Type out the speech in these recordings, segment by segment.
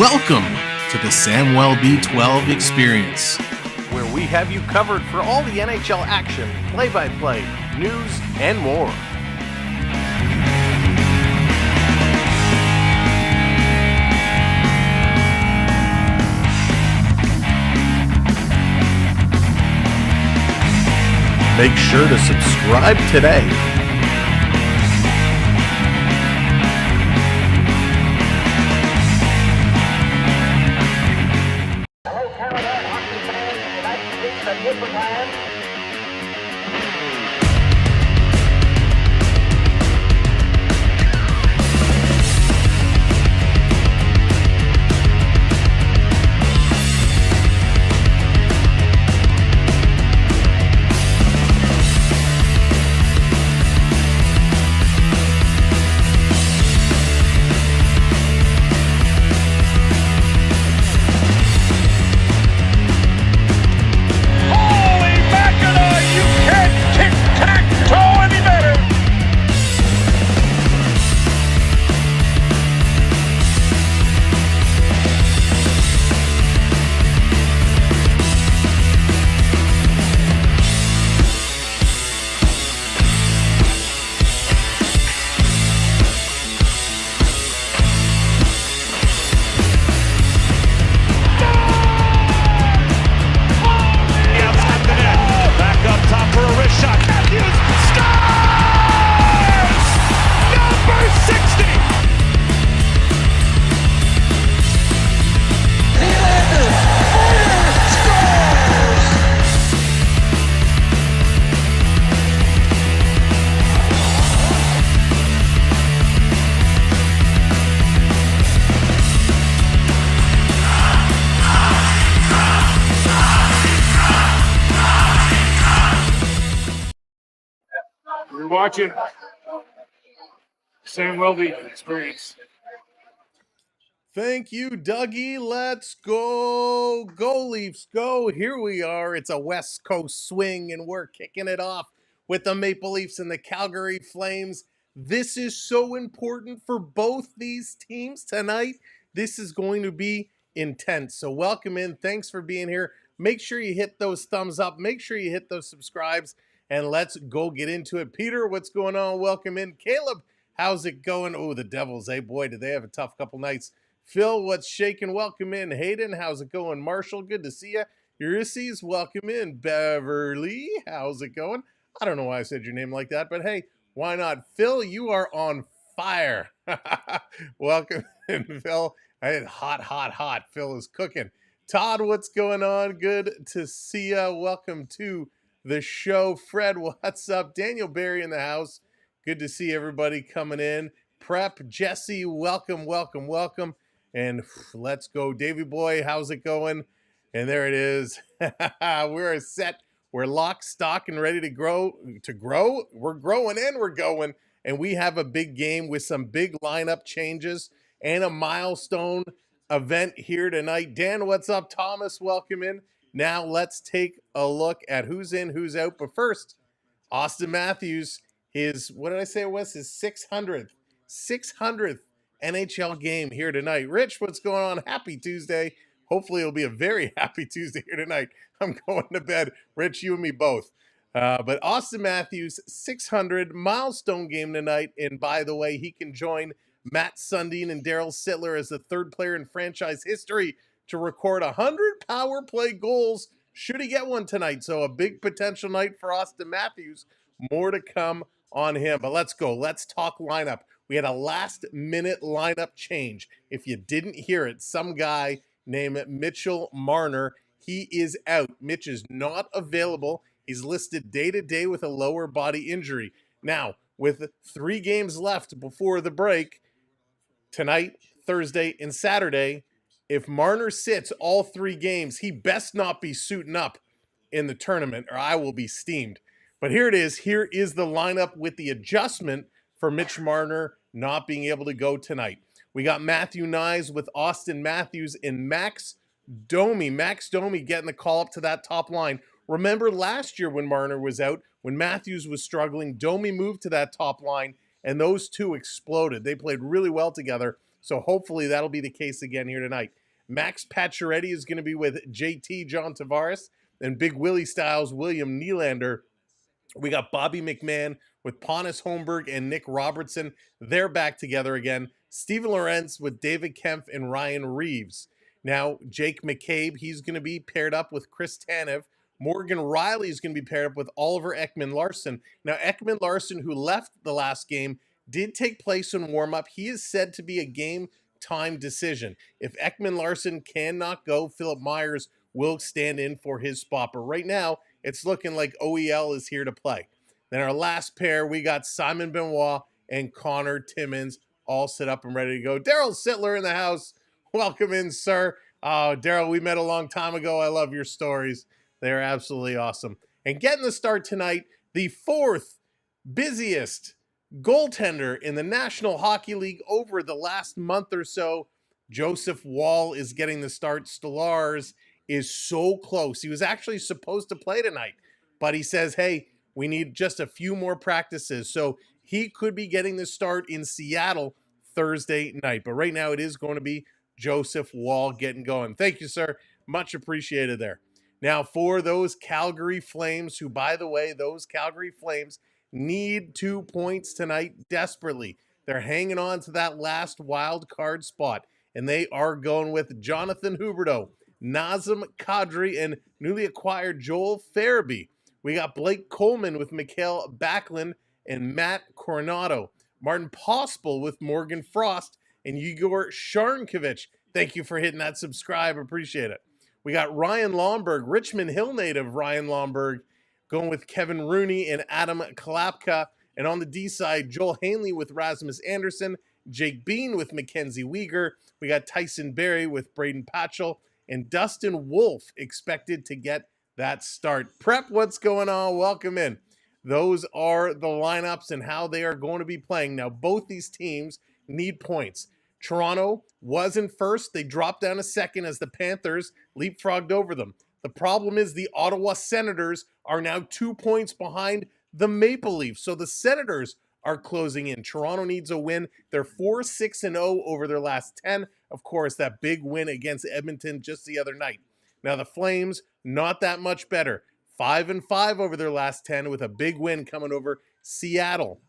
Welcome to the Samwell B12 experience, where we have you covered for all the NHL action, play-by-play, news, and more. Make sure to subscribe today. Hello, Canada, hockey fans, the United States of Newfoundland. You're watching Sam Welby experience. Thank you, Dougie. Let's go. Go, Leafs, go. Here we are. It's a West Coast swing, and we're kicking it off with the Maple Leafs and the Calgary Flames. This is so important for both these teams tonight. This is going to be intense. So welcome in. Thanks for being here. Make sure you hit those thumbs up. Make sure you hit those subscribes, and let's go get into it. Peter, what's going on? Welcome in. Caleb, how's it going? Oh, the Devils, hey boy, did they have a tough couple nights. Phil, what's shaking? Welcome in. Hayden, how's it going? Marshall, good to see you. Ulysses, welcome in. Beverly, how's it going? I don't know why I said your name like that, but hey, why not? Phil, you are on fire. Welcome in, Phil. Hot. Phil is cooking. Todd, what's going on? Good to see you. Welcome to the show. Fred, what's up? Daniel Barry in the house. Good to see everybody coming in. Prep, Jesse, welcome. And let's go. Davey boy, how's it going? And there it is. We're set. We're locked, stock, and ready to grow. We're growing and we're going. And we have a big game with some big lineup changes and a milestone event here tonight. Dan, what's up? Thomas, welcome in. Now let's take a look at who's in, who's out. But first, Austin Matthews, what did I say it was? His 600th NHL game here tonight. Rich, what's going on? Happy Tuesday. Hopefully it'll be a very happy Tuesday here tonight. I'm going to bed. Rich, you and me both. But Austin Matthews, 600 milestone game tonight. And by the way, he can join Matt Sundin and Daryl Sittler as the third player in franchise history to record 100 power play goals should he get one tonight. So a big potential night for Austin Matthews. More to come on him. But let's go. Let's talk lineup. We had a last-minute lineup change. If you didn't hear it, some guy named Mitchell Marner, he is out. Mitch is not available. He's listed day-to-day with a lower body injury. Now, with 3 games left before the break, tonight, Thursday, and Saturday, if Marner sits all 3 games, he best not be suiting up in the tournament, or I will be steamed. But here it is. Here is the lineup with the adjustment for Mitch Marner not being able to go tonight. We got Matthew Kniews with Austin Matthews and Max Domi. Max Domi getting the call up to that top line. Remember last year when Marner was out, when Matthews was struggling, Domi moved to that top line, and those two exploded. They played really well together. So hopefully that'll be the case again here tonight. Max Pacioretty is going to be with JT John Tavares and Big Willie Styles, William Nylander. We got Bobby McMahon with Pontus Holmberg and Nick Robertson. They're back together again. Steven Lorentz with David Kempf and Ryan Reeves. Now, Jake McCabe, he's going to be paired up with Chris Tanev. Morgan Rielly is going to be paired up with Oliver Ekman-Larsson. Now, Ekman-Larsson, who left the last game, did take place in warm-up. He is said to be a game-time decision. If Ekman-Larsson cannot go, Philip Myers will stand in for his spot. But right now, it's looking like OEL is here to play. Then our last pair, we got Simon Benoit and Connor Timmins all set up and ready to go. Daryl Sittler in the house. Welcome in, sir. Oh, Daryl, we met a long time ago. I love your stories. They're absolutely awesome. And getting the start tonight, the fourth busiest goaltender in the National Hockey League over the last month or so, Joseph Woll is getting the start. Stolarz is so close. He was actually supposed to play tonight, but he says, hey, we need just a few more practices. So he could be getting the start in Seattle Thursday night. But right now it is going to be Joseph Woll getting going. Thank you, sir. Much appreciated there. Now for those Calgary Flames, who, by the way, those Calgary Flames need 2 points tonight desperately. They're hanging on to that last wild card spot, and they are going with Jonathan Huberdeau, Nazem Kadri, and newly acquired Joel Farabee. We got Blake Coleman with Mikhail Backlund and Matt Coronado. Martin Pospiel with Morgan Frost and Igor Sharnkovich. Thank you for hitting that subscribe. Appreciate it. We got Ryan Lomberg, Richmond Hill native Ryan Lomberg, going with Kevin Rooney and Adam Kalapka. And on the D side, Joel Hanley with Rasmus Anderson, Jake Bean with Mackenzie Weegar. We got Tyson Berry with Braden Patchell, and Dustin Wolf expected to get that start. Prep, what's going on? Welcome in. Those are the lineups and how they are going to be playing. Now, both these teams need points. Toronto was in first. They dropped down a second as the Panthers leapfrogged over them. The problem is the Ottawa Senators are now 2 points behind the Maple Leafs. So the Senators are closing in. Toronto needs a win. They're 4-6-0 over their last 10. Of course, that big win against Edmonton just the other night. Now the Flames, not that much better. 5-5 over their last 10 with a big win coming over Seattle.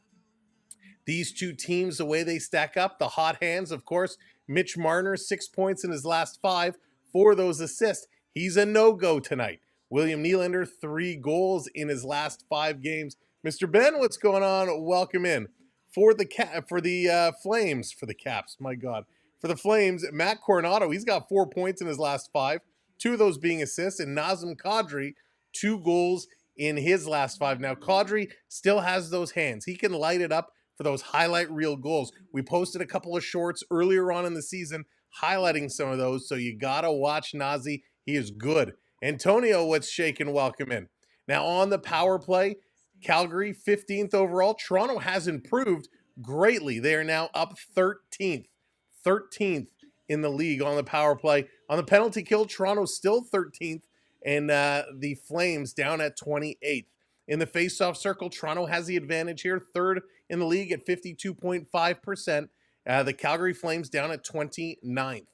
These two teams, the way they stack up, the hot hands, of course, Mitch Marner, 6 points in his last 5, 4 of those assists. He's a no-go tonight. William Nylander, 3 goals in his last 5 games. Mr. Ben, what's going on? Welcome in. For the Flames, for the Caps, my God. For the Flames, Matt Coronado, he's got 4 points in his last 5, 2 of those being assists, and Nazem Kadri, 2 goals in his last 5. Now, Kadri still has those hands. He can light it up for those highlight reel goals. We posted a couple of shorts earlier on in the season highlighting some of those, so you got to watch Nazi. He is good. Antonio, what's shaking? Welcome in. Now, on the power play, Calgary 15th overall. Toronto has improved greatly. They are now up 13th. 13th in the league on the power play. On the penalty kill, Toronto's still 13th, and the Flames down at 28th. In the faceoff circle, Toronto has the advantage here, 3rd in the league at 52.5%. The Calgary Flames down at 29th.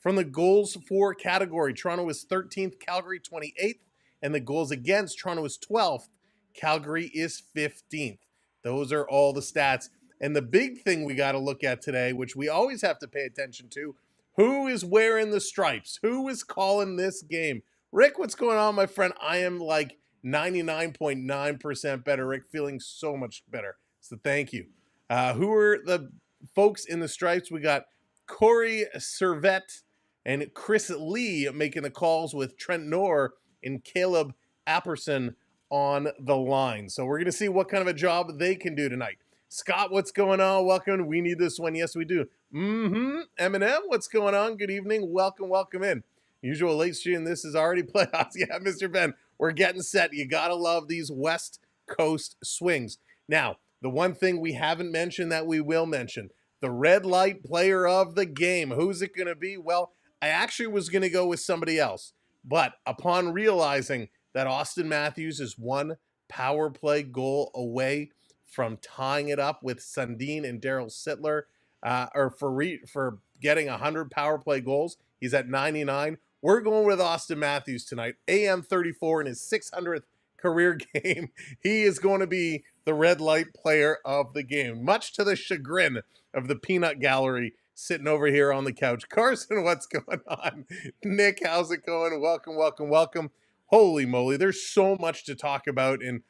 From the goals for category, Toronto is 13th, Calgary 28th, and the goals against, Toronto is 12th, Calgary is 15th. Those are all the stats. And the big thing we got to look at today, which we always have to pay attention to, who is wearing the stripes? Who is calling this game? Rick, what's going on, my friend? I am like 99.9% better, Rick, feeling so much better. So thank you. Who are the folks in the stripes? We got Corey Servette and Chris Lee making the calls with Trent Knorr and Caleb Apperson on the line. So we're going to see what kind of a job they can do tonight. Scott, what's going on? Welcome. We need this one. Yes, we do. Eminem, what's going on? Good evening. Welcome in. Usual late stream. This is already playoffs. Yeah, Mr. Ben, we're getting set. You got to love these West Coast swings. Now, the one thing we haven't mentioned that we will mention, the red light player of the game. Who's it going to be? Well, I actually was going to go with somebody else. But upon realizing that Austin Matthews is one power play goal away from tying it up with Sundin and Daryl Sittler, for getting 100 power play goals. He's at 99. We're going with Austin Matthews tonight. AM 34 in his 600th career game. He is going to be the red light player of the game, much to the chagrin of the peanut gallery sitting over here on the couch. Carson, what's going on? Nick, how's it going? Welcome, welcome, welcome. Holy moly, there's so much to talk about, and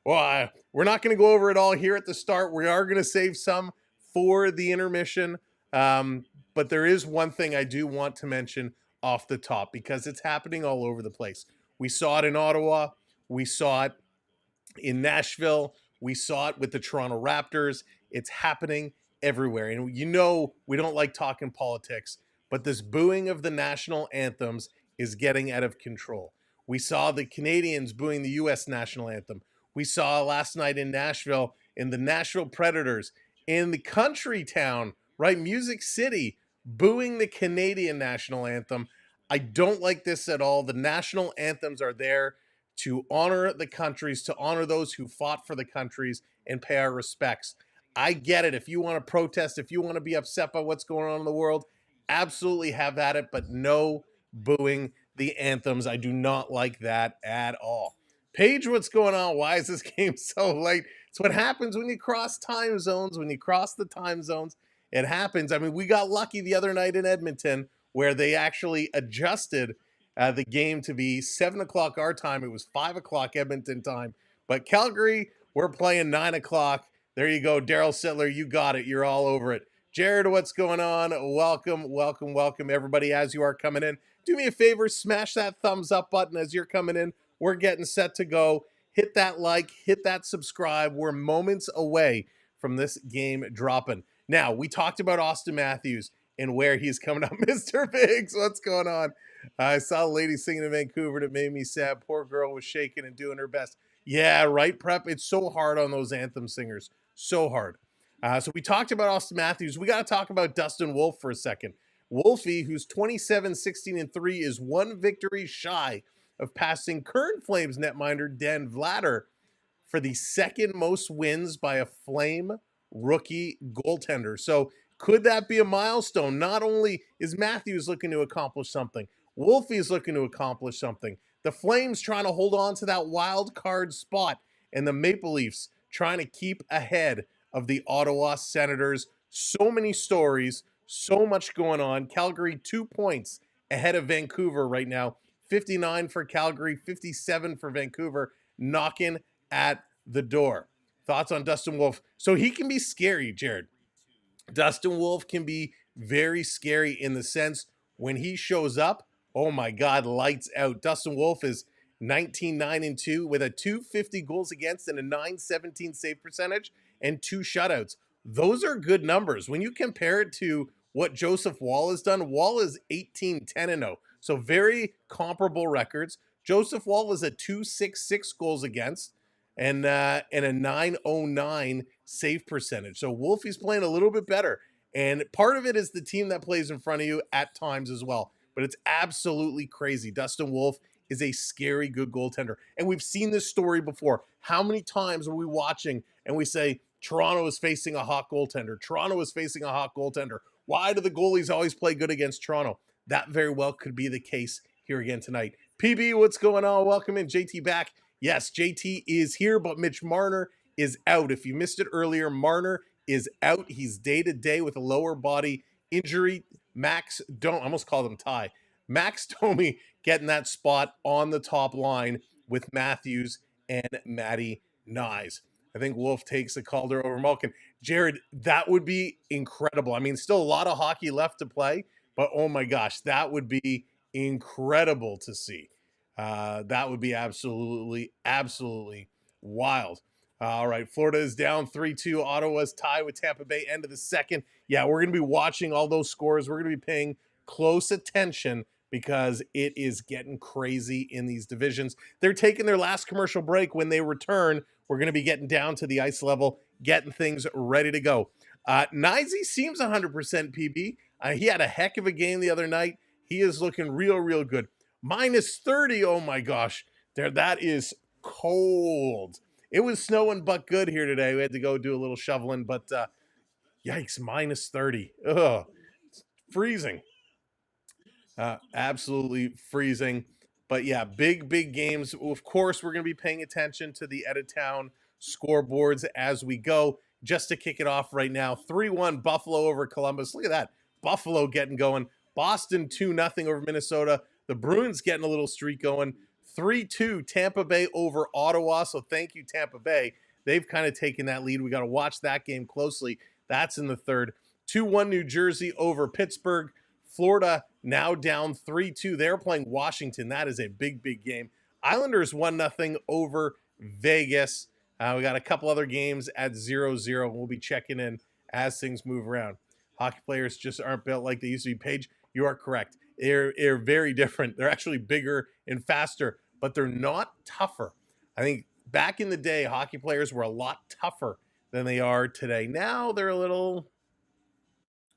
we're not going to go over it all here at the start. We are going to save some for the intermission, but there is one thing I do want to mention off the top because it's happening all over the place. We saw it in Ottawa. We saw it in Nashville. We saw it with the Toronto Raptors. It's happening everywhere. And you know we don't like talking politics, but this booing of the national anthems is getting out of control. We saw the Canadians booing the U.S. national anthem. We saw last night in Nashville, in the Nashville Predators, in the country town, right, Music City, booing the Canadian national anthem. I don't like this at all. The national anthems are there to honor the countries, to honor those who fought for the countries and pay our respects. I get it. If you want to protest, if you want to be upset by what's going on in the world, absolutely have at it, but no booing the anthems. I do not like that at all. Paige, what's going on? Why is this game so late? It's what happens when you cross time zones. When you cross the time zones, it happens. I mean, we got lucky the other night in Edmonton where they actually adjusted the game to be 7 o'clock our time. It was 5 o'clock Edmonton time. But Calgary, we're playing 9 o'clock. There you go, Daryl Sittler. You got it. You're all over it. Jared, what's going on? Welcome, welcome, welcome, everybody, as you are coming in. Do me a favor, smash that thumbs up button as you're coming in. We're getting set to go. Hit that like, hit that subscribe. We're moments away from this game dropping. Now, we talked about Austin Matthews and where he's coming up. Mr. Biggs, what's going on? I saw a lady singing in Vancouver and it made me sad. Poor girl was shaking and doing her best. Yeah, right, Prep? It's so hard on those anthem singers. So hard. So we talked about Austin Matthews. We got to talk about Dustin Wolf for a second. Wolfie, who's 27-16-3, is one victory shy of passing current Flames netminder Dan Vladar for the second most wins by a Flame rookie goaltender. So could that be a milestone? Not only is Matthews looking to accomplish something, Wolfie is looking to accomplish something. The Flames trying to hold on to that wild card spot, and the Maple Leafs trying to keep ahead of the Ottawa Senators. So many stories, so much going on. Calgary 2 points ahead of Vancouver right now. 59 for Calgary, 57 for Vancouver, knocking at the door. Thoughts on Dustin Wolf? So he can be scary, Jared. Dustin Wolf can be very scary in the sense when he shows up, oh my God, lights out. Dustin Wolf is 19-9-2 with a 250 goals against and a 917 save percentage and 2 shutouts. Those are good numbers. When you compare it to what Joseph Woll has done, Woll is 18-10-0. So very comparable records. Joseph Woll is a 266 goals against and a 909 save percentage. So Wolfie's playing a little bit better. And part of it is the team that plays in front of you at times as well. But it's absolutely crazy. Dustin Wolf is a scary good goaltender. And we've seen this story before. How many times are we watching and we say, Toronto is facing a hot goaltender. Toronto is facing a hot goaltender. Why do the goalies always play good against Toronto? That very well could be the case here again tonight. PB, what's going on? Welcome in. JT back. Yes, JT is here, but Mitch Marner is out. If you missed it earlier, Marner is out. He's day-to-day with a lower body injury. Max Domi, I almost called him Ty. Max Domi getting that spot on the top line with Matthews and Matty Kniews. I think Wolf takes a Calder over Malkin. Jared, that would be incredible. I mean, still a lot of hockey left to play, but oh my gosh, that would be incredible to see. That would be absolutely, absolutely wild. All right, Florida is down 3-2. Ottawa's tied with Tampa Bay end of the second. Yeah, we're going to be watching all those scores. We're going to be paying close attention because it is getting crazy in these divisions. They're taking their last commercial break. When they return, we're going to be getting down to the ice level, getting things ready to go. Kniews seems 100% PB. He had a heck of a game the other night. He is looking real, real good. Minus 30, oh my gosh. That is cold. It was snowing but good here today. We had to go do a little shoveling, but Yikes, minus 30. Ugh, freezing. Absolutely freezing. But yeah, big games. Of course, we're going to be paying attention to the out-of-town scoreboards as we go. Just to kick it off right now, 3-1 Buffalo over Columbus. Look at that. Buffalo getting going. Boston 2-0 over Minnesota. The Bruins getting a little streak going. 3-2 Tampa Bay over Ottawa. So thank you, Tampa Bay. They've kind of taken that lead. We got to watch that game closely. That's in the third. 2-1 New Jersey over Pittsburgh. Florida now down 3-2. They're playing Washington. That is a big game. Islanders 1-0 over Vegas. We got a couple other games at 0-0. We'll be checking in as things move around. Hockey players just aren't built like they used to be. Paige, you are correct. They're very different. They're actually bigger and faster, but they're not tougher. I think back in the day, hockey players were a lot tougher than they are today. Now they're a little...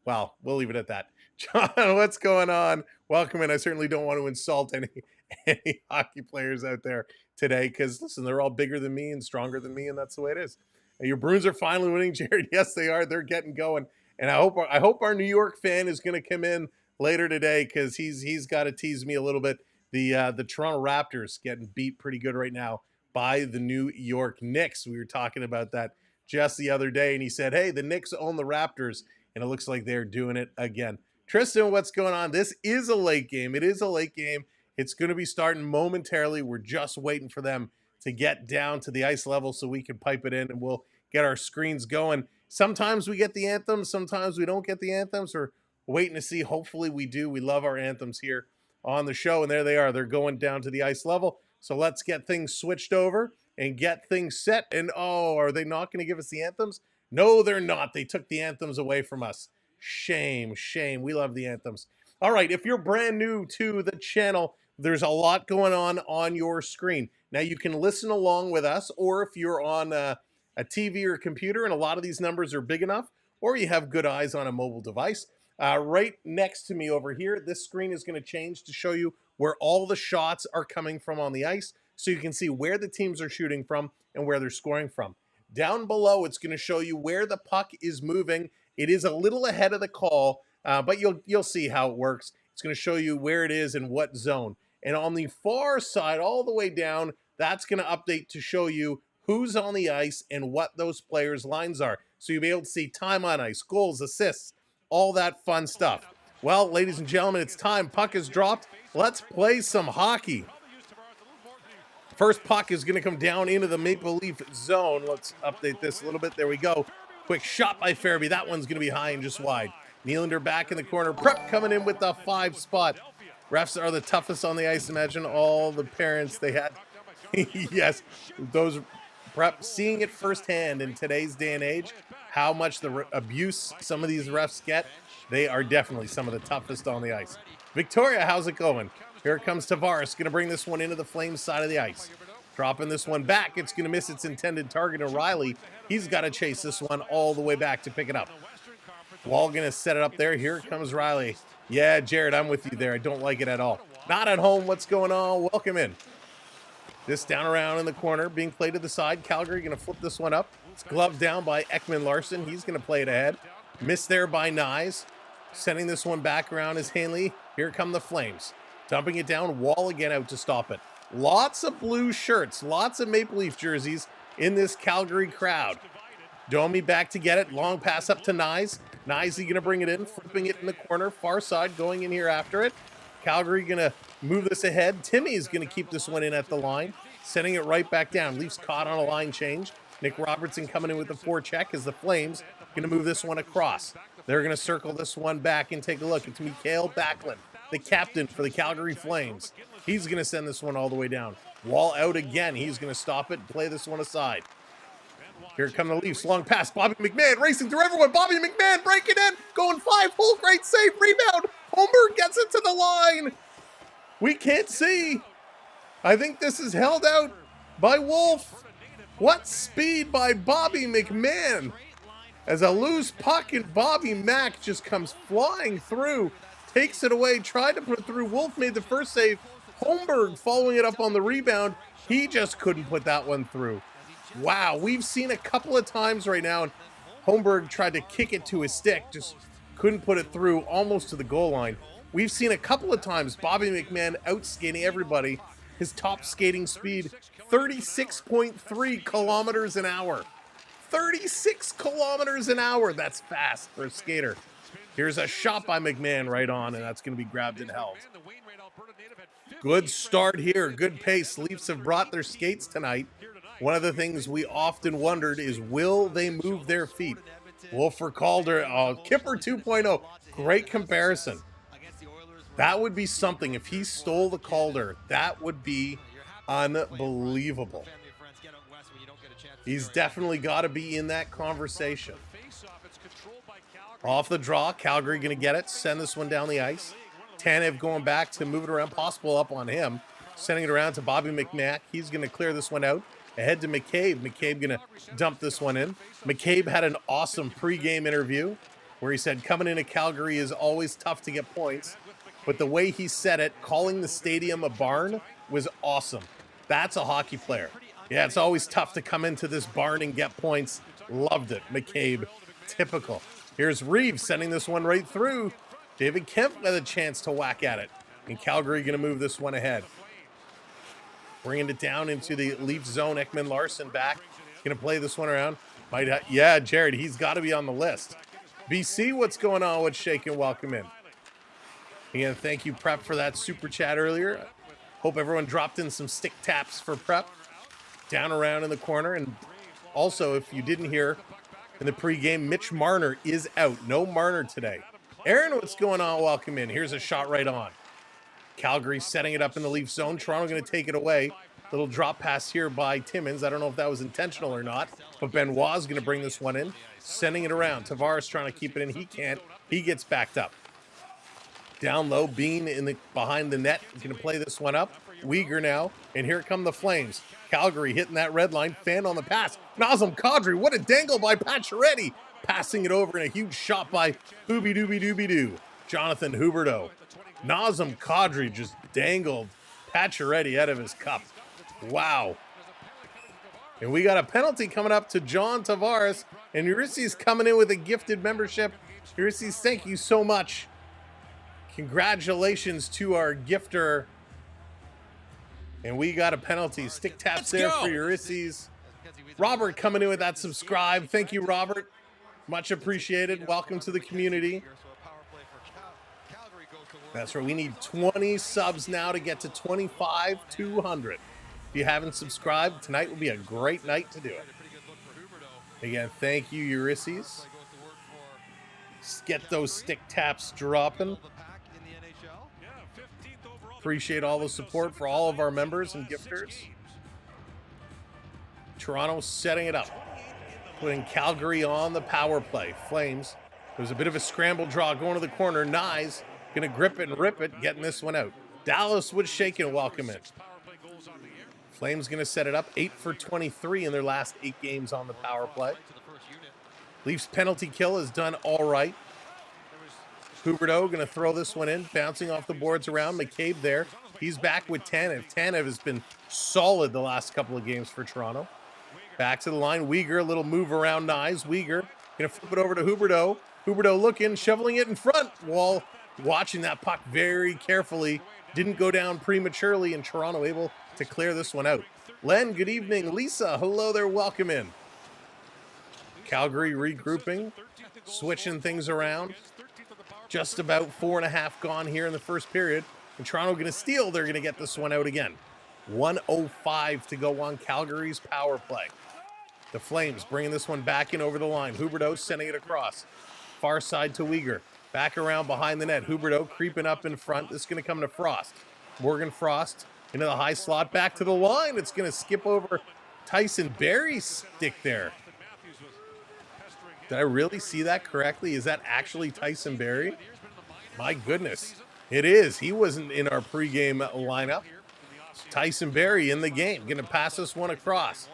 Well, we'll leave it at that. John, what's going on? Welcome in. I certainly don't want to insult any hockey players out there today because, listen, they're all bigger than me and stronger than me, and that's the way it is. And your Bruins are finally winning, Jared. Yes, they are. They're getting going. And I hope our New York fan is going to come in later today because he's got to tease me a little bit. The Toronto Raptors getting beat pretty good right now by the New York Knicks. We were talking about that just the other day, and he said, hey, the Knicks own the Raptors, and it looks like they're doing it again. Tristan, what's going on? This is a late game. It is a late game. It's going to be starting momentarily. We're just waiting for them to get down to the ice level so we can pipe it in, and we'll get our screens going. Sometimes we get the anthems. Sometimes we don't get the anthems. We're waiting to see. Hopefully we do. We love our anthems here on the show, and there they are. They're going down to the ice level. So let's get things switched over and get things set. And, oh, are they not going to give us the anthems? No, they're not. They took the anthems away from us. Shame. We love the anthems. All right, if you're brand new to the channel, there's a lot going on your screen. Now, you can listen along with us, or if you're on a TV or a computer, and a lot of these numbers are big enough, or you have good eyes on a mobile device, right next to me over here, this screen is going to change to show you where all the shots are coming from on the ice, so you can see where the teams are shooting from and where they're scoring from. Down below, it's going to show you where the puck is moving. It is a little ahead of the call, but you'll see how it works. It's going to show you where it is and what zone. And on the far side, all the way down, that's going to update to show you who's on the ice and what those players' lines are. So you'll be able to see time on ice, goals, assists, all that fun stuff. Well, ladies and gentlemen, it's time. Puck is dropped. Let's play some hockey. First puck is going to come down into the Maple Leaf zone. Let's update this a little bit. There we go. Quick shot by Farabee. That one's going to be high and just wide. Nylander back in the corner. Prep coming in with the 5 spot. Refs are the toughest on the ice. Imagine all the parents they had. Yes, those Prep seeing it firsthand in today's day and age, how much the abuse some of these refs get. They are definitely some of the toughest on the ice. Victoria, how's it going? Here comes Tavares, going to bring this one into the Flames side of the ice. Dropping this one back, it's going to miss its intended target of Rielly. He's got to chase this one all the way back to pick it up. Wall going to set it up there. Here comes Rielly. Yeah, Jared, I'm with you there. I don't like it at all. Not at home. What's going on? Welcome in. This down around in the corner, being played to the side. Calgary going to flip this one up. It's gloved down by Ekman Larson. He's going to play it ahead. Missed there by Kniews. Sending this one back around is Hanley. Here come the Flames. Dumping it down. Wall again out to stop it. Lots of blue shirts. Lots of Maple Leaf jerseys in this Calgary crowd. Domi back to get it. Long pass up to Kniews. Kniews going to bring it in. Flipping it in the corner. Far side going in here after it. Calgary going to move this ahead. Timmy is going to keep this one in at the line. Sending it right back down. Leafs caught on a line change. Nick Robertson coming in with the forecheck as the Flames going to move this one across. They're going to circle this one back and take a look. It's Mikael Backlund, the captain for the Calgary Flames. He's going to send this one all the way down. Wall out again. He's going to stop it and play this one aside. Here come the Leafs. Long pass. Bobby McMahon racing through everyone. Bobby McMahon breaking in. Going 5-hole. Great save. Rebound. Holmberg gets it to the line. We can't see. I think this is held out by Wolf. What speed by Bobby McMahon. As a loose puck and Bobby Mack just comes flying through. Takes it away. Tried to put it through. Wolf made the first save. Holmberg following it up on the rebound. He just couldn't put that one through. Wow, we've seen a couple of times right now. Holmberg tried to kick it to his stick, just couldn't put it through, almost to the goal line. We've seen a couple of times Bobby McMahon outskating everybody. His top skating speed, 36.3 kilometers an hour. 36 kilometers an hour. That's fast for a skater. Here's a shot by McMahon right on, and that's going to be grabbed and held. Good start here. Good pace. Leafs have brought their skates tonight. One of the things we often wondered is, will they move their feet? Wolf for Calder, Kipper 2.0. Great comparison. That would be something. If he stole the Calder, that would be unbelievable. He's definitely got to be in that conversation. Off the draw, Calgary going to get it. Send this one down the ice. Tanev going back to move it around. Possible up on him. Sending it around to Bobby McMack. He's going to clear this one out. Ahead to McCabe. McCabe going to dump this one in. McCabe had an awesome pregame interview where he said coming into Calgary is always tough to get points. But the way he said it, calling the stadium a barn, was awesome. That's a hockey player. Yeah, it's always tough to come into this barn and get points. Loved it. McCabe. Typical. Here's Reeves sending this one right through. David Kemp with a chance to whack at it. And Calgary going to move this one ahead. Bringing it down into the Leaf zone. Ekman Larson back. Going to play this one around. Yeah, Jared, he's got to be on the list. BC, what's going on? What's shaking? Welcome in. Again, thank you, Prep, for that super chat earlier. Hope everyone dropped in some stick taps for Prep. Down around in the corner. And also, if you didn't hear in the pregame, Mitch Marner is out. No Marner today. Aaron, what's going on? Welcome in. Here's a shot right on. Calgary setting it up in the Leaf zone. Toronto going to take it away. Little drop pass here by Timmins. I don't know if that was intentional or not, but Benoit's going to bring this one in. Sending it around. Tavares trying to keep it in. He can't. He gets backed up. Down low, Bean behind the net. Going to play this one up. Weegar now, and here come the Flames. Calgary hitting that red line. Fan on the pass. Nazem Kadri, what a dangle by Pacioretty. Passing it over in a huge shot by Doo. Jonathan Huberdeau. Nazem Kadri just dangled Pacioretty out of his cup. Wow. And we got a penalty coming up to John Tavares, and Eurydice coming in with a gifted membership. Eurydice, thank you so much. Congratulations to our gifter. And we got a penalty. Stick taps there for Eurydice. Robert coming in with that subscribe. Thank you, Robert. Much appreciated. Welcome to the community. That's right. We need 20 subs now to get to 25,200. If you haven't subscribed, tonight will be a great night to do it. Again, thank you, Eurydice. Let's get those stick taps dropping. Appreciate all the support for all of our members and gifters. Toronto setting it up. Putting Calgary on the power play. Flames. There's a bit of a scramble draw going to the corner. Nyes going to grip it and rip it, getting this one out. Dallas would shake and welcome it. Flames going to set it up. 8 for 23 in their last 8 games on the power play. Leafs penalty kill is done all right. Huberdeau going to throw this one in, bouncing off the boards around. McCabe there. He's back with Tanev. Tanev has been solid the last couple of games for Toronto. Back to the line. Weegar, a little move around Nyes. Weegar going to flip it over to Huberdeau. Huberdeau looking, shoveling it in front while watching that puck very carefully. Didn't go down prematurely, and Toronto able to clear this one out. Len, good evening. Lisa, hello there. Welcome in. Calgary regrouping, switching things around. Just about 4.5 gone here in the first period. And Toronto going to steal. They're going to get this one out again. 1:05 to go on Calgary's power play. The Flames bringing this one back in over the line. Huberdeau sending it across. Far side to Weegar. Back around behind the net. Huberdeau creeping up in front. This is going to come to Frost. Morgan Frost into the high slot. Back to the line. It's going to skip over Tyson Barrie's stick there. Did I really see that correctly? Is that actually Tyson Barrie? My goodness. It is. He wasn't in our pregame lineup. Tyson Barrie in the game. Going to pass this one across.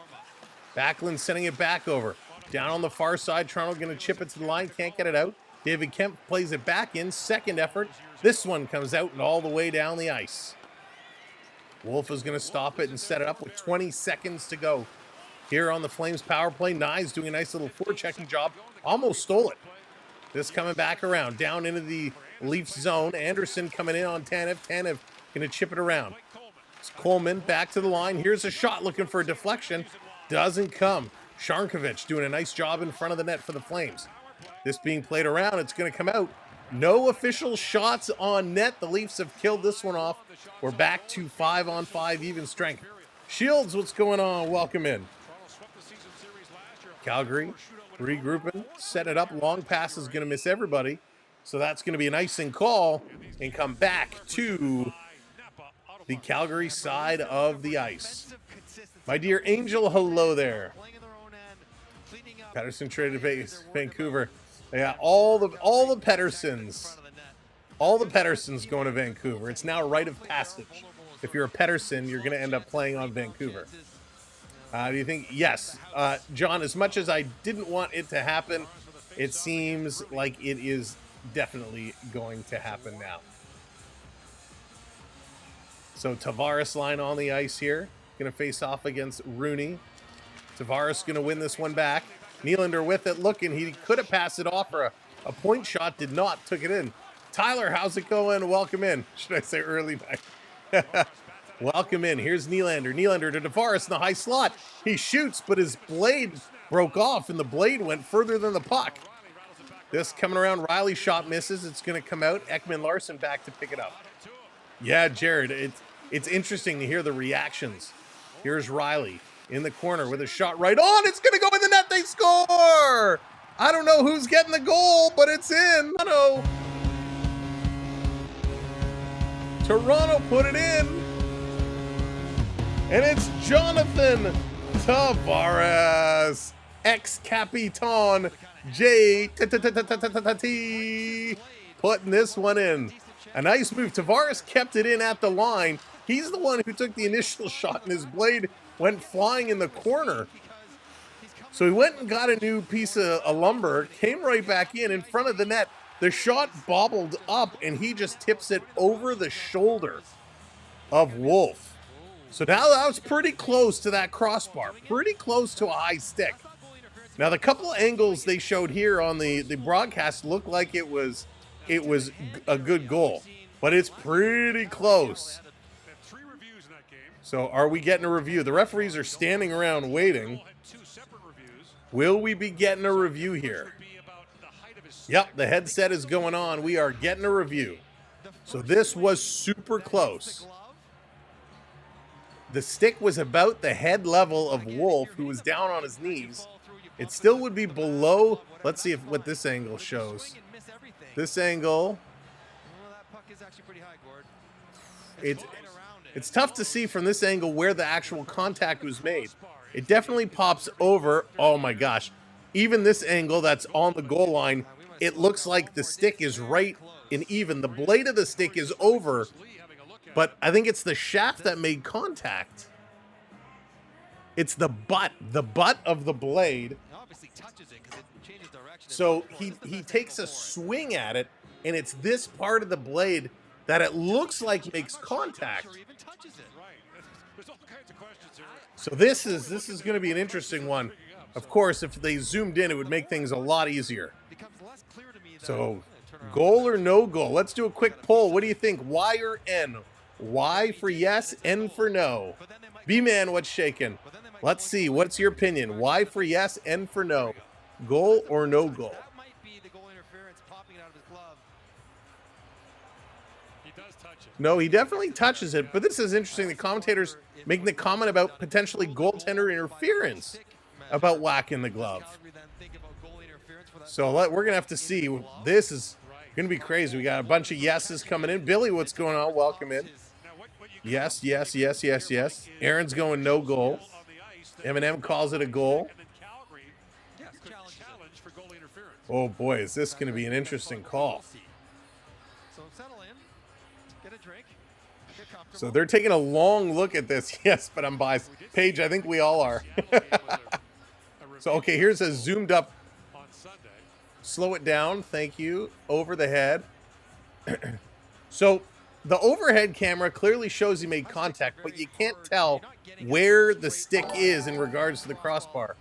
Backlund sending it back over. Down on the far side. Toronto going to chip it to the line. Can't get it out. David Kemp plays it back in. Second effort. This one comes out and all the way down the ice. Wolf is going to stop it and set it up with 20 seconds to go. Here on the Flames power play, Nyes doing a nice little forechecking job Almost stole it. This coming back around, down into the Leafs zone. Anderson coming in on Tanev. Tanev going to chip it around. It's Coleman back to the line. Here's a shot looking for a deflection. Doesn't come. Sharnkovich doing a nice job in front of the net for the Flames. This being played around, it's going to come out. No official shots on net. The Leafs have killed this one off. We're back to 5-on-5 even strength. Shields, what's going on? Welcome in. Calgary regrouping, set it up. Long pass is going to miss everybody. So that's going to be an icing call and come back to the Calgary side of the ice. My dear Angel, hello there. Pettersson traded to Vancouver. Yeah, all the Petterssons. All the Petterssons going to Vancouver. It's now a rite of passage. If you're a Pettersson, you're going to end up playing on Vancouver. Do you think? Yes. John, as much as I didn't want it to happen, it seems like it is definitely going to happen now. So Tavares line on the ice here. Going to face off against Rooney. Tavares going to win this one back. Nylander with it, looking. He could have passed it off for a point shot. Did not. Took it in. Tyler, how's it going? Welcome in. Should I say early back? Welcome in. Here's Nylander. Nylander to Tavares in the high slot. He shoots, but his blade broke off, and the blade went further than the puck. This coming around. Rielly shot misses. It's going to come out. Ekman-Larsson back to pick it up. Yeah, Jared, it's interesting to hear the reactions. Here's Rielly in the corner with a shot right on. It's going to go in the net. They score! I don't know who's getting the goal, but it's in. Toronto put it in. And it's Jonathan Tavares, ex-Capitan J. Putting this one in. A nice move. Tavares kept it in at the line. He's the one who took the initial shot, and his blade went flying in the corner. So he went and got a new piece of lumber, came right back in front of the net. The shot bobbled up, and he just tips it over the shoulder of Wolf. So now that was pretty close to that crossbar, pretty close to a high stick. Now the couple angles they showed here on the broadcast looked like it was a good goal, but it's pretty close. So are we getting a review? The referees are standing around waiting. Will we be getting a review here? Yep, the headset is going on. We are getting a review. So this was super close. The stick was about the head level of Wolf, who was down on his knees. It still would be below. Let's see what this angle shows. This angle. It's tough to see from this angle where the actual contact was made. It definitely pops over. Oh my gosh. Even this angle that's on the goal line, it looks like the stick is right and even. The blade of the stick is over. But I think it's the shaft that made contact. It's the butt of the blade. So he takes a swing at it, and it's this part of the blade that it looks like makes contact. So this is going to be an interesting one. Of course, if they zoomed in, it would make things a lot easier. So goal or no goal? Let's do a quick poll. What do you think? Y or N? Y for yes, N for no. B-Man, what's shaking? Let's see. What's your opinion? Y for yes, N for no. Goal or no goal? No, he definitely touches it, but this is interesting. The commentators making the comment about potentially goaltender interference about whacking the glove. So we're going to have to see. This is going to be crazy. We got a bunch of yeses coming in. Billy, what's going on? Welcome in. Yes, yes, yes, yes, yes. Aaron's going no goal. Eminem calls it a goal. Oh boy, is this going to be an interesting call. So they're taking a long look at this. Yes, but I'm biased. Paige, I think we all are. So, okay, here's a zoomed up. Slow it down. Thank you. Over the head. So the overhead camera clearly shows he made contact, but you can't tell where the stick is in regards to the crossbar.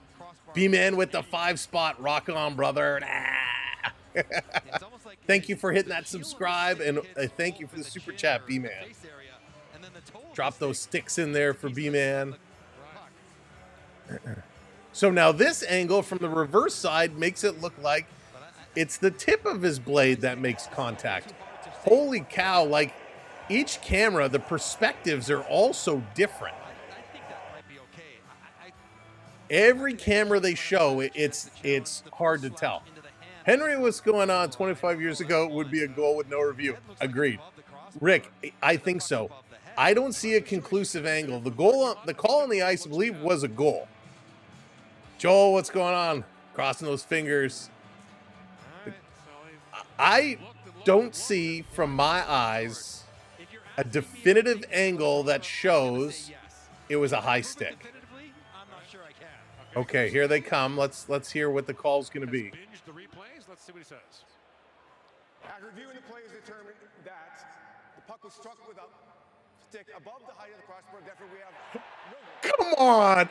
B-Man with the 5-spot. Rock on, brother. Ah. Thank you for hitting that subscribe, and thank you for the super chat, B-Man. Drop those sticks in there for B-Man. So now this angle from the reverse side makes it look like it's the tip of his blade that makes contact. Holy cow, like each camera, the perspectives are all so different. Every camera they show, it's hard to tell. Henry, what's going on? 25 years ago would be a goal with no review. Agreed. Rick, I think so. I don't see a conclusive angle. The call on the ice, I believe, was a goal. Joel, what's going on? Crossing those fingers. I don't see from my eyes a definitive angle that shows it was a high stick. Okay, here they come. Let's hear what the call's going to be. Let's see what he says. After reviewing the play, is determined that the puck was struck with a stick above the height of the crossbar. Therefore, we have Come on,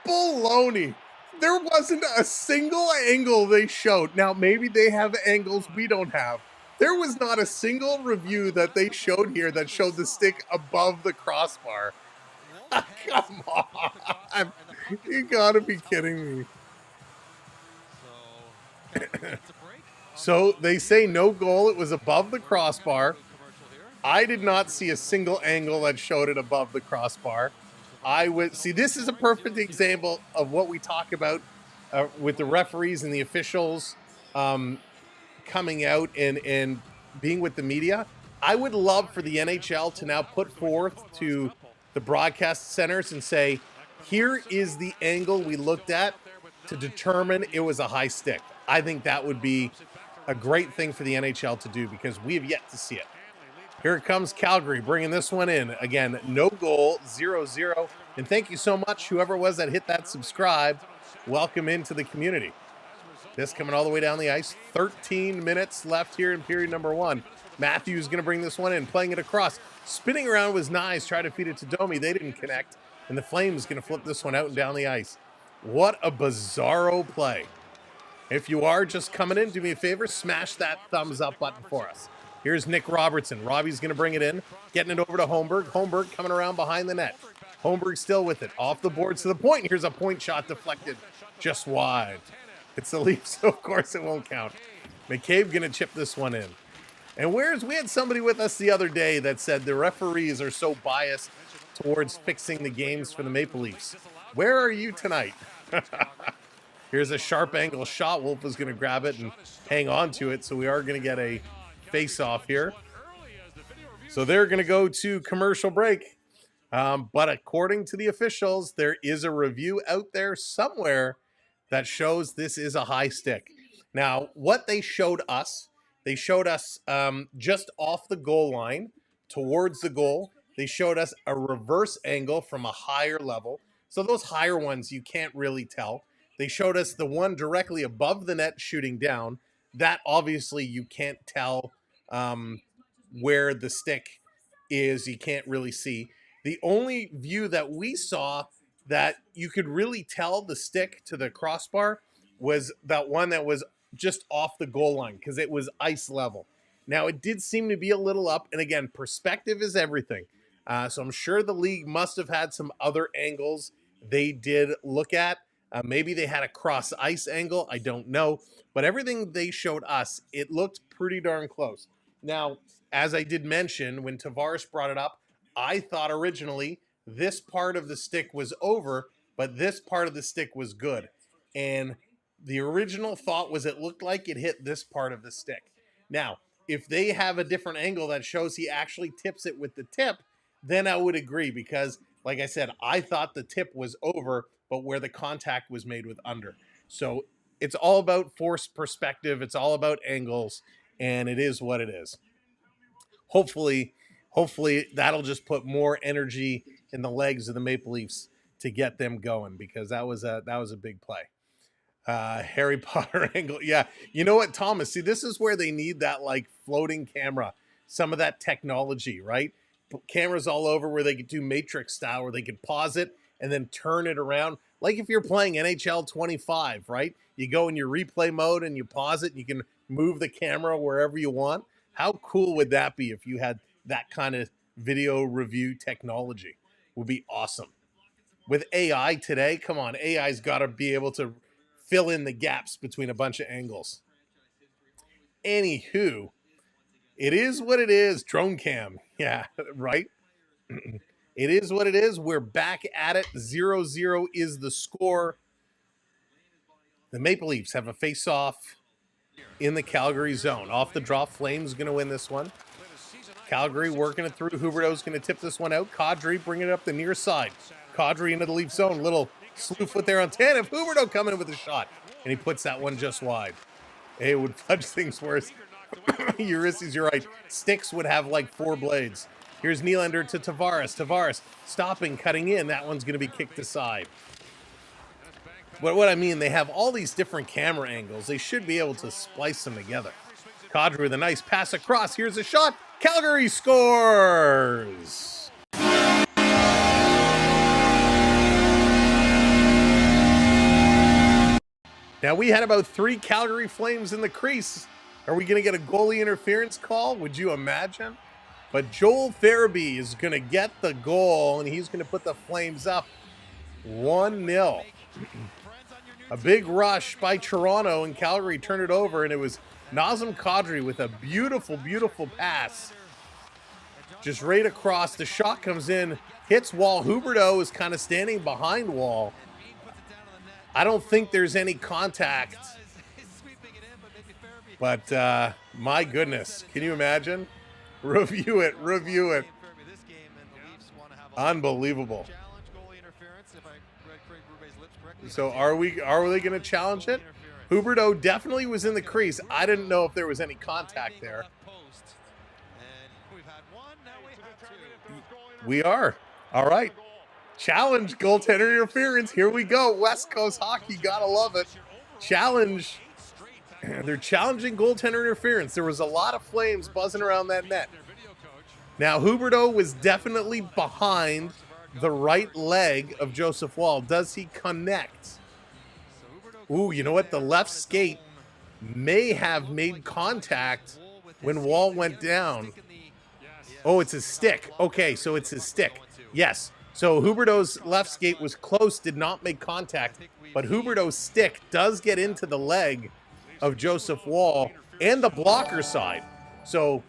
baloney. There wasn't a single angle they showed. Now, maybe they have angles we don't have. There was not a single review that they showed here that showed the stick above the crossbar. Come on. You gotta be kidding me. So they say no goal. It was above the crossbar. I did not see a single angle that showed it above the crossbar. I would see, this is a perfect example of what we talk about with the referees and the officials coming out and being with the media. I would love for the NHL to now put forth to the broadcast centers and say, here is the angle we looked at to determine it was a high stick. I think that would be a great thing for the NHL to do because we have yet to see it. Here it comes Calgary bringing this one in. Again, no goal, 0-0. And thank you so much, whoever it was that hit that subscribe. Welcome into the community. This coming all the way down the ice. 13 minutes left here in period number 1. Matthews going to bring this one in, playing it across. Spinning around was nice, trying to feed it to Domi. They didn't connect. And the Flames going to flip this one out and down the ice. What a bizarro play. If you are just coming in, do me a favor, smash that thumbs up button for us. Here's Nick Robertson. Robbie's going to bring it in, getting it over to Holmberg. Holmberg coming around behind the net. Holmberg still with it. Off the boards to the point. Here's a point shot deflected just wide. It's the Leafs, so of course it won't count. McCabe going to chip this one in. And we had somebody with us the other day that said the referees are so biased towards fixing the games for the Maple Leafs. Where are you tonight? Here's a sharp angle shot. Wolf is going to grab it and hang on to it, so we are going to get a face-off here. So they're going to go to commercial break. But according to the officials, there is a review out there somewhere that shows this is a high stick. Now, what they showed us just off the goal line towards the goal. They showed us a reverse angle from a higher level. So those higher ones, you can't really tell. They showed us the one directly above the net shooting down. That obviously you can't tell where the stick is. You can't really see. The only view that we saw that you could really tell the stick to the crossbar was that one that was just off the goal line because it was ice level. Now, it did seem to be a little up. And again, perspective is everything. So I'm sure the league must have had some other angles they did look at. Maybe they had a cross ice angle. I don't know. But everything they showed us, it looked pretty darn close. Now, as I did mention, when Tavares brought it up, I thought originally this part of the stick was over, but this part of the stick was good. And the original thought was it looked like it hit this part of the stick. Now, if they have a different angle that shows he actually tips it with the tip, then I would agree because, like I said, I thought the tip was over, but where the contact was made with under. So it's all about forced perspective. It's all about angles, and it is what it is. Hopefully that'll just put more energy in the legs of the Maple Leafs to get them going because that was a big play. Harry Potter angle. Yeah. You know what, Thomas? See, this is where they need that like floating camera, some of that technology, right? Cameras all over where they could do Matrix style, where they could pause it and then turn it around. Like if you're playing NHL 25, right? You go in your replay mode and you pause it and you can move the camera wherever you want. How cool would that be if you had that kind of video review technology? Would be awesome. With AI today, come on, AI's got to be able to fill in the gaps between a bunch of angles. Anywho, it is what it is. Drone cam. Yeah, right? It is what it is. We're back at it. 0-0 is the score. The Maple Leafs have a face-off in the Calgary zone. Off the draw, Flames going to win this one. Calgary working it through. Huberdeau's going to tip this one out. Kadri bringing it up the near side. Kadri into the Leaf zone. Little slew foot there on Tanev. Huberdeau coming in with a shot. And he puts that one just wide. Hey, it would fudge things worse. Ulysses, you're right. Sticks would have like 4 blades. Here's Nylander to Tavares. Tavares stopping, cutting in. That one's going to be kicked aside. But what I mean, they have all these different camera angles. They should be able to splice them together. Kadri with a nice pass across. Here's a shot. Calgary scores! Now, we had about 3 Calgary Flames in the crease. Are we going to get a goalie interference call? Would you imagine? But Joel Farabee is going to get the goal, and he's going to put the Flames up 1-0. A big rush by Toronto, and Calgary turned it over, and it was Nazem Kadri with a beautiful, beautiful pass. Just right across. The shot comes in, hits Wall. Huberdeau is kind of standing behind Wall. I don't think there's any contact. But, my goodness, can you imagine? Review it. Unbelievable. So are they going to challenge it? Huberdeau definitely was in the crease. I didn't know if there was any contact there. We are. All right. Challenge goaltender interference. Here we go. West Coast hockey. Gotta love it. Challenge. They're challenging goaltender interference. There was a lot of Flames buzzing around that net. Now, Huberdeau was definitely behind the right leg of Joseph Wall. Does he connect? Ooh, you know what? The left skate may have made contact when Wall went down. Oh, it's his stick. Okay, so it's his stick. Yes. So Huberdeau's left skate was close, did not make contact, but Huberdeau's stick does get into the leg of Joseph Wall and the blocker side. So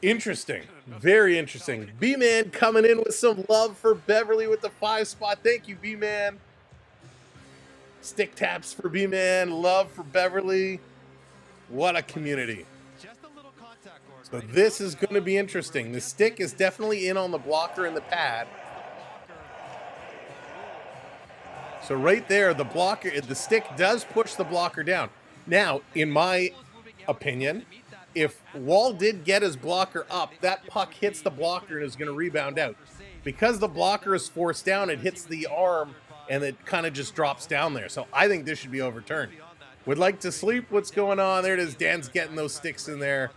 interesting. Very interesting. B-Man coming in with some love for Beverly with the 5 spot. Thank you, B-Man. Stick taps for B-Man. Love for Beverly. What a community. So this is going to be interesting. The stick is definitely in on the blocker and the pad. So right there, the blocker, the stick does push the blocker down. Now, in my opinion, if Wall did get his blocker up, that puck hits the blocker and is going to rebound out. Because the blocker is forced down, it hits the arm and it kind of just drops down there. So I think this should be overturned. Would like to sleep. What's going on? There it is. Dan's getting those sticks in there.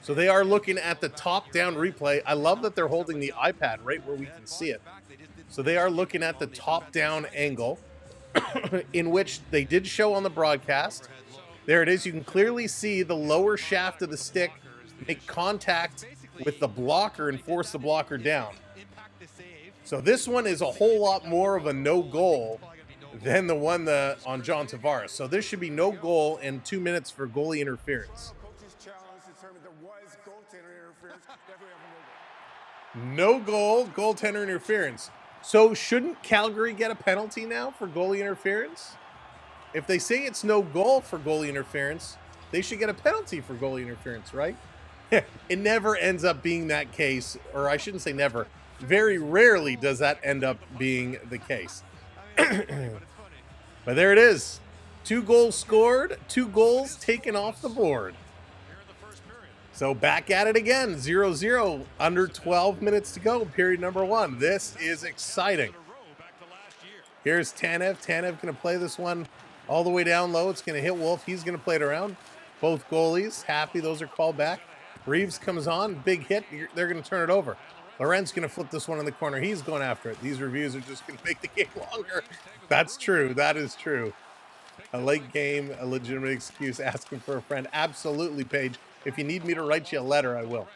So they are looking at the top-down replay. I love that they're holding the iPad right where we can see it. So they are looking at the top-down angle, in which they did show on the broadcast. There it is. You can clearly see the lower shaft of the stick make contact with the blocker and force the blocker down. So this one is a whole lot more of a no goal than the one on John Tavares. So this should be no goal and 2 minutes for goalie interference. No goal, goaltender interference. So shouldn't Calgary get a penalty now for goalie interference? If they say it's no goal for goalie interference, they should get a penalty for goalie interference, right? It never ends up being that case, or I shouldn't say never. Very rarely does that end up being the case. But there it is. 2 goals scored, 2 goals taken off the board. So back at it again, 0-0, under 12 minutes to go, period number 1. This is exciting. Here's Tanev. Tanev going to play this one all the way down low. It's going to hit Wolf. He's going to play it around. Both goalies happy. Those are called back. Reeves comes on. Big hit. They're going to turn it over. Laurent's going to flip this one in the corner. He's going after it. These reviews are just going to make the game longer. That's true. That is true. A late game, a legitimate excuse, asking for a friend. Absolutely, Paige. If you need me to write you a letter, I will.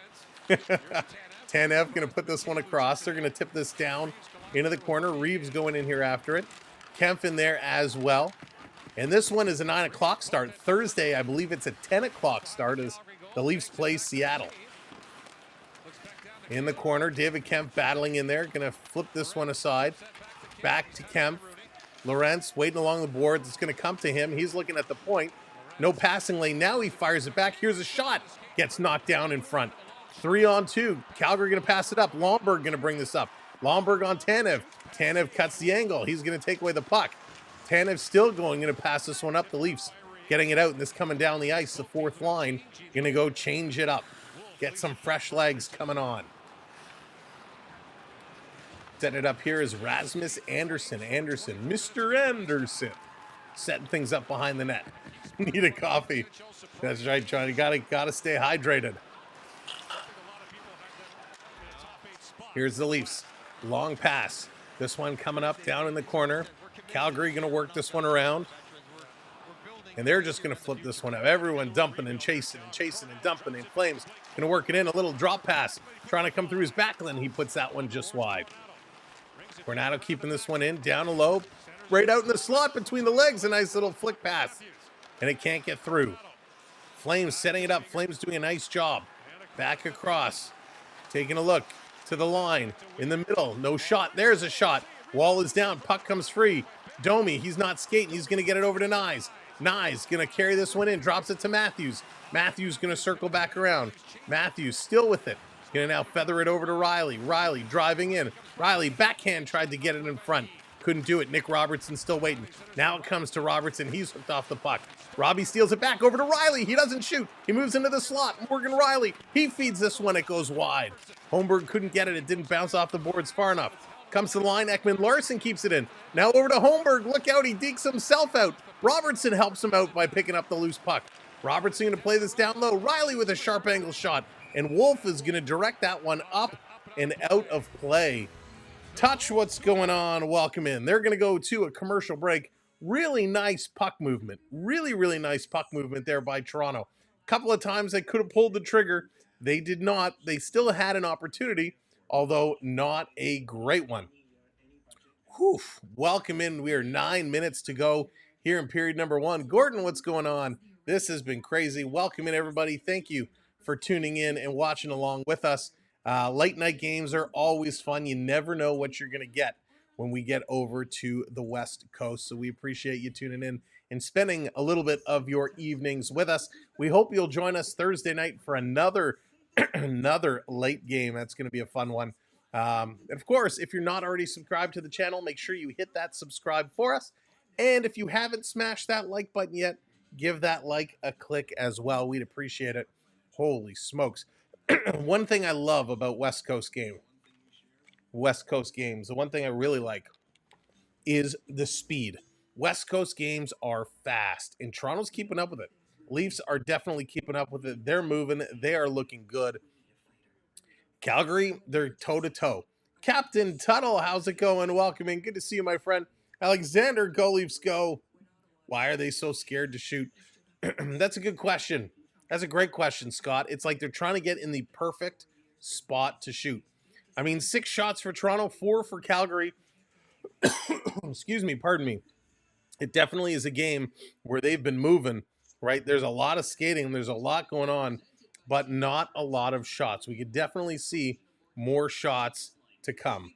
Tanev going to put this one across. They're going to tip this down into the corner. Reeves going in here after it. Kempf in there as well. And this one is a 9 o'clock start. Thursday, I believe it's a 10 o'clock start as the Leafs play Seattle. In the corner, David Kempf battling in there. Going to flip this one aside. Back to Kempf. Lorentz waiting along the boards. It's going to come to him. He's looking at the point. No passing lane. Now he fires it back. Here's a shot. Gets knocked down in front. 3-on-2. Calgary going to pass it up. Lomberg going to bring this up. Lomberg on Tanev. Tanev cuts the angle. He's going to take away the puck. Tanev still going to pass this one up. The Leafs getting it out. And this coming down the ice. The fourth line going to go change it up. Get some fresh legs coming on. Setting it up here is Rasmus Anderson. Mr. Anderson. Setting things up behind the net. Need a coffee. That's right, John. You gotta stay hydrated. Here's the Leafs. Long pass. This one coming up down in the corner. Calgary going to work this one around. And they're just going to flip this one up. Everyone dumping and chasing and dumping. And Flames going to work it in. A little drop pass. Trying to come through his backline. He puts that one just wide. Tornado keeping this one in. Down low. Right out in the slot between the legs. A nice little flick pass. And it can't get through. Flames setting it up. Flames doing a nice job. Back across. Taking a look to the line. In the middle. No shot. There's a shot. Wall is down. Puck comes free. Domi, he's not skating. He's going to get it over to Kniews. Kniews going to carry this one in. Drops it to Matthews. Matthews going to circle back around. Matthews still with it. Going to now feather it over to Rielly. Rielly driving in. Rielly backhand tried to get it in front. Couldn't do it. Nick Robertson still waiting. Now it comes to Robertson. He's hooked off the puck. Robbie steals it back over to Rielly. He doesn't shoot. He moves into the slot. Morgan Rielly. He feeds this one. It goes wide. Holmberg couldn't get it. It didn't bounce off the boards far enough. Comes to the line. Ekman Larson keeps it in. Now over to Holmberg. Look out. He dekes himself out. Robertson helps him out by picking up the loose puck. Robertson going to play this down low. Rielly with a sharp angle shot. And Wolf is going to direct that one up and out of play. Touch, what's going on? Welcome in. They're going to go to a commercial break. Really nice puck movement. Really nice puck movement there by Toronto. A couple of times they could have pulled the trigger. They did not. They still had an opportunity, although not a great one. Whew. Welcome in. We are 9 minutes to go here in period number 1. Gordon, what's going on? This has been crazy. Welcome in, everybody. Thank you for tuning in and watching along with us. Late night games are always fun. You never know what you're going to get when we get over to the West Coast. So we appreciate you tuning in and spending a little bit of your evenings with us. We hope you'll join us Thursday night for another late game. That's going to be a fun one. And of course, if you're not already subscribed to the channel, make sure you hit that subscribe for us. And if you haven't smashed that like button yet, give that like a click as well. We'd appreciate it. Holy smokes. One thing I love about West Coast games, the one thing I really like is the speed. West Coast games are fast, and Toronto's keeping up with it. Leafs are definitely keeping up with it. They're moving. They are looking good. Calgary, they're toe-to-toe. Captain Tuttle, how's it going? Welcome in. Good to see you, my friend. Alexander, go Leafs, go. Why are they so scared to shoot? That's a good question. That's a great question, Scott. It's like they're trying to get in the perfect spot to shoot. I mean, 6 shots for Toronto, 4 for Calgary. Excuse me, pardon me. It definitely is a game where they've been moving, right? There's a lot of skating. There's a lot going on, but not a lot of shots. We could definitely see more shots to come.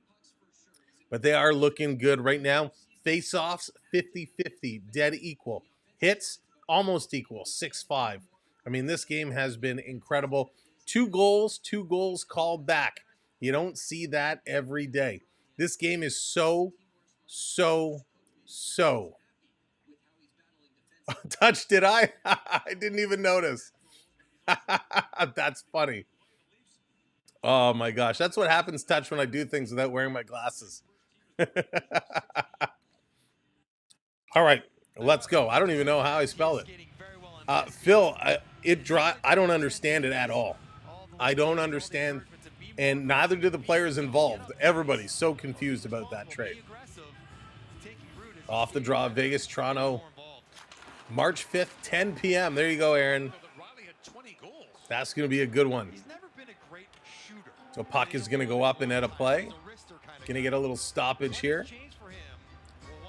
But they are looking good right now. Face-offs, 50-50, dead equal. Hits, almost equal, 6-5. I mean, this game has been incredible. 2 goals called back. You don't see that every day. This game is so. Touch, did I? I didn't even notice. That's funny. Oh my gosh. That's what happens, Touch, when I do things without wearing my glasses. All right, let's go. I don't even know how I spell it. Phil, I don't understand it at all. I don't understand and neither did the players involved. Everybody's so confused about that trade. Off the draw, Vegas, Toronto, March 5th, 10 p.m. There you go, Aaron. That's going to be a good one. So puck is going to go up and out of play. Going to get a little stoppage here.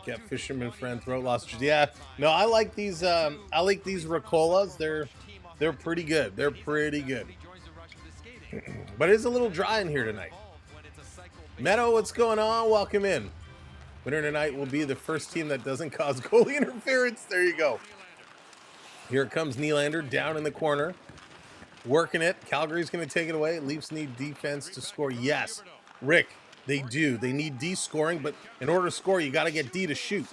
Get fisherman friend throat loss. Yeah, no, I like these. I like these Ricolas. They're pretty good. They're pretty good. But it's a little dry in here tonight. Meadow, what's going on? Welcome in. Winner tonight will be the first team that doesn't cause goalie interference. There you go. Here comes Nylander down in the corner. Working it. Calgary's going to take it away. Leafs need defense to score. Yes, Rick, they do. They need D scoring, but in order to score, you got to get D to shoot.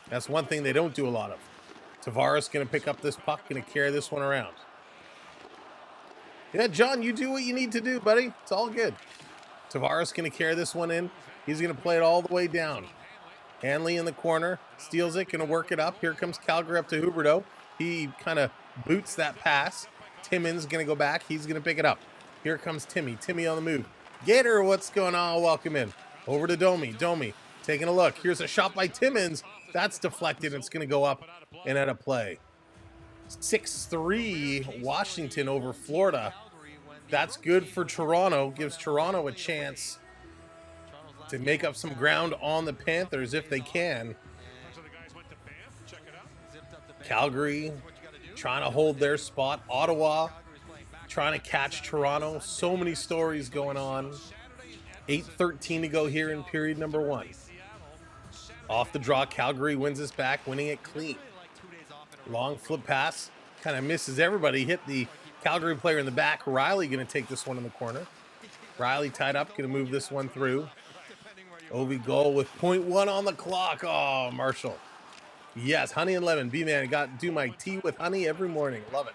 That's one thing they don't do a lot of. Tavares going to pick up this puck, going to carry this one around. Yeah, John, you do what you need to do, buddy. It's all good. Tavares going to carry this one in. He's going to play it all the way down. Hanley in the corner, steals it, going to work it up. Here comes Calgary up to Huberdeau. He kind of boots that pass. Timmins going to go back. He's going to pick it up. Here comes Timmy. Timmy on the move. Gator, what's going on? Welcome in. Over to Domi. Domi taking a look. Here's a shot by Timmins. That's deflected. It's going to go up and out of play. 6-3 Washington over Florida. That's good for Toronto. Gives Toronto a chance to make up some ground on the Panthers if they can. Calgary trying to hold their spot. Ottawa trying to catch Toronto. So many stories going on. 8:13 to go here in period number 1. Off the draw, Calgary wins this back, winning it clean. Long flip pass. Kind of misses everybody. Hit the Calgary player in the back. Rielly going to take this one in the corner. Rielly tied up. Going to move this one through. Ovi goal with 0.1 on the clock. Oh, Marshall. Yes, honey and lemon. B-man, got do my tea with honey every morning. Love it.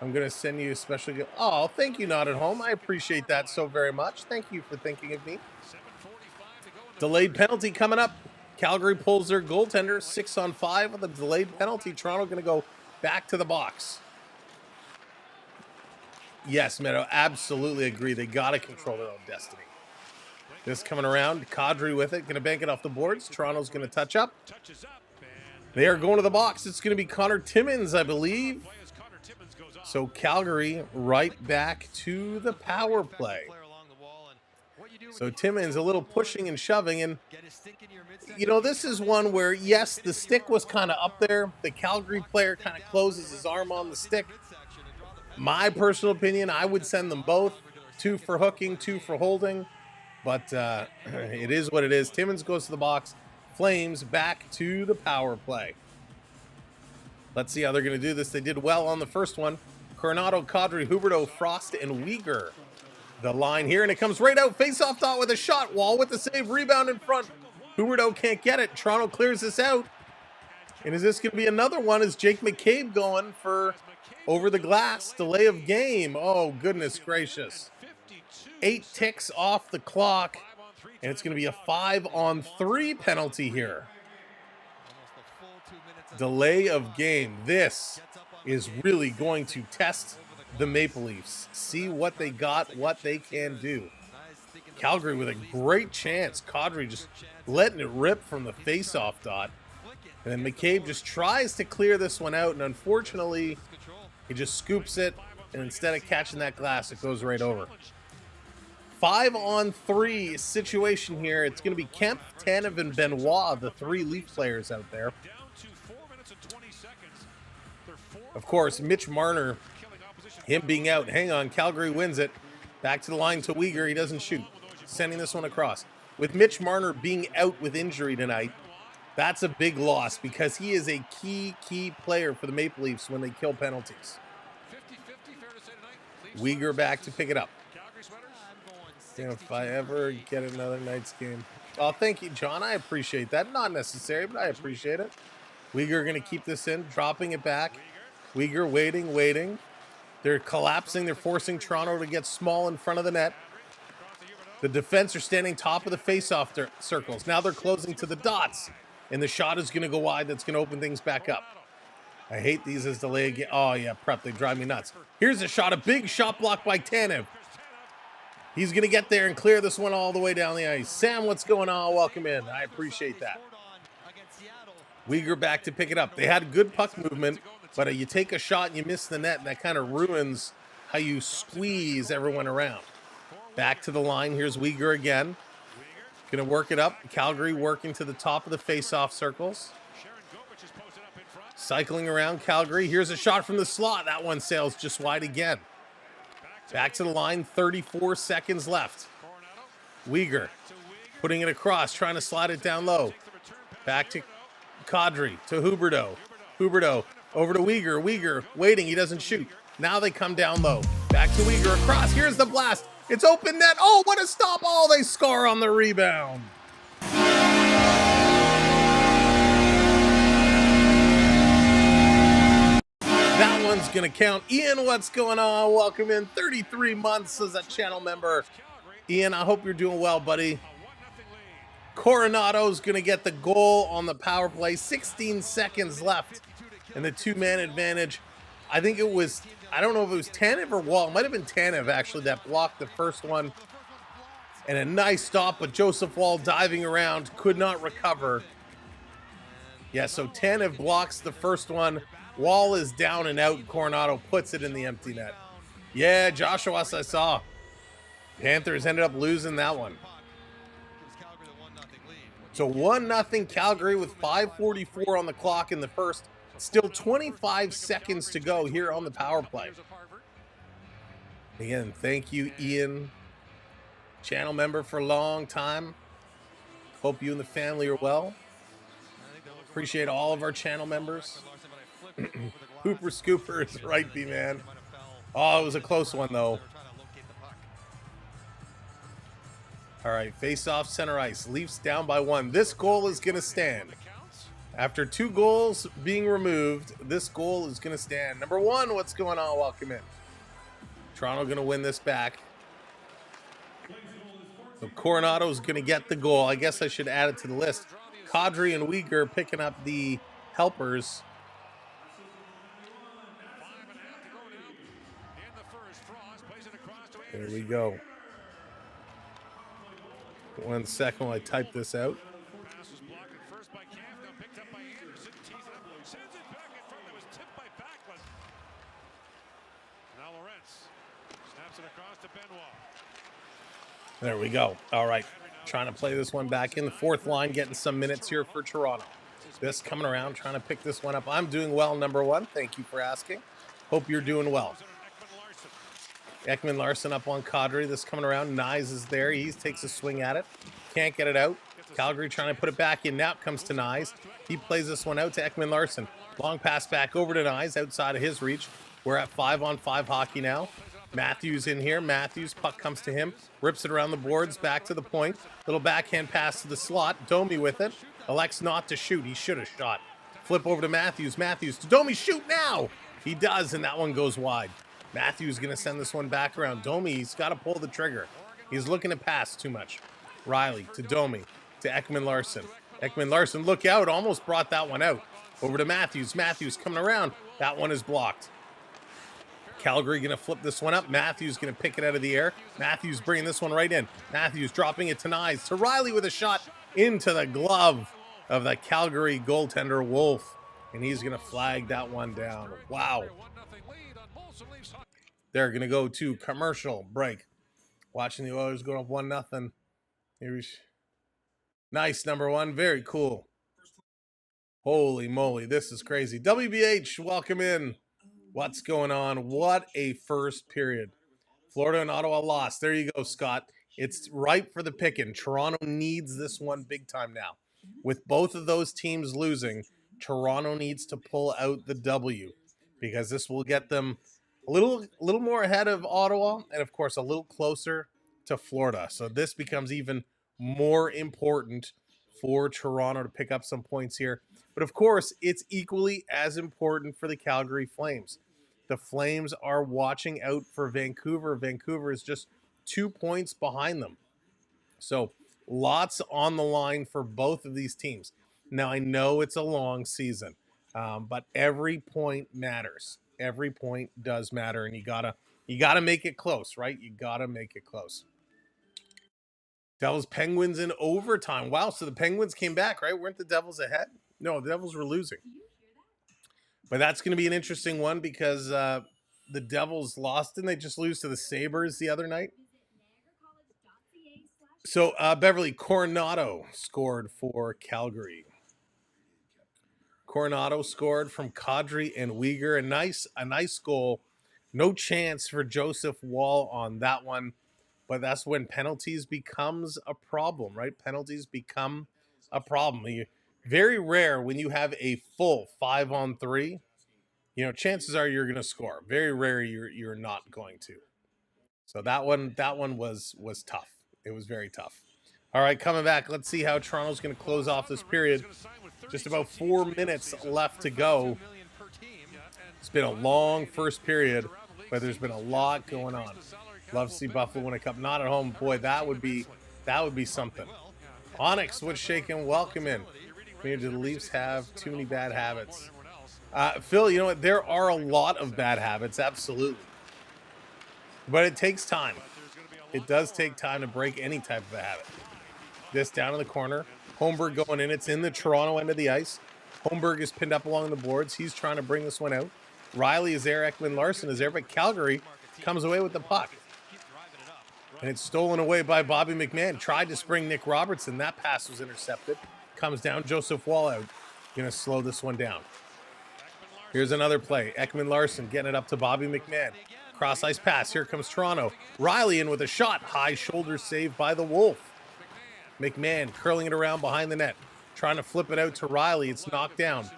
I'm going to send you a special gift. Oh, thank you, Not at Home. I appreciate that so very much. Thank you for thinking of me. Delayed penalty coming up. Calgary pulls their goaltender 6-on-5 with a delayed penalty. Toronto going to go back to the box. Yes, Meadow, absolutely agree. They got to control their own destiny. This coming around, Kadri with it, going to bank it off the boards. Toronto's going to touch up. They are going to the box. It's going to be Connor Timmins, I believe. So Calgary right back to the power play. So Timmins a little pushing and shoving, and you know, this is one where, yes, the stick was kind of up there. The Calgary player kind of closes his arm on the stick. My personal opinion, I would send them both. 2 for hooking, 2 for holding. But it is what it is. Timmins goes to the box. Flames back to the power play. Let's see how they're going to do this. They did well on the first one. Coronado, Kadri, Huberdeau, Frost, and Weegar. The line here, and it comes right out. Face-off dot with a shot. Wall with the save. Rebound in front. Huberdeau can't get it. Toronto clears this out. And is this going to be another one? Is Jake McCabe going for over the glass? Delay of game. Oh, goodness gracious. 8 ticks off the clock, and it's going to be a 5-on-3 penalty here. Delay of game. This is really going to test the Maple Leafs. See what they got, what they can do. Calgary with a great chance. Kadri just letting it rip from the face-off dot. And then McCabe just tries to clear this one out, and unfortunately, he just scoops it, and instead of catching that glass, it goes right over. 5-on-3 situation here. It's going to be Kemp, Tanev, and Benoit, the 3 Leaf players out there. Of course, Mitch Marner, him being out. Hang on, Calgary wins it. Back to the line to Weegar. He doesn't shoot. Sending this one across. With Mitch Marner being out with injury tonight, that's a big loss because he is a key player for the Maple Leafs when they kill penalties. Weegar back to pick it up. If I ever get another night's game. Oh, thank you, John. I appreciate that. Not necessary, but I appreciate it. Weegar going to keep this in, dropping it back. Weegar waiting. They're collapsing. They're forcing Toronto to get small in front of the net. The defense are standing top of the face-off circles. Now they're closing to the dots. And the shot is going to go wide. That's going to open things back up. I hate these as delay again. Oh, yeah, prep. They drive me nuts. Here's a shot. A big shot blocked by Tanev. He's going to get there and clear this one all the way down the ice. Sam, what's going on? Welcome in. I appreciate that. Uyghur back to pick it up. They had good puck movement, but you take a shot and you miss the net, and that kind of ruins how you squeeze everyone around. Back to the line. Here's Uyghur again. Going to work it up. Calgary working to the top of the face-off circles. Cycling around Calgary. Here's a shot from the slot. That one sails just wide again. Back to the line, 34 seconds left. Uyghur putting it across, trying to slide it down low. Back to Kadri, to Huberdeau. Huberdeau over to Uyghur. Uyghur waiting, he doesn't shoot. Now they come down low. Back to Uyghur across, here's the blast. It's open net. Oh, what a stop. Oh, they score on the rebound. That one's going to count. Ian, what's going on? Welcome in. 33 months as a channel member. Ian, I hope you're doing well, buddy. Coronado's going to get the goal on the power play. 16 seconds left in the two-man advantage. I think it was, I don't know if it was Tanev or Wall. It might have been Tanev, actually, that blocked the first one. And a nice stop, but Joseph Wall diving around, could not recover. Yeah, so Tanev blocks the first one. Wall is down and out. Coronado puts it in the empty net. Yeah, Joshua, I saw. Panthers ended up losing that one. So 1-0 Calgary with 5:44 on the clock in the first. Still 25 seconds to go here on the power play. Again, thank you, Ian. Channel member for a long time. Hope you and the family are well. Appreciate all of our channel members. Hooper Scooper is right, B-man. Oh, it was a close one, though. All right, face-off center ice. Leafs down by 1. This goal is going to stand. After 2 goals being removed, this goal is going to stand. Number 1, what's going on? Welcome in. Toronto going to win this back. So Coronado's going to get the goal. I guess I should add it to the list. Kadri and Uyghur picking up the helpers. There we go. 1 second while I type this out. There we go. All right. Trying to play this one back in. The fourth line getting some minutes here for Toronto. This coming around, trying to pick this one up. I'm doing well, number 1. Thank you for asking. Hope you're doing well. Ekman Larson up on Kadri. This coming around. Kniews is there. He takes a swing at it. Can't get it out. Calgary trying to put it back in. Now it comes to Kniews. He plays this one out to Ekman Larson. Long pass back over to Kniews outside of his reach. We're at 5-on-5 hockey now. Matthews in here. Matthews, puck comes to him. Rips it around the boards, back to the point. Little backhand pass to the slot. Domi with it. Elects not to shoot. He should have shot. Flip over to Matthews. Matthews to Domi. Shoot now! He does, and that one goes wide. Matthews going to send this one back around. Domi, he's got to pull the trigger. He's looking to pass too much. Rielly to Domi to Ekman Larson. Ekman Larson, look out. Almost brought that one out. Over to Matthews. Matthews coming around. That one is blocked. Calgary going to flip this one up. Matthews going to pick it out of the air. Matthews bringing this one right in. Matthews dropping it to Kniews. To Rielly with a shot into the glove of the Calgary goaltender, Wolf. And he's going to flag that one down. Wow. They're going to go to commercial break. Watching the Oilers going up 1-0. Here's nice, number 1. Very cool. Holy moly, this is crazy. WBH, welcome in. What's going on? What a first period. Florida and Ottawa lost. There you go, Scott. It's ripe for the picking. Toronto needs this one big time now. With both of those teams losing, Toronto needs to pull out the W because this will get them a little more ahead of Ottawa and, of course, a little closer to Florida. So this becomes even more important for Toronto to pick up some points here. But, of course, it's equally as important for the Calgary Flames. The Flames are watching out for Vancouver. Vancouver is just 2 points behind them. So lots on the line for both of these teams. Now, I know it's a long season, but every point matters. Every point does matter, and you gotta make it close, right? You gotta make it close. Devils Penguins in overtime. Wow, so the Penguins came back, right? Weren't the Devils ahead? No, the Devils were losing. But that's going to be an interesting one because the Devils lost. Didn't they just lose to the Sabres the other night? So Beverly Coronado scored for Calgary. Coronado scored from Kadri and Weegar. A nice goal. No chance for Joseph Wall on that one. But that's when penalties becomes a problem, right? Penalties become a problem. Very rare when you have a full 5-on-3. You know, chances are you're going to score. Very rare you're not going to. So that one was tough. It was very tough. All right, coming back. Let's see how Toronto's going to close off this period. Just about 4 minutes left to go. It's been a long first period, but there's been a lot going on. Love to see Buffalo win a cup. Not at home. Boy, that would be something. Onyx, what's shaking? Welcome in. Maybe the Leafs have too many bad habits. Phil, you know what? There are a lot of bad habits, absolutely. But it takes time. It does take time to break any type of a habit. This down in the corner. Holmberg going in. It's in the Toronto end of the ice. Holmberg is pinned up along the boards. He's trying to bring this one out. Rielly is there. Ekman Larson is there. But Calgary comes away with the puck. And it's stolen away by Bobby McMahon. Tried to spring Nick Robertson. That pass was intercepted. Comes down. Joseph Wall out. Going to slow this one down. Here's another play. Ekman Larson getting it up to Bobby McMahon. Cross ice pass. Here comes Toronto. Rielly in with a shot. High shoulder save by the Wolf. McMahon curling it around behind the net. Trying to flip it out to Rielly. It's knocked down.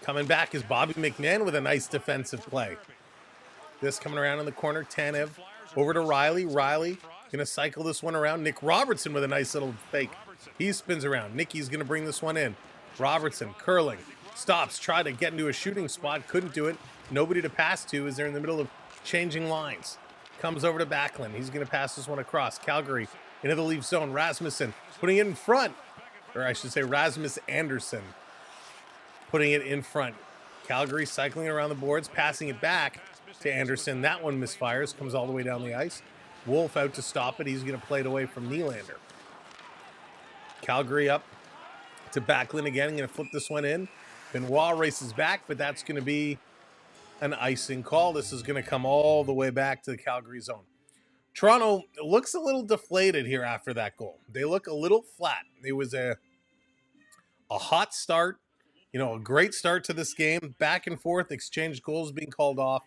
Coming back is Bobby McMahon with a nice defensive play. This coming around in the corner. Tanev over to Rielly. Rielly going to cycle this one around. Nick Robertson with a nice little fake. He spins around. Nicky's going to bring this one in. Robertson curling. Stops. Tried to get into a shooting spot. Couldn't do it. Nobody to pass to as they're in the middle of changing lines. Comes over to Backlund. He's going to pass this one across. Calgary into the Leaf zone. Rasmussen putting it in front. Or I should say Rasmus Anderson putting it in front. Calgary cycling around the boards, passing it back to Anderson. That one misfires. Comes all the way down the ice. Wolf out to stop it. He's going to play it away from Nylander. Calgary up to Backlund again. Going to flip this one in. Benoit races back, but that's going to be an icing call. This is going to come all the way back to the Calgary zone. Toronto looks a little deflated here after that goal. They look a little flat. It was a hot start, you know, a great start to this game. Back and forth, exchange goals being called off.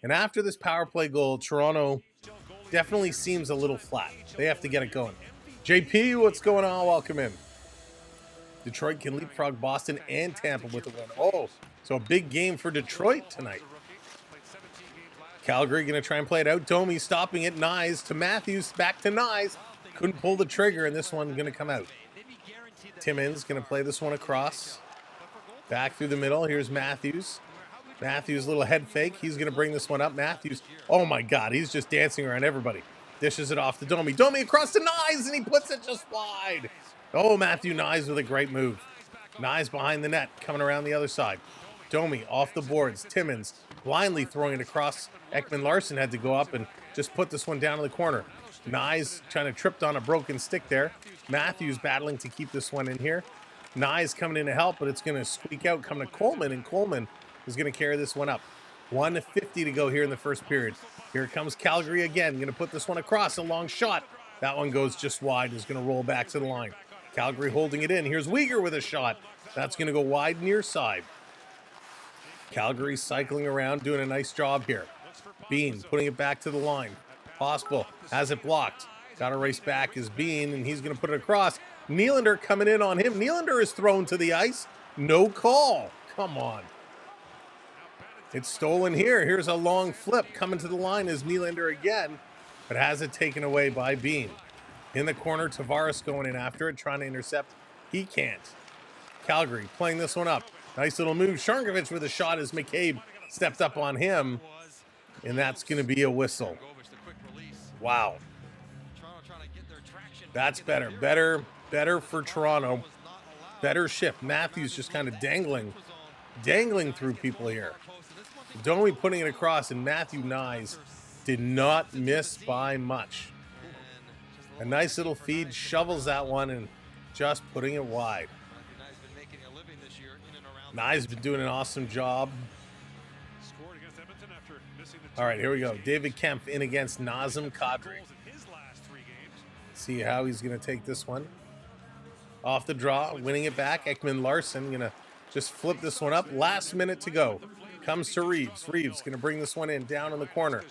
And after this power play goal, Toronto definitely seems a little flat. They have to get it going. JP, what's going on? Welcome in. Detroit can leapfrog Boston and Tampa with a win. Oh, so a big game for Detroit tonight. Calgary going to try and play it out. Domi stopping it. Kniews to Matthews. Back to Kniews. Couldn't pull the trigger, and this one's going to come out. Timmins going to play this one across. Back through the middle. Here's Matthews. Matthews, little head fake. He's going to bring this one up. Matthews, oh my God, he's just dancing around everybody. Dishes it off to Domi. Domi across to Kniews, and he puts it just wide. Oh, Matthew Kniews with a great move. Kniews behind the net, coming around the other side. Domi off the boards. Timmins blindly throwing it across. Ekman Larson had to go up and just put this one down in the corner. Kniews trying to tripped on a broken stick there. Matthews battling to keep this one in here. Kniews coming in to help, but it's going to squeak out, coming to Coleman, and Coleman is going to carry this one up. 1:50 to go here in the first period. Here comes Calgary again. Going to put this one across. A long shot. That one goes just wide. Is going to roll back to the line. Calgary holding it in. Here's Weegar with a shot. That's going to go wide near side. Calgary cycling around, doing a nice job here. Bean putting it back to the line. Possible has it blocked. Got to race back is Bean, and he's going to put it across. Nylander coming in on him. Nylander is thrown to the ice. No call. Come on. It's stolen here. Here's a long flip. Coming to the line is Nylander again, but has it taken away by Bean. In the corner, Tavares going in after it, trying to intercept. He can't. Calgary playing this one up. Nice little move. Sharnkovich with a shot as McCabe stepped up on him, and that's going to be a whistle. Wow. That's better. Better for Toronto. Better shift. Matthews just kind of dangling through people here. Domi putting it across, and Matthew Kniews did not miss by much. A nice little feed, shovels that one and just putting it wide. Nye's been doing an awesome job. All right, here we go. David Kempf in against Nazem Kadri. See how he's going to take this one. Off the draw, winning it back. Ekman Larson going to just flip this one up. Last minute to go. Comes to Reeves. Reeves going to bring this one in, down in the corner.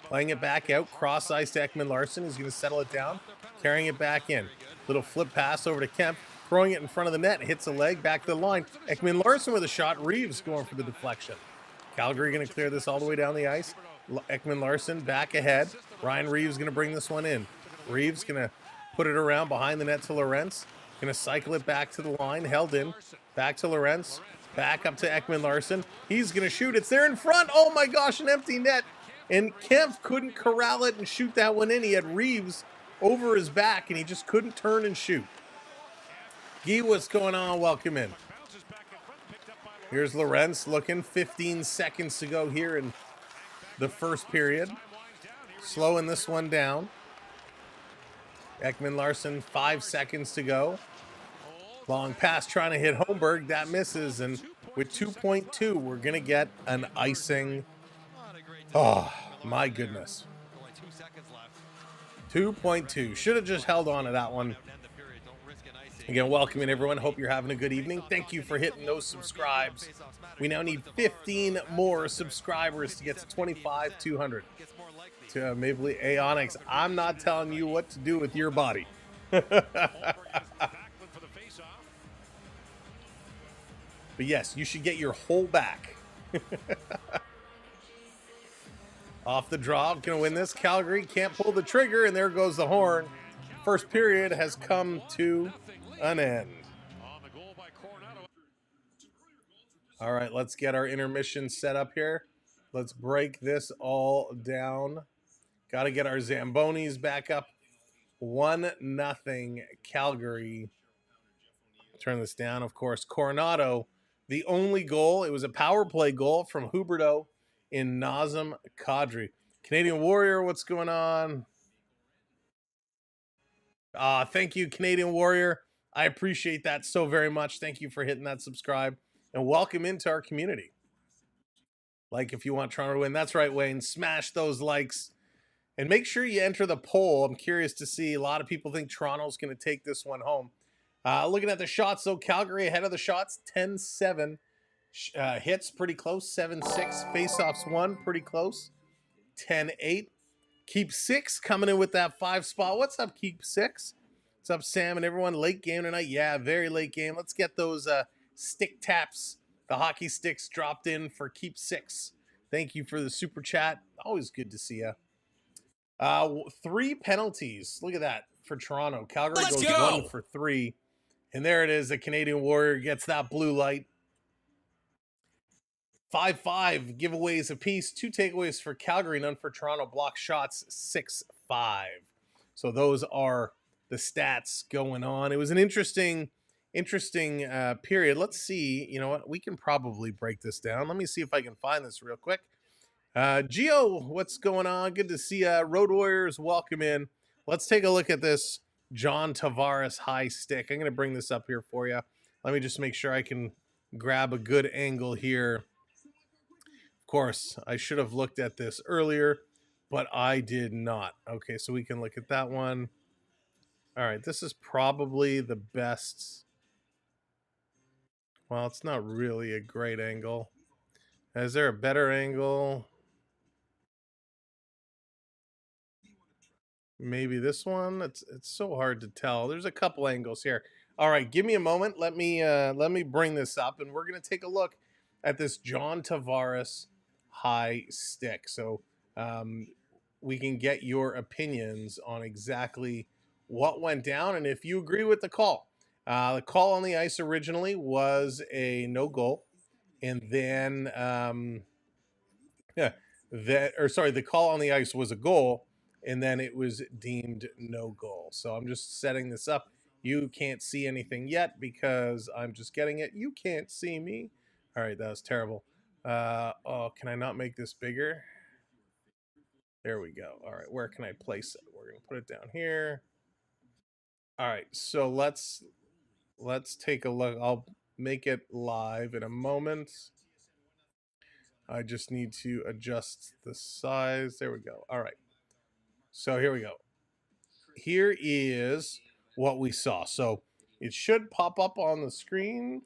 Playing it back out, cross ice to Ekman Larson. He's going to settle it down, carrying it back in. Little flip pass over to Kemp, throwing it in front of the net, hits a leg, back to the line. Ekman Larson with a shot, Reeves going for the deflection. Calgary going to clear this all the way down the ice. Ekman Larson back ahead. Ryan Reeves going to bring this one in. Reeves going to put it around behind the net to Lorentz. Going to cycle it back to the line, held in. Back to Lorentz, back up to Ekman Larson. He's going to shoot. It's there in front. Oh my gosh, an empty net. And Kempf couldn't corral it and shoot that one in. He had Reeves over his back, and he just couldn't turn and shoot. Guy, what's going on? Welcome in. Here's Lorentz looking. 15 seconds to go here in the first period. Slowing this one down. Ekman Larson, 5 seconds to go. Long pass trying to hit Holmberg. That misses, and with 2.2, we're going to get an icing. Oh, my goodness. 2.2. Should have just held on to that one. Again, welcome in, everyone. Hope you're having a good evening. Thank you for hitting those subscribes. We now need 15 more subscribers to get to 25,200. To Maple Leaf Aonics, I'm not telling you what to do with your body. But yes, you should get your whole back. Off the draw, going to win this. Calgary can't pull the trigger, and there goes the horn. First period has come to an end. All right, let's get our intermission set up here. Let's break this all down. Got to get our Zambonis back up. 1-0 Calgary. Turn this down, of course. Coronado, the only goal. It was a power play goal from Huberdeau in Nazem Kadri. Canadian Warrior, what's going on? Thank you, Canadian Warrior. I appreciate that so very much. Thank you for hitting that subscribe. And welcome into our community. Like if you want Toronto to win. That's right, Wayne. Smash those likes. And make sure you enter the poll. I'm curious to see. A lot of people think Toronto's going to take this one home. Looking at the shots, though, Calgary ahead of the shots. 10-7. Hits pretty close. 7-6. Face-offs 1 pretty close. 10-8. Keep 6 coming in with that 5 spot. What's up, Keep 6? What's up, Sam and everyone? Late game tonight. Yeah, very late game. Let's get those stick taps. The hockey sticks dropped in for Keep 6. Thank you for the super chat. Always good to see you. 3 penalties. Look at that for Toronto. Calgary goes 1 for 3. And there it is. The Canadian Warrior gets that blue light. 5-5 giveaways apiece. 2 takeaways for Calgary, none for Toronto. Block shots 6-5. So those are the stats going on. It was an interesting period. Let's see. You know what? We can probably break this down. Let me see if I can find this real quick. Gio, what's going on? Good to see you. Road Warriors, welcome in. Let's take a look at this John Tavares high stick. I'm going to bring this up here for you. Let me just make sure I can grab a good angle here. Of course, I should have looked at this earlier, but I did not. Okay, so we can look at that one. All right, this is probably the best. Well, it's not really a great angle. Is there a better angle? Maybe this one. It's so hard to tell. There's a couple angles here. All right, give me a moment. Let me bring this up, and we're gonna take a look at this John Tavares high stick. So we can get your opinions on exactly what went down and if you agree with the call. The call on the ice originally was a no goal, and then the call on the ice was a goal, and then it was deemed no goal. So I'm just setting this up. You can't see anything yet because I'm just getting it. You can't see me. All right, that was terrible. Oh, can I not make this bigger? There we go. All right, where can I place it? We're going to put it down here. All right, so let's take a look. I'll make it live in a moment. I just need to adjust the size. There we go. All right. So here we go. Here is what we saw. So it should pop up on the screen.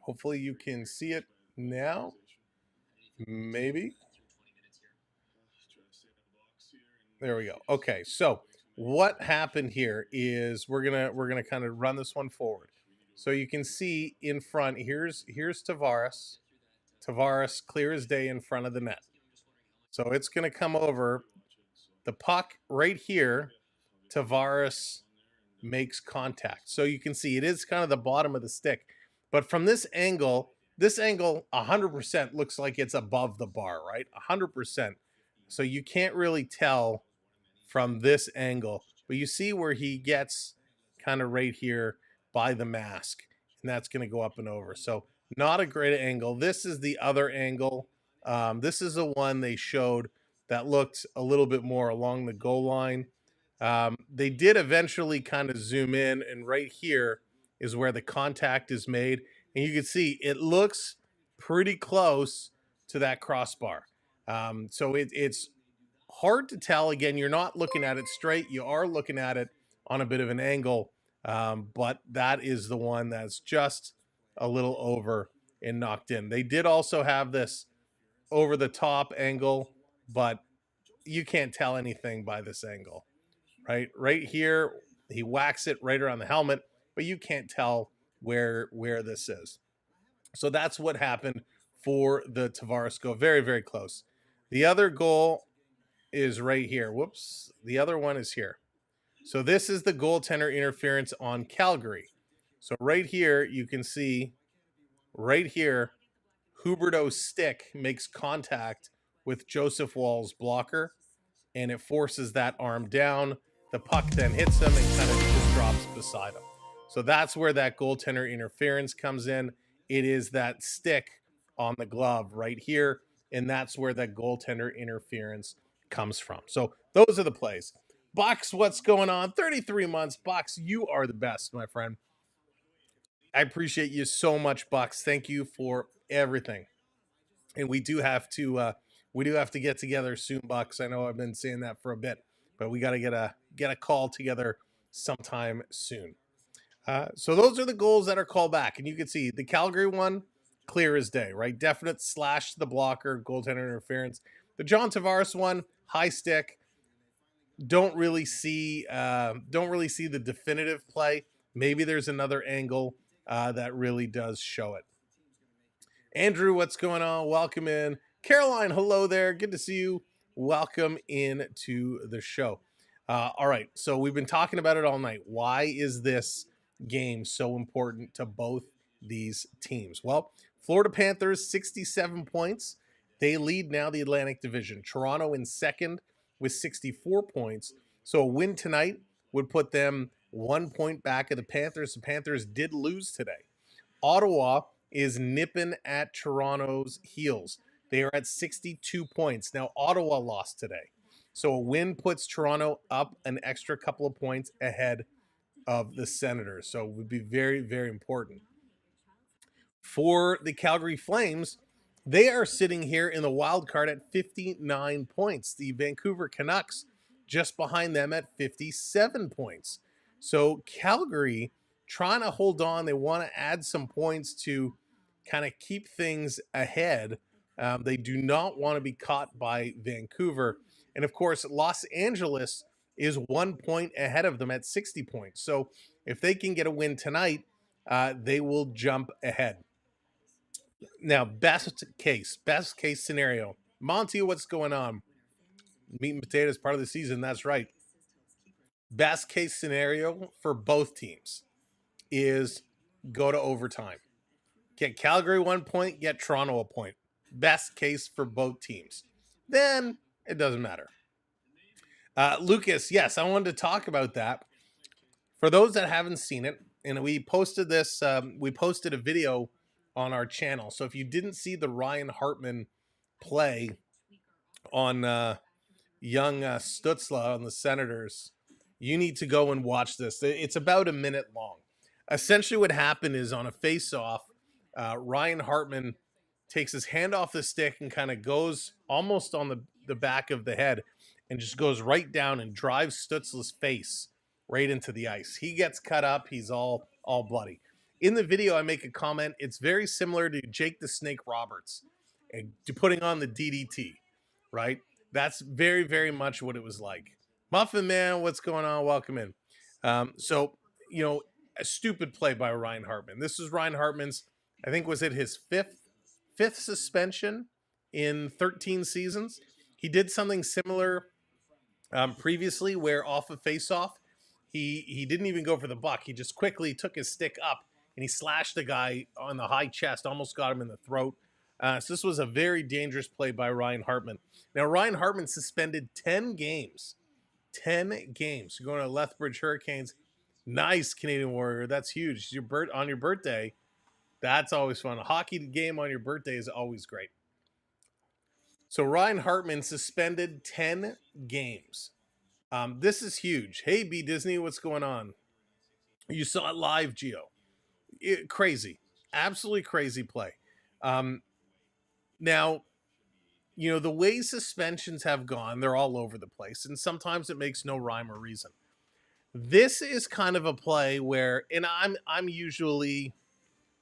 Hopefully you can see it now. Maybe. There we go. Okay, so what happened here is we're gonna kind of run this one forward. So you can see in front, here's Tavares. Tavares clear as day in front of the net. So it's gonna come over. The puck right here, Tavares makes contact. So you can see it is kind of the bottom of the stick. But from this angle 100% looks like it's above the bar, right? 100%. So you can't really tell from this angle, but you see where he gets kind of right here by the mask, and that's going to go up and over. So not a great angle. This is the other angle. This is the one they showed that looked a little bit more along the goal line. They did eventually kind of zoom in, and right here is where the contact is made, and you can see it looks pretty close to that crossbar. So it's hard to tell. Again, you're not looking at it straight. You are looking at it on a bit of an angle, but that is the one that's just a little over and knocked in. They did also have this over the top angle, but you can't tell anything by this angle, right? Right here, he whacks it right around the helmet, but you can't tell where this is. So that's what happened for the Tavares goal. Very, very close. The other goal is right here. Whoops. The other one is here. So this is the goaltender interference on Calgary. So right here, you can see right here, Huberdeau's stick makes contact with Joseph Woll's blocker, and it forces that arm down. The puck then hits him and kind of just drops beside him. So that's where that goaltender interference comes in. It is that stick on the glove right here, and that's where that goaltender interference comes from. So those are the plays. Bucks, what's going on? 33 months. Bucks, you are the best, my friend. I appreciate you so much, Bucks. Thank you for everything. And we do have to get together soon, Bucks. I know I've been saying that for a bit, but we got to get a call together sometime soon. So those are the goals that are called back, and you can see the Calgary one, clear as day, right? Definite slash to the blocker, goaltender interference. The John Tavares one, high stick. Don't really see the definitive play. Maybe there's another angle that really does show it. Andrew, what's going on? Welcome in. Caroline, hello there. Good to see you. Welcome in to the show. All right, so we've been talking about it all night. Why is this game so important to both these teams? Well, Florida Panthers, 67 points. They lead now the Atlantic Division. Toronto in second with 64 points. So a win tonight would put them 1 point back of the Panthers. The Panthers did lose today. Ottawa is nipping at Toronto's heels. They are at 62 points. Now, Ottawa lost today. So a win puts Toronto up an extra couple of points ahead of the Senators. So it would be very, very important. For the Calgary Flames, they are sitting here in the wild card at 59 points. The Vancouver Canucks just behind them at 57 points. So Calgary trying to hold on. They want to add some points to kind of keep things ahead. They do not want to be caught by Vancouver. And of course, Los Angeles is 1 point ahead of them at 60 points. So if they can get a win tonight, they will jump ahead. Now, best case scenario. Monty, what's going on? Meat and potatoes part of the season. That's right. Best case scenario for both teams is go to overtime. Get Calgary 1 point, get Toronto a point. Best case for both teams. Then it doesn't matter. Lucas, yes, I wanted to talk about that. For those that haven't seen it, and we posted this, we posted a video on our channel. So if you didn't see the Ryan Hartman play on young Stutzla on the Senators, You need to go and watch this. It's about a minute long. Essentially what happened is on a face-off, Ryan Hartman takes his hand off the stick and kind of goes almost on the back of the head and just goes right down and drives Stutzle's face right into the ice. He gets cut up. He's all bloody. In the video, I make a comment. It's very similar to Jake the Snake Roberts and to putting on the DDT, right? That's very, very much what it was like. Muffin Man, what's going on? Welcome in. So, you know, a stupid play by Ryan Hartman. This is Ryan Hartman's, I think, was it his fifth suspension in 13 seasons? He did something similar previously where off of face-off, he didn't even go for the buck. He just quickly took his stick up and he slashed the guy on the high chest, almost got him in the throat. So this was a very dangerous play by Ryan Hartman. Now, Ryan Hartman suspended 10 games. 10 games. You're going to Lethbridge Hurricanes. Nice, Canadian Warrior. That's huge. On your birthday. That's always fun. A hockey game on your birthday is always great. So Ryan Hartman suspended 10 games. This is huge. Hey, B Disney, what's going on? You saw it live, Gio. Crazy. Absolutely crazy play. Now, you know, the way suspensions have gone, they're all over the place, and sometimes it makes no rhyme or reason. This is kind of a play where, and I'm usually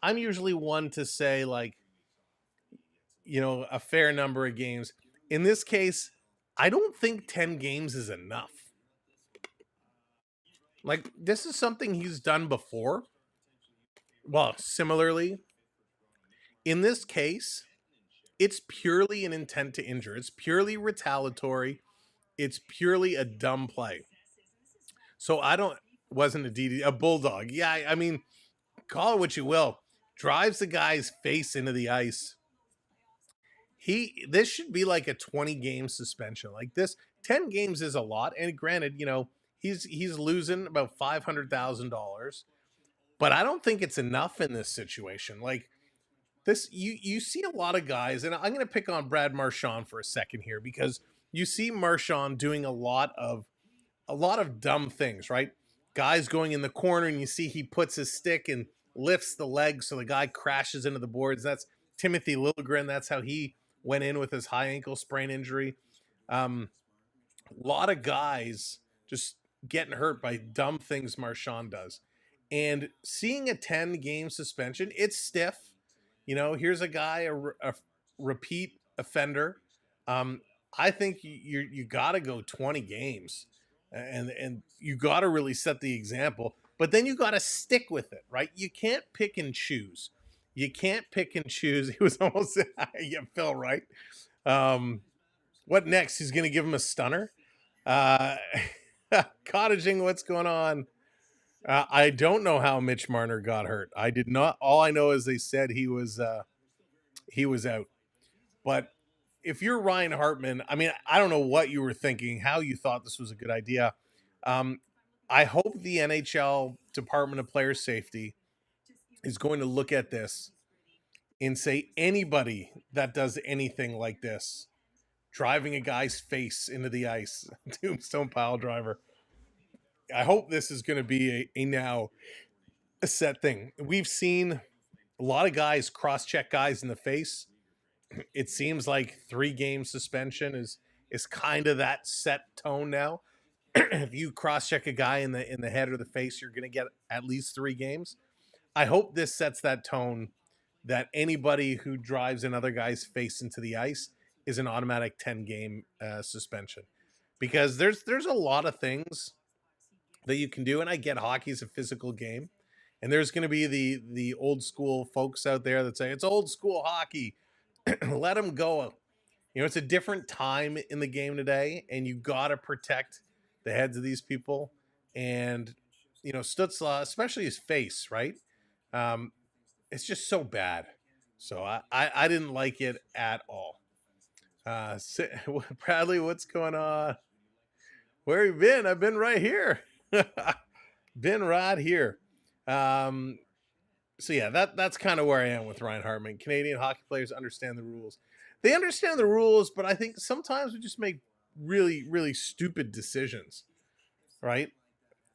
one to say, like, you know, a fair number of games. In this case, I don't think 10 games is enough. Like, this is something he's done before. Well, similarly, in this case, it's purely an intent to injure. It's purely retaliatory. It's purely a dumb play. So wasn't a bulldog. Yeah, I mean, call it what you will. Drives the guy's face into the ice. This should be like a 20-game suspension. Like this, 10 games is a lot. And granted, you know, he's losing about $500,000. But I don't think it's enough in this situation. Like this, you see a lot of guys, and I'm going to pick on Brad Marchand for a second here because you see Marchand doing a lot of dumb things, right? Guys going in the corner, and you see he puts his stick and lifts the leg so the guy crashes into the boards. That's Timothy Liljegren. That's how he went in with his high ankle sprain injury. A lot of guys just getting hurt by dumb things Marchand does. And seeing a 10-game suspension, it's stiff. You know, here's a guy, a repeat offender. I think you got to go 20 games. And you got to really set the example. But then you got to stick with it, right? You can't pick and choose. You can't pick and choose. He was almost, yeah, Phil, right? What next? He's going to give him a stunner? Cottaging, what's going on? I don't know how Mitch Marner got hurt. I did not. All I know is they said he was out. But if you're Ryan Hartman, I mean, I don't know what you were thinking, how you thought this was a good idea. I hope the NHL Department of Player Safety is going to look at this and say anybody that does anything like this, driving a guy's face into the ice, tombstone pile driver. I hope this is going to be a set thing. We've seen a lot of guys cross-check guys in the face. It seems like 3-game suspension is kind of that set tone now. If you cross-check a guy in the head or the face, you're going to get at least 3 games. I hope this sets that tone that anybody who drives another guy's face into the ice is an automatic 10-game suspension. Because there's a lot of things that you can do, and I get hockey's a physical game, and there's going to be the old school folks out there that say it's old school hockey. Let them go. You know, it's a different time in the game today, and you got to protect the heads of these people. And, you know, Stutzla, especially his face, right? It's just so bad. So I didn't like it at all. Bradley, what's going on? Where have you been? I've been right here. Been right here. So yeah, that's kind of where I am with Ryan Hartman. Canadian hockey players understand the rules. They understand the rules, but I think sometimes we just make really, really stupid decisions, right?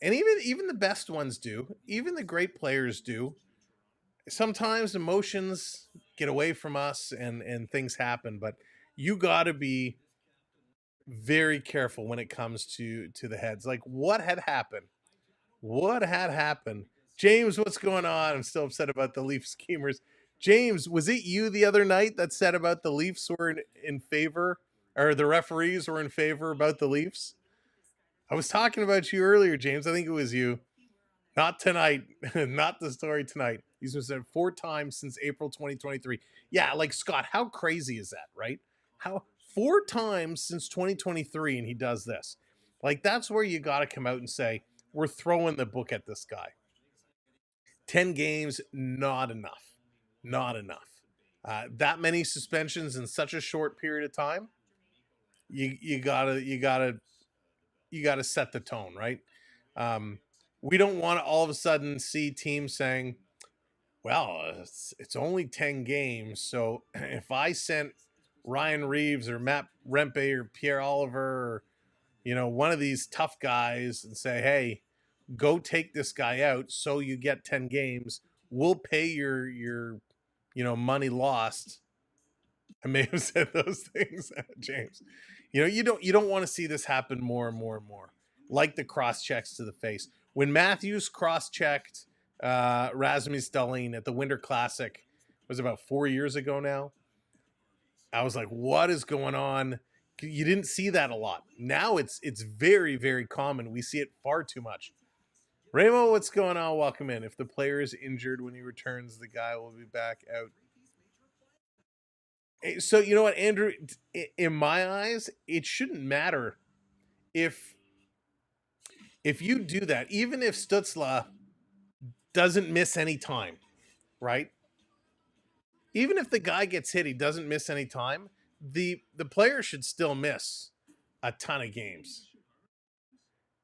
And even the best ones do. Even the great players do. Sometimes emotions get away from us and things happen, but you got to be very careful when it comes to the heads. Like what had happened? What had happened? James, what's going on? I'm still upset about the Leaf schemers. James, was it you the other night that said about the Leafs were in favor, or the referees were in favor about the Leafs? I was talking about you earlier, James. I think it was you. Not tonight. Not the story tonight. He's been said 4 times since April 2023. Yeah, like Scott, how crazy is that, right? How 4 times since 2023 and he does this. Like that's where you got to come out and say, we're throwing the book at this guy. 10 games, not enough. Not enough. That many suspensions in such a short period of time, you gotta set the tone, right? We don't want to all of a sudden see teams saying, well, it's only 10 games. So if I sent Ryan Reeves or Matt Rempe or Pierre Oliver or, one of these tough guys and say, hey, go take this guy out so you get 10 games, we'll pay your money lost. I may have said those things, James. You don't want to see this happen more and more and more. Like the cross checks to the face. When Matthews cross checked Rasmus Dahlin at the Winter Classic, it was about 4 years ago now. I was like, what is going on? You didn't see that a lot. Now it's very, very common. We see it far too much. Ramo, what's going on? Welcome in. If the player is injured when he returns, the guy will be back out. So you know what, Andrew? In my eyes, it shouldn't matter if you do that, even if Stützle doesn't miss any time, right? Even if the guy gets hit, he doesn't miss any time. The player should still miss a ton of games.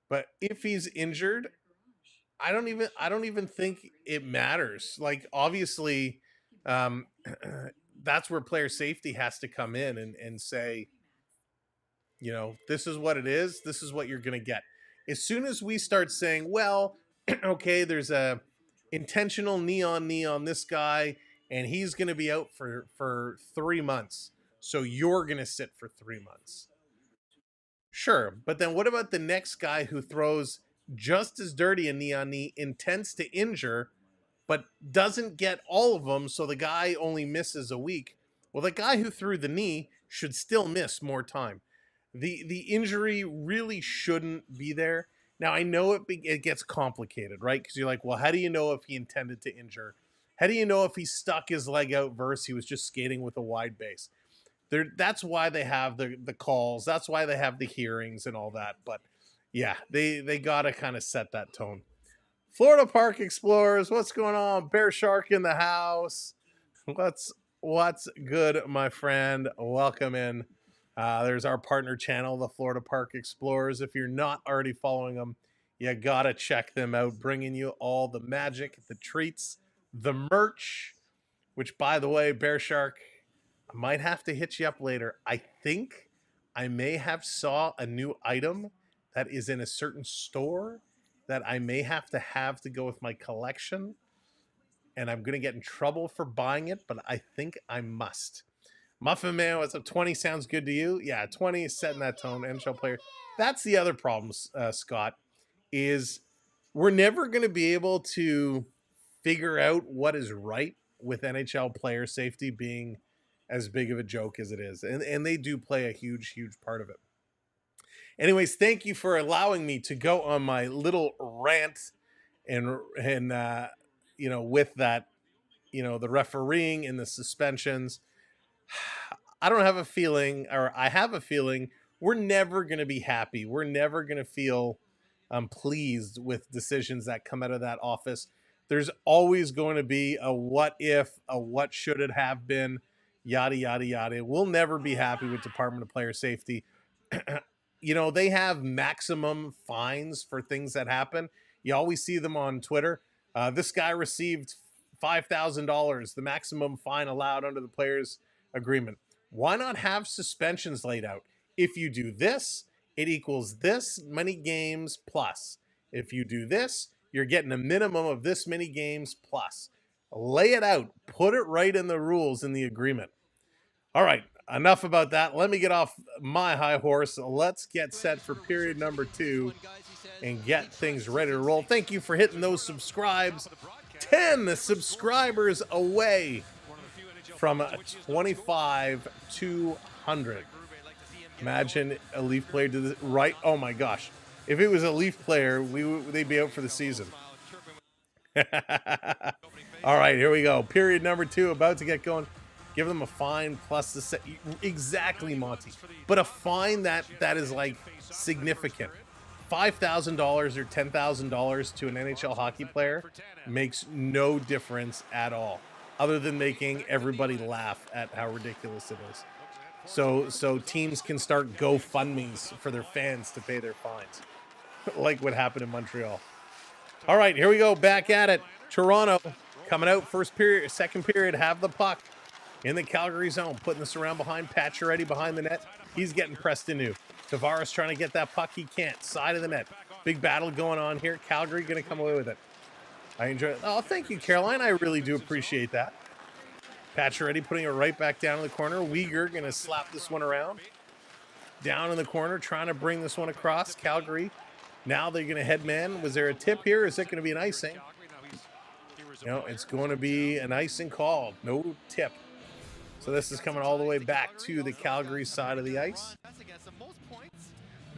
But if he's injured, I don't even think it matters. Like obviously, that's where player safety has to come in and say, this is what it is. This is what you're going to get. As soon as we start saying, well, okay, there's a intentional knee on this guy, and he's going to be out for 3 months. So you're going to sit for 3 months. Sure. But then what about the next guy who throws just as dirty a knee on knee, intends to injure, but doesn't get all of them, so the guy only misses a week? Well, the guy who threw the knee should still miss more time. The injury really shouldn't be there. Now, I know it gets complicated, right? Because you're like, well, how do you know if he intended to injure? How do you know if he stuck his leg out versus he was just skating with a wide base? That's why they have the calls. That's why they have the hearings and all that. But yeah, they got to kind of set that tone. Florida Park Explorers, what's going on? Bear Shark in the house. What's good, my friend? Welcome in. There's our partner channel, the Florida Park Explorers. If you're not already following them, you gotta check them out. Bringing you all the magic, the treats, the merch. Which, by the way, Bear Shark, I might have to hit you up later. I think I may have saw a new item that is in a certain store that I may have to go with my collection. And I'm going to get in trouble for buying it, but I think I must. Muffin Man, what's up? 20 sounds good to you? Yeah, 20 is setting that tone. NHL player. That's the other problem, Scott, is we're never going to be able to figure out what is right with NHL player safety being as big of a joke as it is. And they do play a huge, huge part of it. Anyways, thank you for allowing me to go on my little rant and with that, the refereeing and the suspensions. I don't have a feeling, or I have a feeling, we're never going to be happy. We're never going to feel pleased with decisions that come out of that office. There's always going to be a what if, a what should it have been, yada, yada, yada. We'll never be happy with Department of Player Safety. They have maximum fines for things that happen. You always see them on Twitter. This guy received $5,000, the maximum fine allowed under the players' agreement. Why not have suspensions laid out? If you do this, it equals this many games plus. If you do this, you're getting a minimum of this many games plus. Lay it out. Put it right in the rules in the agreement. All right, enough about that. Let me get off my high horse. Let's get set for period number 2 and get things ready to roll. Thank you for hitting those subscribes. 10 subscribers away from 25 to 100. Imagine a Leaf player did this right. Oh my gosh. If it was a Leaf player, they'd be out for the season. All right, here we go. Period number 2 about to get going. Give them a fine plus the set. Exactly, Monty. But a fine that is like significant. $5,000 or $10,000 to an NHL hockey player makes no difference at all, other than making everybody laugh at how ridiculous it is. So teams can start GoFundMes for their fans to pay their fines, like what happened in Montreal. All right, here we go. Back at it. Toronto coming out first period, second period, have the puck in the Calgary zone, putting this around behind Pacioretty behind the net. He's getting pressed into. Tavares trying to get that puck. He can't. Side of the net. Big battle going on here. Calgary going to come away with it. I enjoy it. Oh, thank you, Caroline. I really do appreciate that. Pacioretty putting it right back down in the corner. Weegar going to slap this one around. Down in the corner, trying to bring this one across. Calgary. Now they're going to head man. Was there a tip here? Is it going to be an icing? No, it's going to be an icing call. No tip. So this is coming all the way back to the Calgary side of the ice.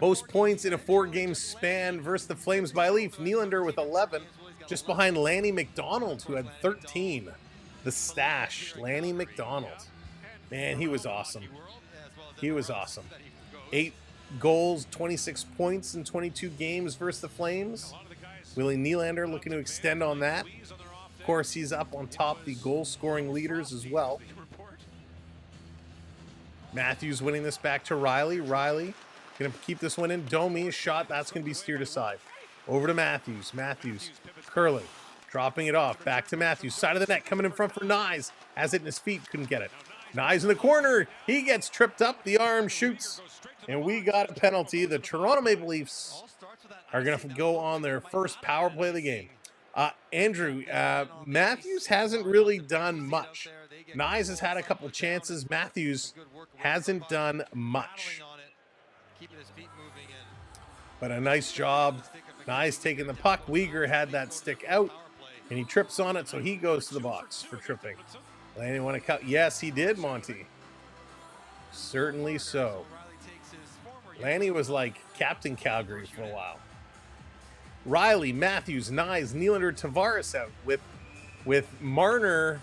Most points in a 4-game span versus the Flames by Leaf. Nylander with 11, just behind Lanny McDonald, who had 13. The stash, Lanny McDonald. Man, he was awesome. He was awesome. 8 goals, 26 points in 22 games versus the Flames. Willie Nylander looking to extend on that. Of course, he's up on top the goal-scoring leaders as well. Matthews winning this back to Rielly. Rielly going to keep this one in. Domi, a shot. That's going to be steered aside. Over to Matthews. Matthews curling. Dropping it off. Back to Matthews. Side of the net. Coming in front for Kniews. Has it in his feet. Couldn't get it. Kniews in the corner. He gets tripped up. The arm shoots. And we got a penalty. The Toronto Maple Leafs are going to go on their first power play of the game. Andrew, Matthews hasn't really done much. Kniews has had a couple chances. Matthews hasn't done much. But a nice job. Kniews taking the puck. Weegar had that stick out, and he trips on it, so he goes to the box for tripping. Lanny want to cut? Yes, he did, Monty. Certainly so. Lanny was like Captain Calgary for a while. Rielly, Matthews, Kniews, Nylander, Tavares out. With Marner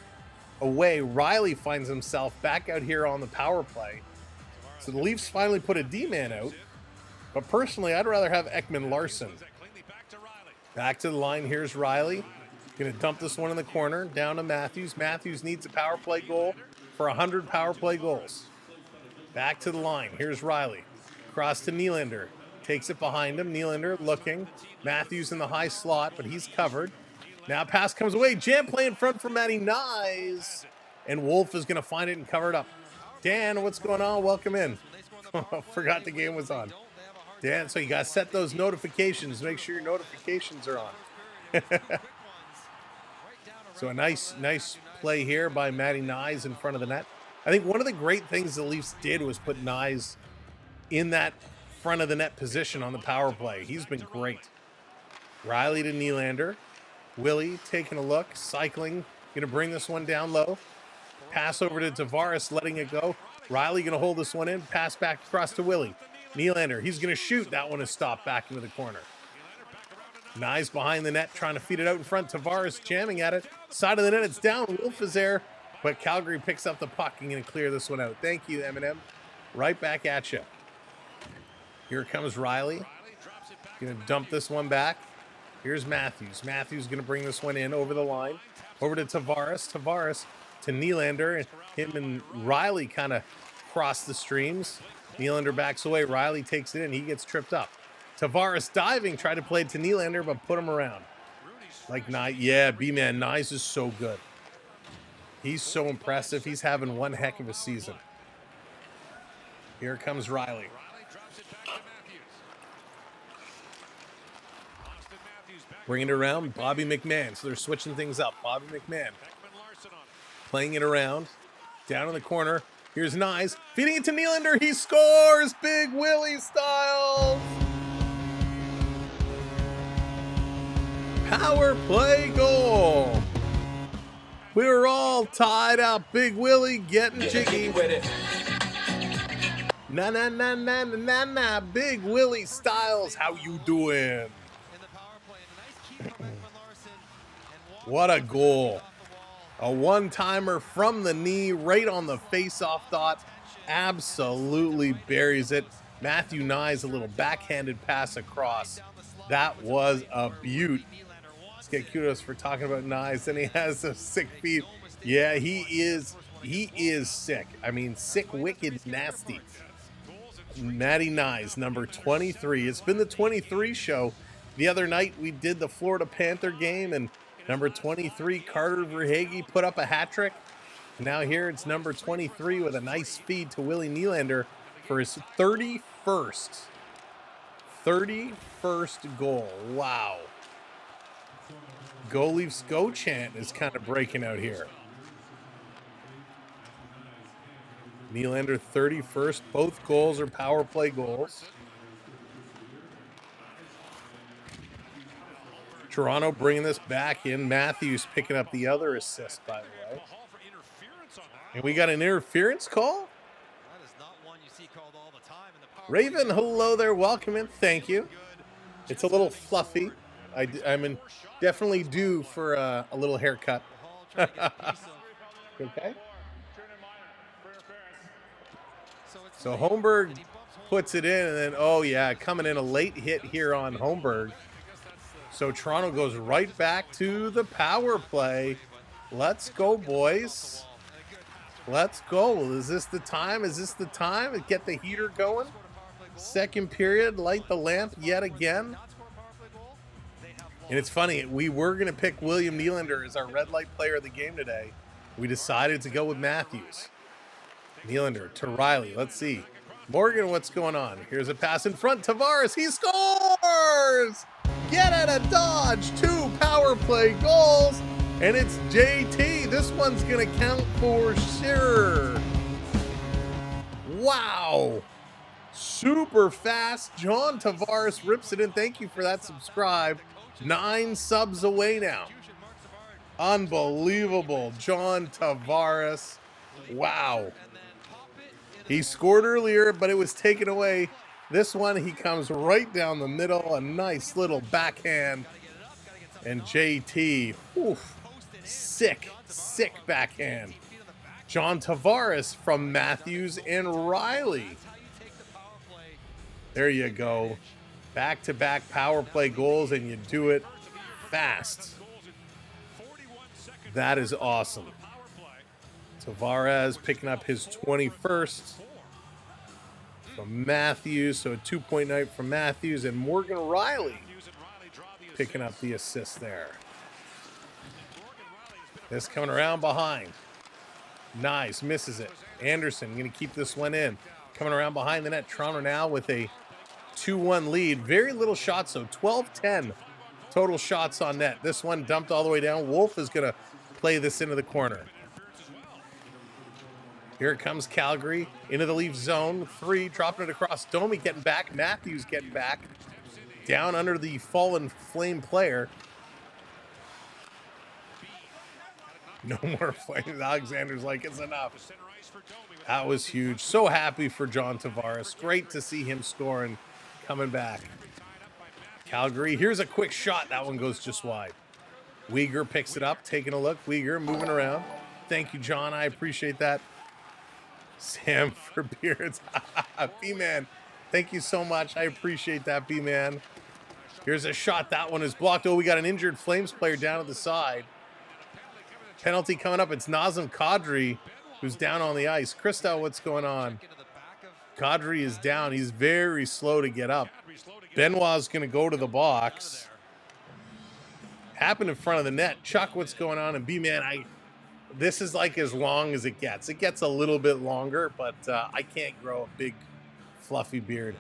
away, Rielly finds himself back out here on the power play. So the Leafs finally put a D-man out. But personally, I'd rather have Ekman-Larsson. Back to the line. Here's Rielly. Going to dump this one in the corner. Down to Matthews. Matthews needs a power play goal for 100 power play goals. Back to the line. Here's Rielly. Cross to Nylander. Takes it behind him. Nylander looking. Matthews in the high slot, but he's covered. Now pass comes away. Jam play in front for Matty Kniews. And Wolf is going to find it and cover it up. Dan, what's going on? Welcome in. Forgot the game was on. Dan, so you got to set those notifications. Make sure your notifications are on. So a nice play here by Matty Kniews in front of the net. I think one of the great things the Leafs did was put Kniews in that front of the net position on the power play. He's been great. Rielly to Nylander. Willie taking a look, cycling, going to bring this one down low. Pass over to Tavares, letting it go. Rielly going to hold this one in. Pass back across to Willie. Nylander, he's going to shoot. That one is stopped back into the corner. Kniews behind the net, trying to feed it out in front. Tavares jamming at it. Side of the net, it's down. Wolf is there, but Calgary picks up the puck and going to clear this one out. Thank you, Eminem. Right back at you. Here comes Rielly. Going to dump this one back. Here's Matthews. Matthews going to bring this one in over the line. Over to Tavares. Tavares to Nylander. Him and Rielly kind of cross the streams. Nylander backs away. Rielly takes it in. He gets tripped up. Tavares diving. Tried to play it to Nylander, but put him around. Like, yeah, B-Man. Kniews is so good. He's so impressive. He's having one heck of a season. Here comes Rielly. Bringing it around, Bobby McMahon. So they're switching things up. Bobby McMahon playing it around. Down in the corner. Here's Kniews. Feeding it to Nylander. He scores! Big Willie style! Power play goal. We were all tied up. Big Willie getting jiggy. Na na na na na na na. Big Willie Styles, how you doing? What a goal. A one-timer from the knee, right on the face-off dot. Absolutely buries it. Matthew Kniews, a little backhanded pass across. That was a beaut. Let's get kudos for talking about Kniews. And he has a sick feet. Yeah, he is sick. I mean, sick, wicked, nasty. Matty Kniews, number 23. It's been the 23 show. The other night we did the Florida Panther game, and number 23, Carter Verhaeghe, put up a hat trick. Now here it's number 23 with a nice feed to Willie Nylander for his 31st goal. Wow. Go Leafs Go chant is kind of breaking out here. Nylander 31st. Both goals are power play goals. Toronto bringing this back in. Matthews picking up the other assist, by the way. And we got an interference call? Raven, hello there. Welcome in. Thank you. It's a little fluffy. I'm definitely due for a little haircut. Okay. So Holmberg puts it in, and then, oh yeah, coming in a late hit here on Holmberg. So Toronto goes right back to the power play. Let's go, boys. Let's go. Is this the time? Is this the time to get the heater going? Second period, light the lamp yet again. And it's funny, we were going to pick William Nylander as our red light player of the game today. We decided to go with Matthews. Nylander to Rielly. Let's see. Morgan, what's going on? Here's a pass in front. Tavares, he scores! Get out of Dodge. 2 power play goals. And it's JT. This one's going to count for sure. Wow. Super fast. John Tavares rips it in. Thank you for that subscribe. 9 subs away now. Unbelievable. John Tavares. Wow. He scored earlier, but it was taken away. This one, he comes right down the middle. A nice little backhand. And JT, oof, sick backhand. John Tavares from Matthews and Rielly. There you go. Back-to-back power play goals, and you do it fast. That is awesome. Tavares picking up his 21st from Matthews, so a 2-point night from Matthews, and Morgan Rielly picking up the assist there. This coming around behind. Nice, misses it. Anderson going to keep this one in. Coming around behind the net. Toronto now with a 2-1 lead. Very little shots, though. 12-10 total shots on net. This one dumped all the way down. Wolf is going to play this into the corner. Here it comes, Calgary into the Leafs zone. 3, dropping it across. Domi getting back. Matthews getting back. Down under the fallen Flame player. No more Flames. Alexander's like, it's enough. That was huge. So happy for John Tavares. Great to see him scoring, coming back. Calgary, here's a quick shot. That one goes just wide. Uyghur picks it up, taking a look. Uyghur moving around. Thank you, John. I appreciate that. Sam for beards. B-Man, thank you so much. I appreciate that, B-Man. Here's a shot. That one is blocked. Oh, we got an injured Flames player down at the side. Penalty coming up. It's Nazem Kadri who's down on the ice. Christo, what's going on? Kadri is down. He's very slow to get up. Benoit's going to go to the box. Happened in front of the net. Chuck, what's going on? And B-Man, this is like as long as it gets. It gets a little bit longer, but I can't grow a big fluffy beard.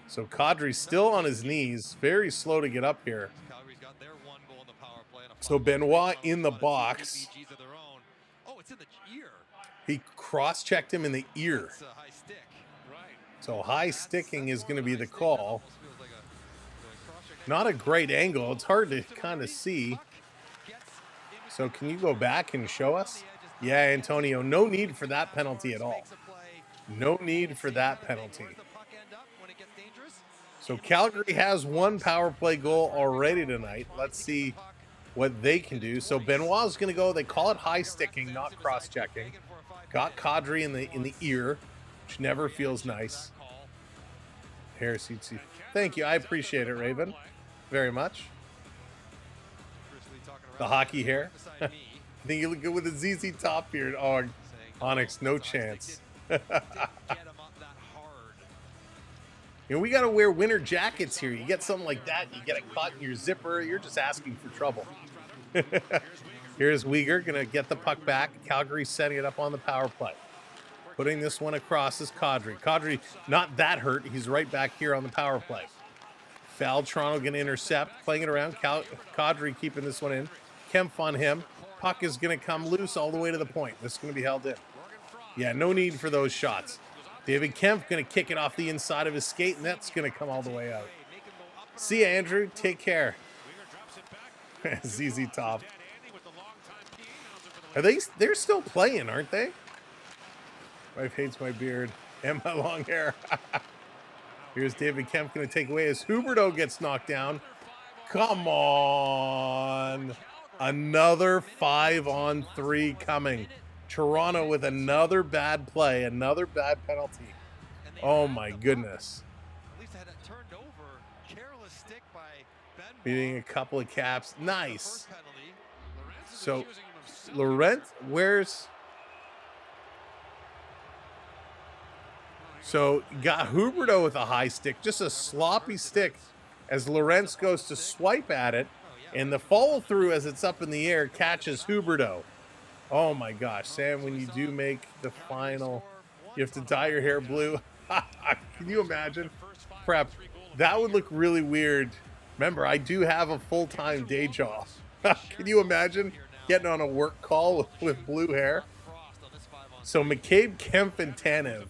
So Kadri's still on his knees. Very slow to get up here. So Benoit in the box. He cross-checked him in the ear. So high sticking is going to be the call. Not a great angle. It's hard to kind of see. So can you go back and show us? Yeah, Antonio, no need for that penalty at all. No need for that penalty. So Calgary has one power play goal already tonight. Let's see what they can do. So Benoit's going to go. They call it high sticking, not cross-checking. Got Kadri in the ear, which never feels nice. Harris, thank you. I appreciate it, Raven, very much. The hockey hair. I think you look good with the ZZ Top beard. Oh, Onyx, no chance. You know, we got to wear winter jackets here. You get something like that, you get it caught in your zipper, you're just asking for trouble. Here's Weegar, going to get the puck back. Calgary setting it up on the power play. Putting this one across is Kadri. Kadri, not that hurt. He's right back here on the power play. Foul, Toronto going to intercept. Playing it around. Kadri keeping this one in. Kempf on him. Puck is going to come loose all the way to the point. This is going to be held in. Yeah, no need for those shots. David Kempf going to kick it off the inside of his skate, and that's going to come all the way out. See ya, Andrew. Take care. ZZ Top. They're still playing, aren't they? Wife hates my beard and my long hair. Here's David Kempf going to take away as Huberdeau gets knocked down. Come on. Another 5-on-3 coming. Toronto with another bad play, another bad penalty. Oh my goodness. Beating a couple of caps. Nice. So, Laurent, where's... So, got Huberdeau with a high stick. Just a sloppy stick as Lorentz goes to swipe at it. And the follow-through as it's up in the air catches Huberdeau. Oh my gosh, Sam, when you do make the final, you have to dye your hair blue. Can you imagine? Prep, that would look really weird. Remember, I do have a full-time day job. Can you imagine getting on a work call with blue hair? So McCabe, Kempf, and Tanev,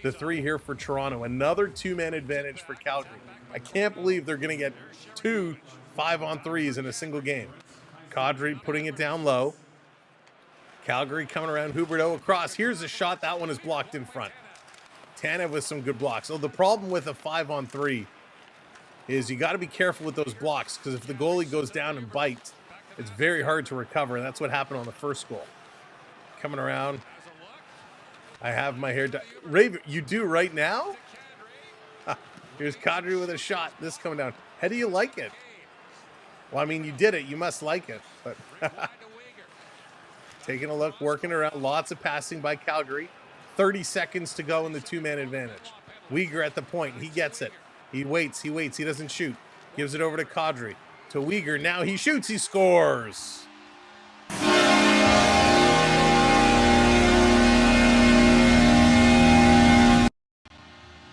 the three here for Toronto. Another two-man advantage for Calgary. I can't believe they're going to get 2 5-on-3s in a single game. Kadri putting it down low. Calgary coming around, Huberdeau across. Here's a shot. That one is blocked in front. Tanev with some good blocks. So the problem with a 5-on-3 is you got to be careful with those blocks, because if the goalie goes down and bites, it's very hard to recover, and that's what happened on the first goal. Coming around. I have my hair done. Raven, you do right now? Here's Kadri with a shot. This coming down. How do you like it? Well, I mean, you did it. You must like it. But taking a look, working around. Lots of passing by Calgary. 30 seconds to go in the two-man advantage. Weegar at the point. He gets it. He waits. He waits. He doesn't shoot. Gives it over to Kadri. To Weegar. Now he shoots. He scores.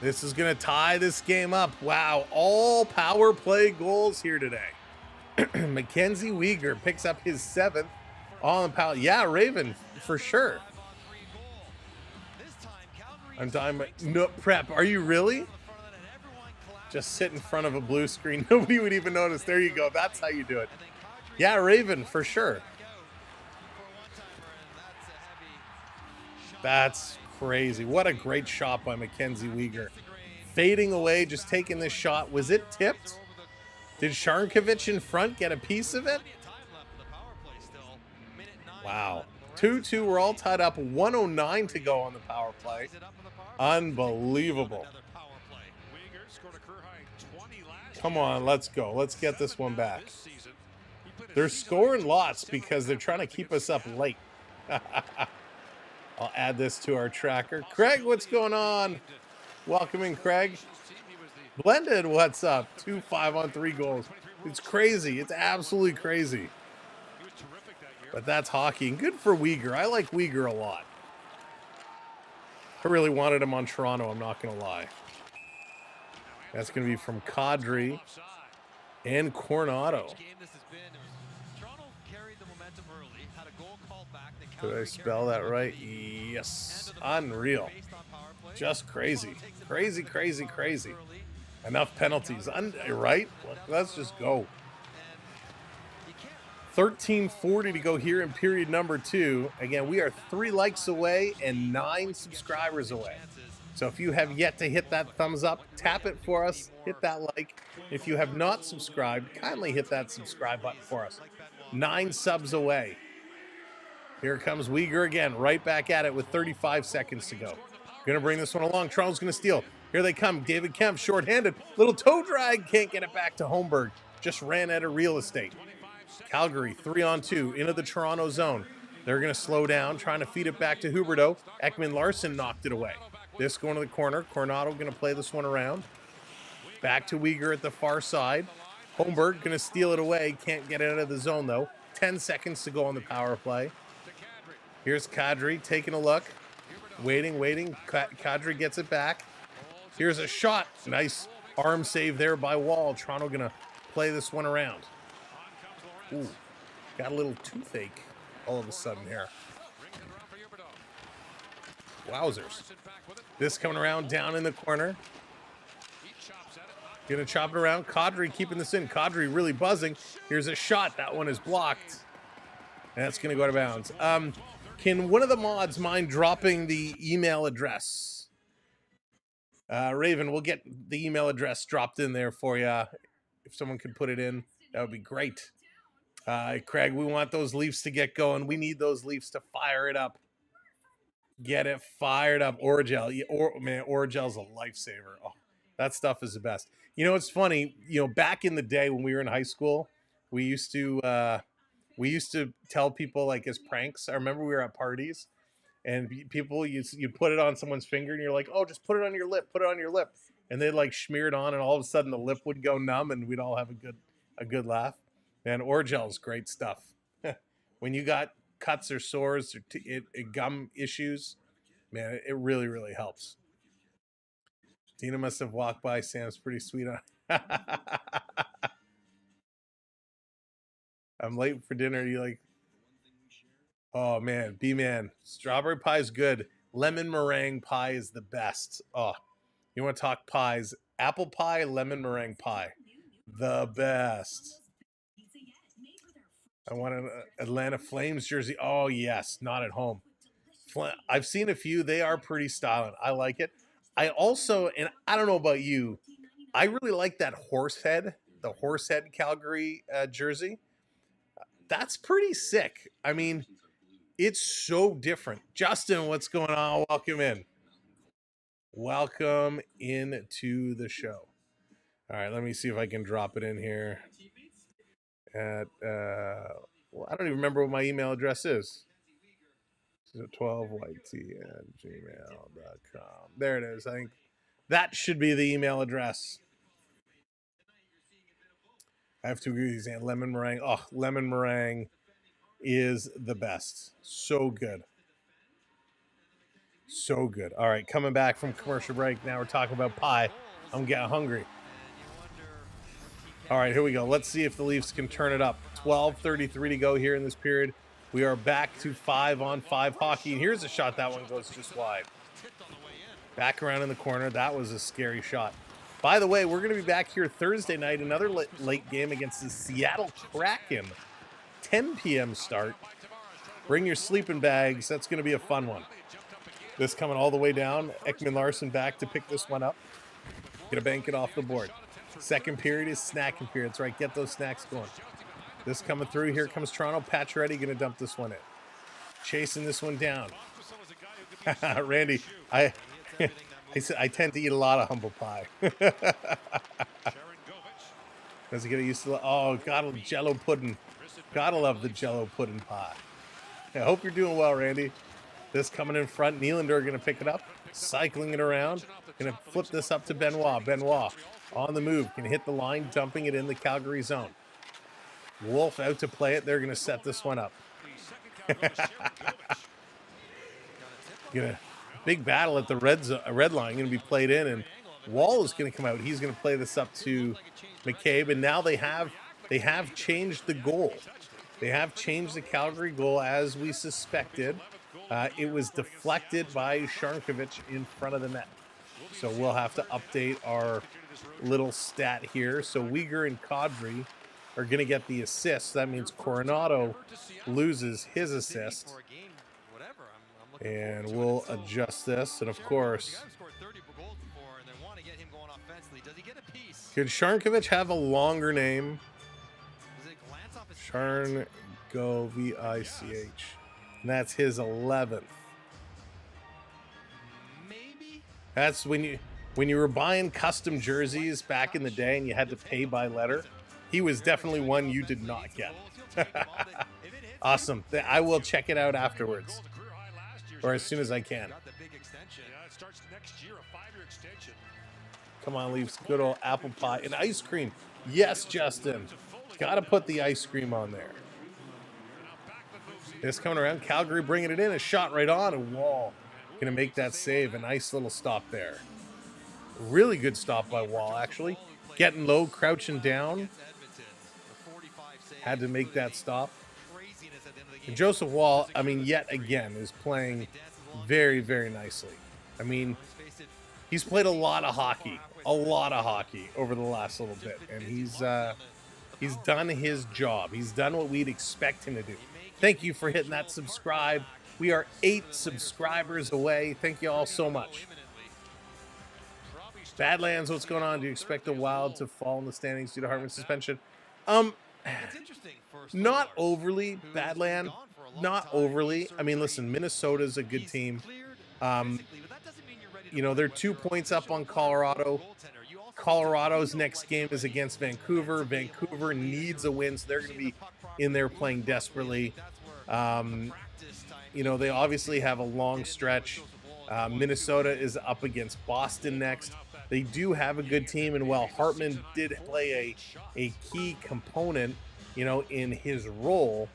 This is going to tie this game up. Wow. All power play goals here today. Mackenzie Weegar picks up his 7th on the power. Yeah, Raven, for sure. I'm dying. No, Prep, are you really? Just sit in front of a blue screen. Nobody would even notice. There you go. That's how you do it. Yeah, Raven, for sure. That's crazy. What a great shot by Mackenzie Weegar. Fading away, just taking this shot. Was it tipped? Did Sharnkovich in front get a piece of it? Wow. 2-2, we're all tied up. 1:09 to go on the power play. Unbelievable. Come on, let's go. Let's get this one back. They're scoring lots because they're trying to keep us up late. I'll add this to our tracker. Craig, what's going on? Welcome in, Craig. Blended, what's up? 2 5-on-3 goals. It's crazy. It's absolutely crazy. But that's hockey. And good for Weegar. I like Weegar a lot. I really wanted him on Toronto, I'm not going to lie. That's going to be from Kadri. and Coronado. Did I spell that right? Yes. Unreal. Just crazy. Crazy, crazy, crazy. Enough penalties. Right? Let's just go. 13:40 to go here in period number 2. Again, we are 3 likes away and 9 subscribers away. So if you have yet to hit that thumbs up, tap it for us. Hit that like. If you have not subscribed, kindly hit that subscribe button for us. 9 subs away. Here comes Weegar again, right back at it with 35 seconds to go. Going to bring this one along. Toronto's going to steal. Here they come. David Kemp, shorthanded. Little toe drag. Can't get it back to Holmberg. Just ran out of real estate. Calgary, 3-on-2, into the Toronto zone. They're going to slow down, trying to feed it back to Huberdeau. Ekman-Larsson knocked it away. This going to the corner. Coronado going to play this one around. Back to Weegar at the far side. Holmberg going to steal it away. Can't get it out of the zone, though. 10 seconds to go on the power play. Here's Kadri taking a look. Waiting. Kadri gets it back. Here's a shot. Nice arm save there by Wall. Toronto going to play this one around. Ooh, got a little toothache all of a sudden here. Wowzers. This coming around down in the corner. Gonna chop it around. Kadri keeping this in. Kadri really buzzing. Here's a shot. That one is blocked. And that's gonna go out of bounds. Can one of the mods mind dropping the email address? Raven, we'll get the email address dropped in there for you. If someone could put it in, that would be great. Craig, we want those Leafs to get going. We need those Leafs to fire it up. Get it fired up. Oragel. Man, Oragel's a lifesaver. Oh, that stuff is the best. You know, it's funny. You know, back in the day when we were in high school, we used to tell people, like, as pranks. I remember we were at parties, and people, you put it on someone's finger, and you're like, oh, just put it on your lip. Put it on your lip. And they'd, like, smear it on, and all of a sudden the lip would go numb, and we'd all have a good laugh. And Oragel's great stuff. When you got cuts or sores or gum issues, man, it really, really helps. Dina must have walked by. Sam's pretty sweet on. I'm late for dinner. You like? Oh man, B-man, strawberry pie is good. Lemon meringue pie is the best. Oh, you want to talk pies? Apple pie, lemon meringue pie, the best. I want an Atlanta Flames jersey. Oh, yes. Not at home. I've seen a few. They are pretty stylish. I like it. I also, and I don't know about you, I really like that Horsehead, the Horsehead Calgary jersey. That's pretty sick. I mean, it's so different. Justin, what's going on? Welcome in. Welcome into the show. All right, let me see if I can drop it in here. At well, I don't even remember what my email address is. 12yt@gmail.com. There it is. I think that should be the email address. I have to agree with you, lemon meringue. Oh, lemon meringue is the best. So good. So good. All right, coming back from commercial break. Now we're talking about pie. I'm getting hungry. All right, here we go. Let's see if the Leafs can turn it up. 12:33 to go here in this period. We are back to 5-on-5 hockey. And here's a shot. That one goes just wide. Back around in the corner. That was a scary shot. By the way, we're going to be back here Thursday night. Another late game against the Seattle Kraken. 10 p.m. start. Bring your sleeping bags. That's going to be a fun one. This coming all the way down. Ekman-Larsson back to pick this one up. Gonna bank it off the board. Second period is snacking period. That's right. Get those snacks going. This coming through. Here comes Toronto. Pacioretty going to dump this one in. Chasing this one down. Randy, I tend to eat a lot of humble pie. Does he get used to? Oh, gotta Jello pudding. Gotta love the Jello pudding pie. I hope you're doing well, Randy. This coming in front. Nylander going to pick it up. Cycling it around. Going to flip this up to Benoit. Benoit on the move. Can hit the line. Dumping it in the Calgary zone. Wolf out to play it. They're going to set this one up. Big battle at the red line. Going to be played in. And Wall is going to come out. He's going to play this up to McCabe, and now they have changed the goal. They have changed the Calgary goal as we suspected. It was deflected by Sharnkovich in front of the net. So we'll have to update our little stat here. So Uyghur and Kadri are going to get the assist. That means Coronado loses his assist. And we'll adjust this. And of course, could Sharnkovich have a longer name? Sharngovich. And that's his 11th. That's when you were buying custom jerseys back in the day and you had to pay by letter. He was definitely one you did not get. Awesome. I will check it out afterwards, or as soon as I can. Come on, Leafs. Good old apple pie and ice cream. Yes, Justin. Got to put the ice cream on there. This coming around. Calgary bringing it in. A shot right on. A Wall going to make that save. A nice little stop there. Really good stop by Wall, actually. Getting low, crouching down. Had to make that stop. And Joseph Wall, I mean, yet again, is playing very, very nicely. I mean, he's played a lot of hockey over the last little bit. And he's done his job. He's done what we'd expect him to do. Thank you for hitting that subscribe. We are 8 subscribers away. Thank you all so much. Badlands, what's going on? Do you expect the Wild to fall in the standings due to Hartman's suspension? Not overly, Badland. Not overly. I mean, listen, Minnesota's a good team. You know, they're 2 points up on Colorado. Colorado's next game is against Vancouver. Vancouver needs a win, so they're going to be in there playing desperately. You know, they obviously have a long stretch. Minnesota is up against Boston next. They do have a good team, and while Hartman did play a key component, you know, in his role,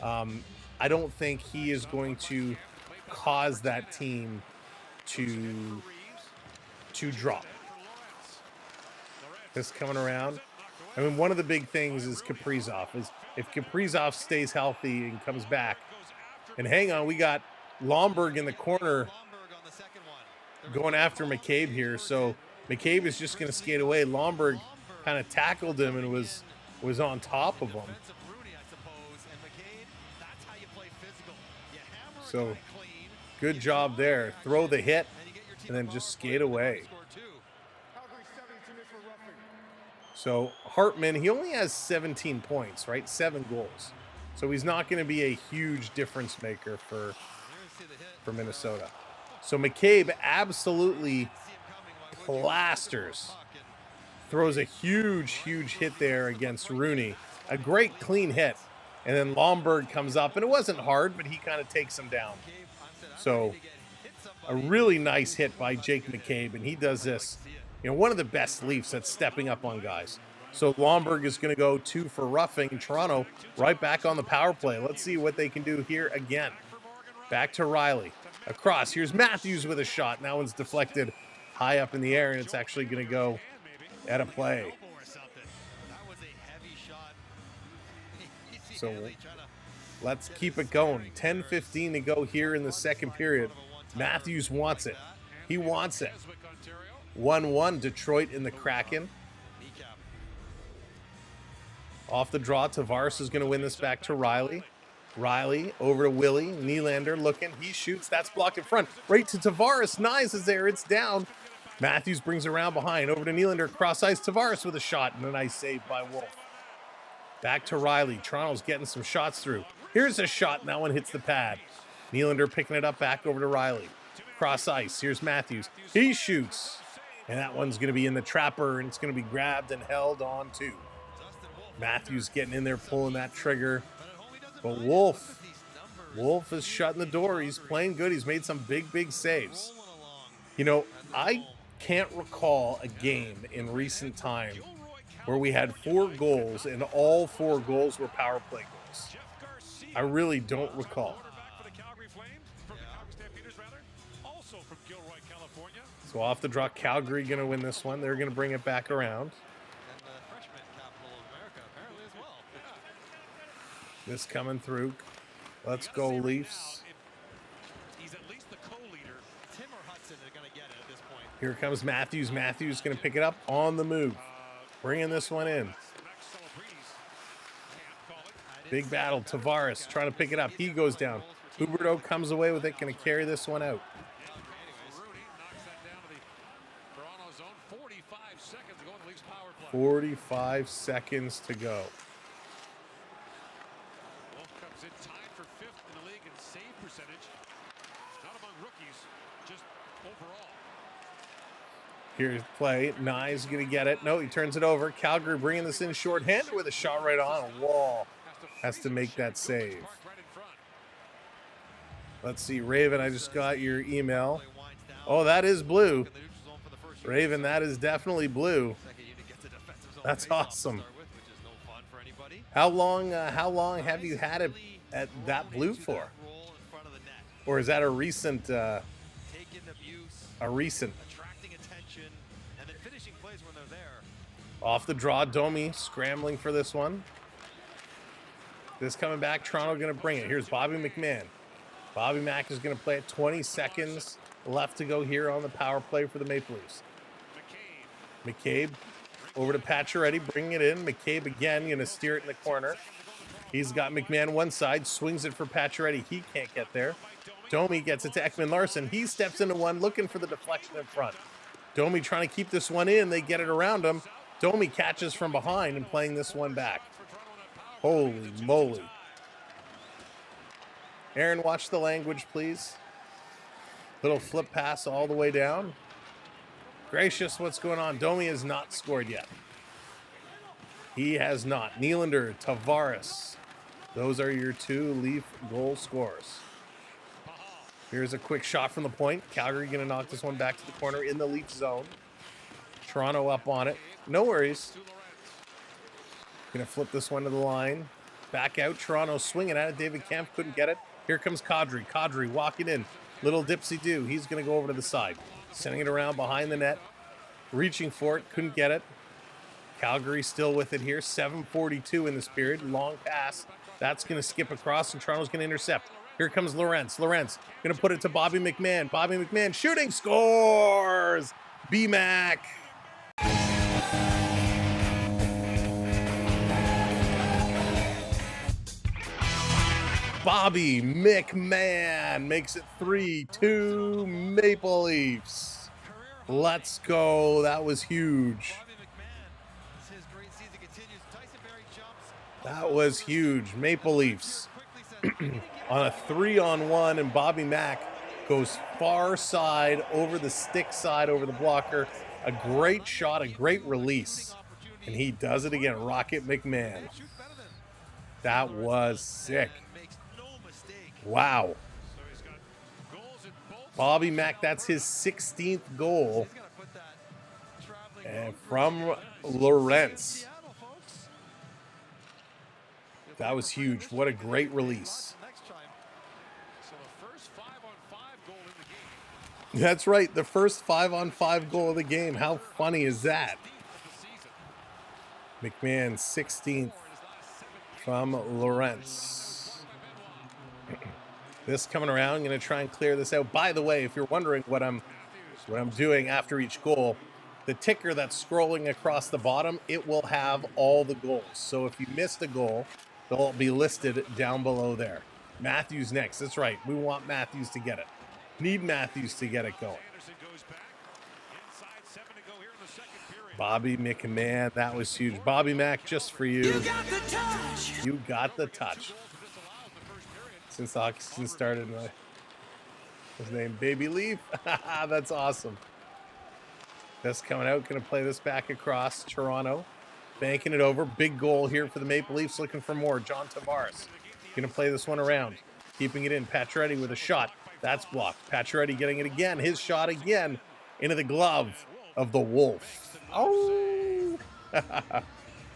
I don't think he is going to cause that team to drop. This coming around. I mean, one of the big things is Kaprizov. If Kaprizov stays healthy and comes back, and hang on, we got Lomberg in the corner going after McCabe here. So McCabe is just going to skate away. Lomberg kind of tackled him and was on top of him. So good job there. Throw the hit and then just skate away. So Hartman, he only has 17 points, right? 7 goals. So he's not going to be a huge difference maker for Minnesota. So McCabe absolutely plasters. Throws a huge hit there against Rooney. A great clean hit. And then Lomberg comes up, and it wasn't hard, but he kind of takes him down. So a really nice hit by Jake McCabe, and he does this. You know, one of the best Leafs at stepping up on guys. So Lomberg is going to go 2 for roughing. Toronto right back on the power play. Let's see what they can do here again. Back to Rielly. Across. Here's Matthews with a shot. That one's deflected high up in the air, and it's actually going to go at a play. So let's keep it going. 10:15 to go here in the second period. Matthews wants it. He wants it. 1-1 Detroit in the Kraken. Off the draw, Tavares is going to win this back to Rielly. Rielly over to Willie. Nylander looking. He shoots. That's blocked in front. Right to Tavares. Kniews is there. It's down. Matthews brings around behind. Over to Nylander. Cross ice. Tavares with a shot. And a nice save by Wolf. Back to Rielly. Toronto's getting some shots through. Here's a shot. And that one hits the pad. Nylander picking it up back over to Rielly. Cross ice. Here's Matthews. He shoots. And that one's going to be in the trapper. And it's going to be grabbed and held on to. Matthews getting in there, pulling that trigger. But Wolf is shutting the door. He's playing good. He's made some big saves. You know, I can't recall a game in recent time where we had 4 goals and all 4 goals were power play goals. I really don't recall. So off the draw, Calgary going to win this one. They're going to bring it back around. And the freshman capital of America apparently as well. This coming through. Let's go, Leafs. He's at least the co-leader. Tim or Hudson are going to get it at this point. Here comes Matthews. Matthews going to pick it up on the move. Bringing this one in. Big battle. Tavares trying to pick it up. He goes down. Huberdeau comes away with it. Going to carry this one out. 45 seconds to go. Wolf comes in tied for 5th in the league in save percentage. Not among rookies, just overall. Here's play. Nye's going to get it. No, he turns it over. Calgary bringing this in short-handed with a shot right on a wall. Has to make that save. Let's see, Raven, I just got your email. Oh, that is blue. Raven, that is definitely blue. That's awesome. How long have you had it at that blue for? Or is that a recent Off the draw, Domi scrambling for this one. This coming back, Toronto going to bring it. Here's Bobby McMahon. Bobby Mack is going to play it. 20 seconds left to go here on the power play for the Maple Leafs. McCabe over to Pacioretty, bringing it in. McCabe again, going to steer it in the corner. He's got McMahon one side, swings it for Pacioretty. He can't get there. Domi gets it to Ekman-Larsson. He steps into one, looking for the deflection in front. Domi trying to keep this one in. They get it around him. Domi catches from behind and playing this one back. Holy moly. Aaron, watch the language, please. Little flip pass all the way down. Gracious, what's going on? Domi has not scored yet. He has not. Nylander, Tavares. Those are your two Leaf goal scorers. Here's a quick shot from the point. Calgary going to knock this one back to the corner in the Leaf zone. Toronto up on it. No worries. Going to flip this one to the line. Back out. Toronto swinging at it. David Kampf couldn't get it. Here comes Kadri. Kadri walking in. Little dipsy-do. He's going to go over to the side. Sending it around behind the net. Reaching for it. Couldn't get it. Calgary still with it here. 7:42 in this period. Long pass. That's going to skip across, and Toronto's going to intercept. Here comes Lorentz. Lorentz going to put it to Bobby McMahon. Bobby McMahon shooting. Scores! B-Mac. Bobby McMahon makes it 3-2 Maple Leafs. Let's go. That was huge. That was huge. Maple Leafs on a 3-on-1, and Bobby Mack goes far side over the stick side over the blocker. A great shot, a great release. And he does it again. Rocket McMahon. That was sick. Wow. Bobby Mack, that's his 16th goal. And from Lorentz. That was huge. What a great release. That's right. The first 5-on-5 goal of the game. How funny is that? McMahon 16th from Lorentz. This coming around, I'm going to try and clear this out. By the way, if you're wondering what I'm doing after each goal, the ticker that's scrolling across the bottom, it will have all the goals. So if you missed a goal, they'll be listed down below there. Matthews next. That's right. We want Matthews to get it. Need Matthews to get it going. Bobby McMahon, that was huge. Bobby Mack, just for you. You got the touch. You got the touch. Since the hockey season started, his name Baby Leaf. That's awesome. This coming out, going to play this back across. Toronto banking it over. Big goal here for the Maple Leafs, looking for more. John Tavares going to play this one around, keeping it in. Pacioretty with a shot. That's blocked. Pacioretty getting it again. His shot again into the glove of the Wolf. Oh!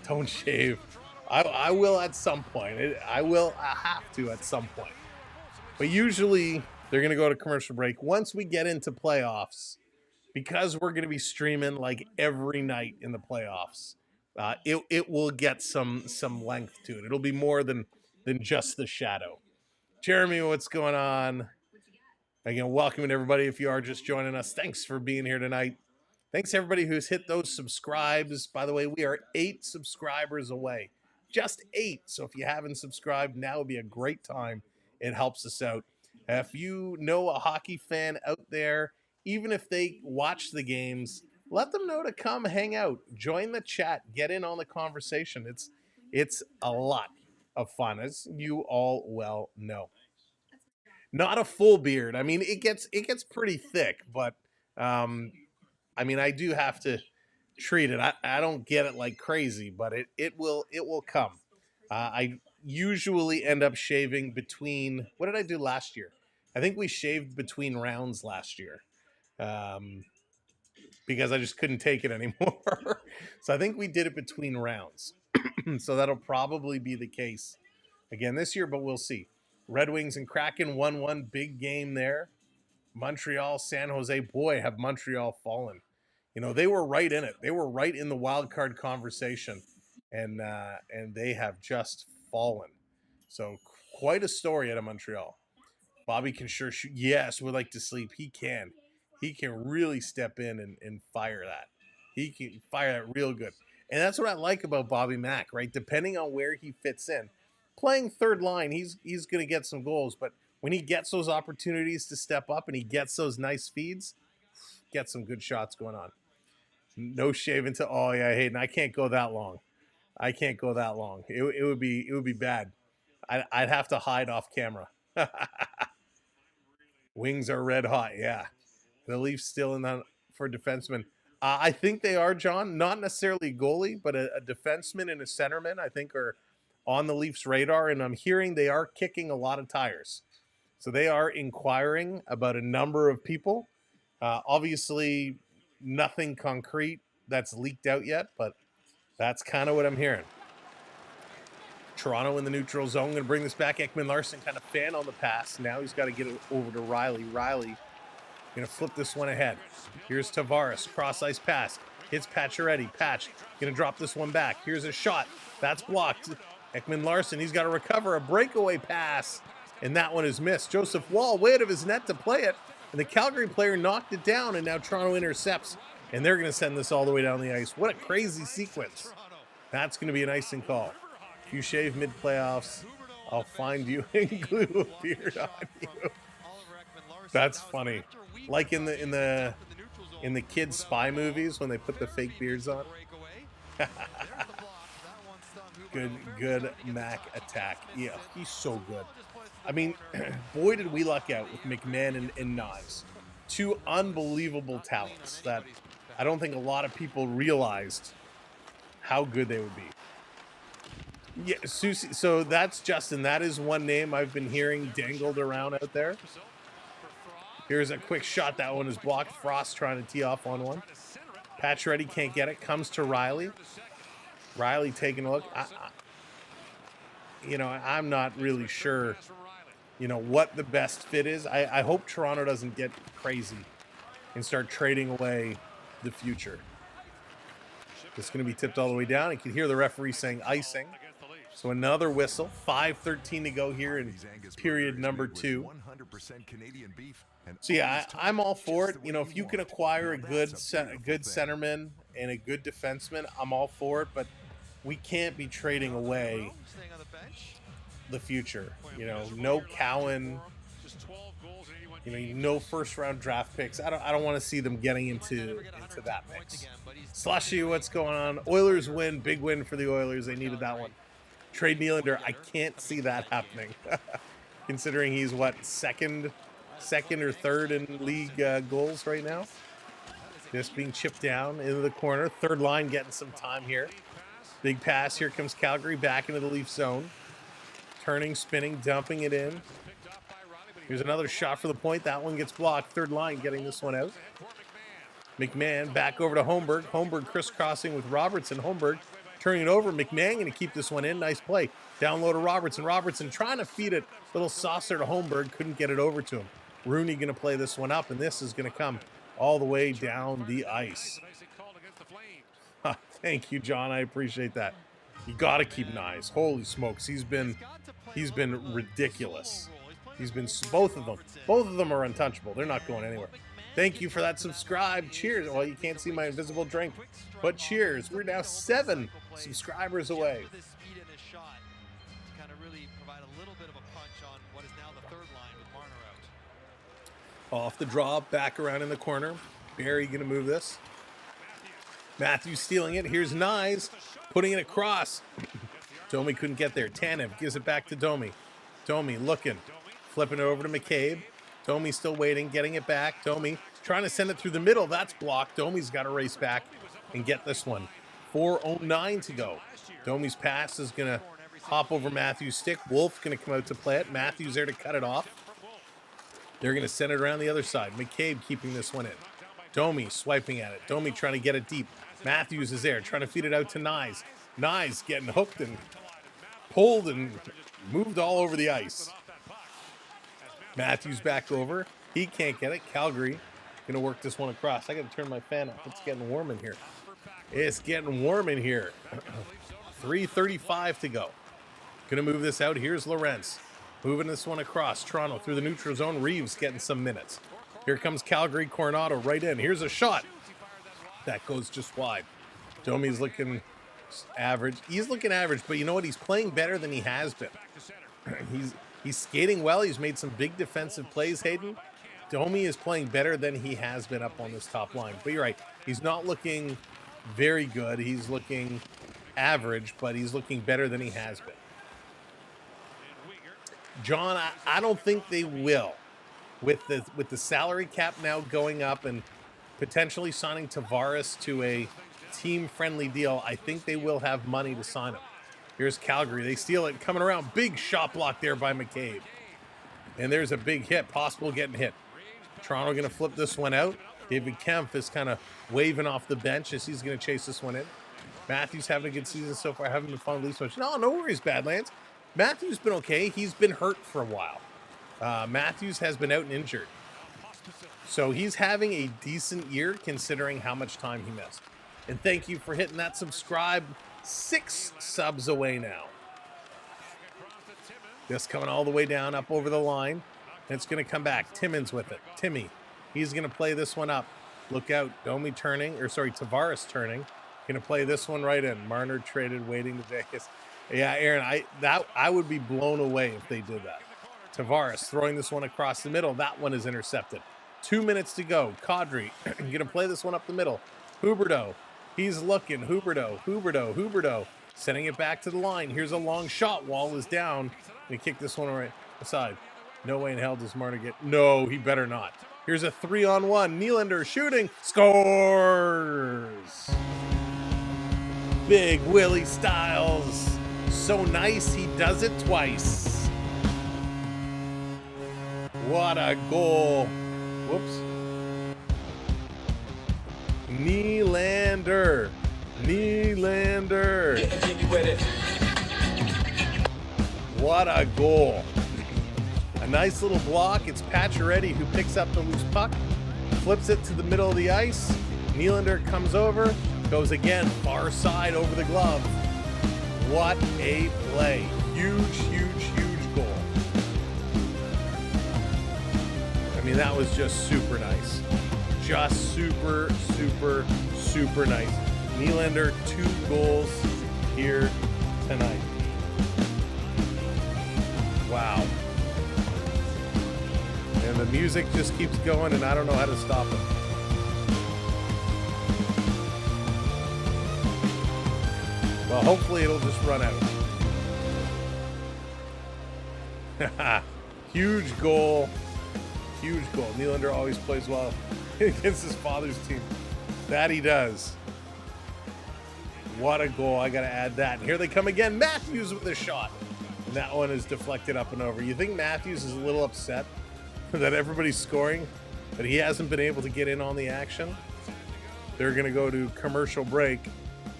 Don't shave. I will at some point. I have to at some point. But usually they're going to go to commercial break. Once we get into playoffs, because we're going to be streaming like every night in the playoffs, it will get some length to it. It'll be more than just the shadow. Jeremy, what's going on? Again, welcome everybody. If you are just joining us, thanks for being here tonight. Thanks everybody who's hit those subscribes. By the way, we are 8 subscribers away. Just 8. So if you haven't subscribed, now would be a great time. It helps us out. If you know a hockey fan out there, even if they watch the games, let them know to come hang out. Join the chat. Get in on the conversation. It's a lot of fun, as you all well know. Not a full beard. I mean, it gets pretty thick, but I mean, I do have to treat it. I don't get it like crazy, but it will come. I usually end up shaving between. What did I do last year? I think we shaved between rounds last year, because I just couldn't take it anymore. So I think we did it between rounds. So that'll probably be the case again this year, but we'll see. Red Wings and Kraken 1-1, big game there. Montreal, San Jose, boy, have Montreal fallen. You know, they were right in it. They were right in the wild card conversation, and they have just fallen. So quite a story out of Montreal. Bobby can sure shoot. Yes, would like to sleep. He can. He can really step in and fire that. He can fire that real good. And that's what I like about Bobby Mack, right? Depending on where he fits in. Playing third line, he's going to get some goals, but when he gets those opportunities to step up and he gets those nice feeds, get some good shots going on. No shaving to Hayden. I can't go that long. I can't go that long. It would be bad. I'd have to hide off camera. Wings are red hot. Yeah, the Leafs still in that for defensemen. I think they are, John. Not necessarily goalie, but a defenseman and a centerman, I think, are on the Leafs' radar, and I'm hearing they are kicking a lot of tires. So they are inquiring about a number of people. Obviously, nothing concrete that's leaked out yet, but that's kind of what I'm hearing. Toronto in the neutral zone. Going to bring this back. Ekman-Larsson kind of fan on the pass. Now he's got to get it over to Rielly. Rielly going to flip this one ahead. Here's Tavares. Cross-ice pass. Hits Pacioretty. Patch going to drop this one back. Here's a shot. That's blocked. Ekman-Larsson, he's got to recover a breakaway pass, and that one is missed. Joseph Wall way out of his net to play it, and the Calgary player knocked it down, and now Toronto intercepts, and they're going to send this all the way down the ice. What a crazy sequence. That's going to be an icing call. If you shave mid-playoffs, I'll find you and glue a beard on you. That's funny. Like in the kids' spy movies when they put the fake beards on. Good Mac attack. Yeah, he's so good. I mean, boy, did we luck out with McMahon and Kniews. 2 unbelievable talents that I don't think a lot of people realized how good they would be. Yeah, Susie. So that's Justin. That is one name I've been hearing dangled around out there. Here's a quick shot. That one is blocked. Frost trying to tee off on one. Pacioretty can't get it. Comes to Rielly. Rielly taking a look. I'm not really sure, what the best fit is. I hope Toronto doesn't get crazy and start trading away the future. It's going to be tipped all the way down. You can hear the referee saying icing. So another whistle. 5:13 to go here in period number 2. So yeah, I'm all for it. If you can acquire a good centerman and a good defenseman, I'm all for it. But we can't be trading away the future. No Cowan. No first-round draft picks. I don't want to see them getting into that mix. Slushy, what's going on? Oilers win. Big win for the Oilers. They needed that one. Trade Nylander. I can't see that happening. Considering he's, second or third in league goals right now. Just being chipped down into the corner. Third line getting some time here. Big pass. Here comes Calgary back into the Leaf zone. Turning, spinning, dumping it in. Here's another shot for the point. That one gets blocked. Third line getting this one out. McMahon back over to Holmberg. Holmberg crisscrossing with Robertson. Holmberg turning it over. McMahon going to keep this one in. Nice play. Down low to Robertson. Robertson trying to feed it. Little saucer to Holmberg. Couldn't get it over to him. Rooney going to play this one up, and this is going to come all the way down the ice. Thank you, John. I appreciate that. You got to keep Kniews. Holy smokes, he's been ridiculous. He's been both of them are untouchable. They're not going anywhere. Thank you for that subscribe. Cheers. Well, you can't see my invisible drink, but cheers. We're now 7 subscribers away. Off the draw, back around in the corner. Barry going to move this. Matthews stealing it. Here's Kniews putting it across. Domi couldn't get there. Tanev gives it back to Domi. Domi looking, flipping it over to McCabe. Domi still waiting, getting it back. Domi trying to send it through the middle. That's blocked. Domi's got to race back and get this one. 4:09 to go. Domi's pass is going to hop over Matthews' stick. Wolf going to come out to play it. Matthews there to cut it off. They're going to send it around the other side. McCabe keeping this one in. Domi swiping at it. Domi trying to get it deep. Matthews is there, trying to feed it out to Kniews. Kniews getting hooked and pulled and moved all over the ice. Matthews back over. He can't get it. Calgary going to work this one across. I got to turn my fan up. It's getting warm in here. It's getting warm in here. 3:35 to go. Going to move this out. Here's Lorentz. Moving this one across. Toronto through the neutral zone. Reeves getting some minutes. Here comes Calgary. Coronado right in. Here's a shot. That goes just wide. Domi's looking average. He's looking average, but you know what? He's playing better than he has been. He's skating well. He's made some big defensive plays, Hayden. Domi is playing better than he has been up on this top line. But you're right. He's not looking very good. He's looking average, but he's looking better than he has been. John, I don't think they will. With the salary cap now going up and potentially signing Tavares to a team-friendly deal, I think they will have money to sign him. Here's Calgary. They steal it. Coming around. Big shot block there by McCabe. And there's a big hit. Possible getting hit. Toronto going to flip this one out. David Kempf is kind of waving off the bench as he's going to chase this one in. Matthews having a good season so far. Haven't been fun Leafs much. No worries, Badlands. Matthews been okay. He's been hurt for a while. Matthews has been out and injured. So he's having a decent year considering how much time he missed. And thank you for hitting that subscribe. 6 subs away now. This coming all the way down up over the line. It's going to come back. Timmins with it. Timmy. He's going to play this one up. Look out. Domi turning. Tavares turning. Going to play this one right in. Marner traded, waiting to Vegas. Yeah, Aaron, I would be blown away if they did that. Tavares throwing this one across the middle. That one is intercepted. 2 minutes to go. Kadri going to play this one up the middle. Huberdeau. He's looking. Huberdeau. Sending it back to the line. Here's a long shot. Wall is down. They kick this one right aside. No way in hell does Marner get... No, he better not. Here's a 3-on-1. Nylander shooting. Scores! Big Willie Styles. So nice, he does it twice. What a goal. Whoops. Nylander. What a goal. A nice little block. It's Pacioretty who picks up the loose puck, flips it to the middle of the ice. Nylander comes over, goes again, far side over the glove. What a play. Huge goal. I mean, that was just super nice. Just super nice. Nylander, 2 goals here tonight. Wow. And the music just keeps going, and I don't know how to stop it. Well, hopefully it'll just run out. Huge goal. Nylander always plays well against his father's team. That he does. What a goal. I got to add that. And here they come again. Matthews with the shot. And that one is deflected up and over. You think Matthews is a little upset that everybody's scoring, but he hasn't been able to get in on the action? They're going to go to commercial break.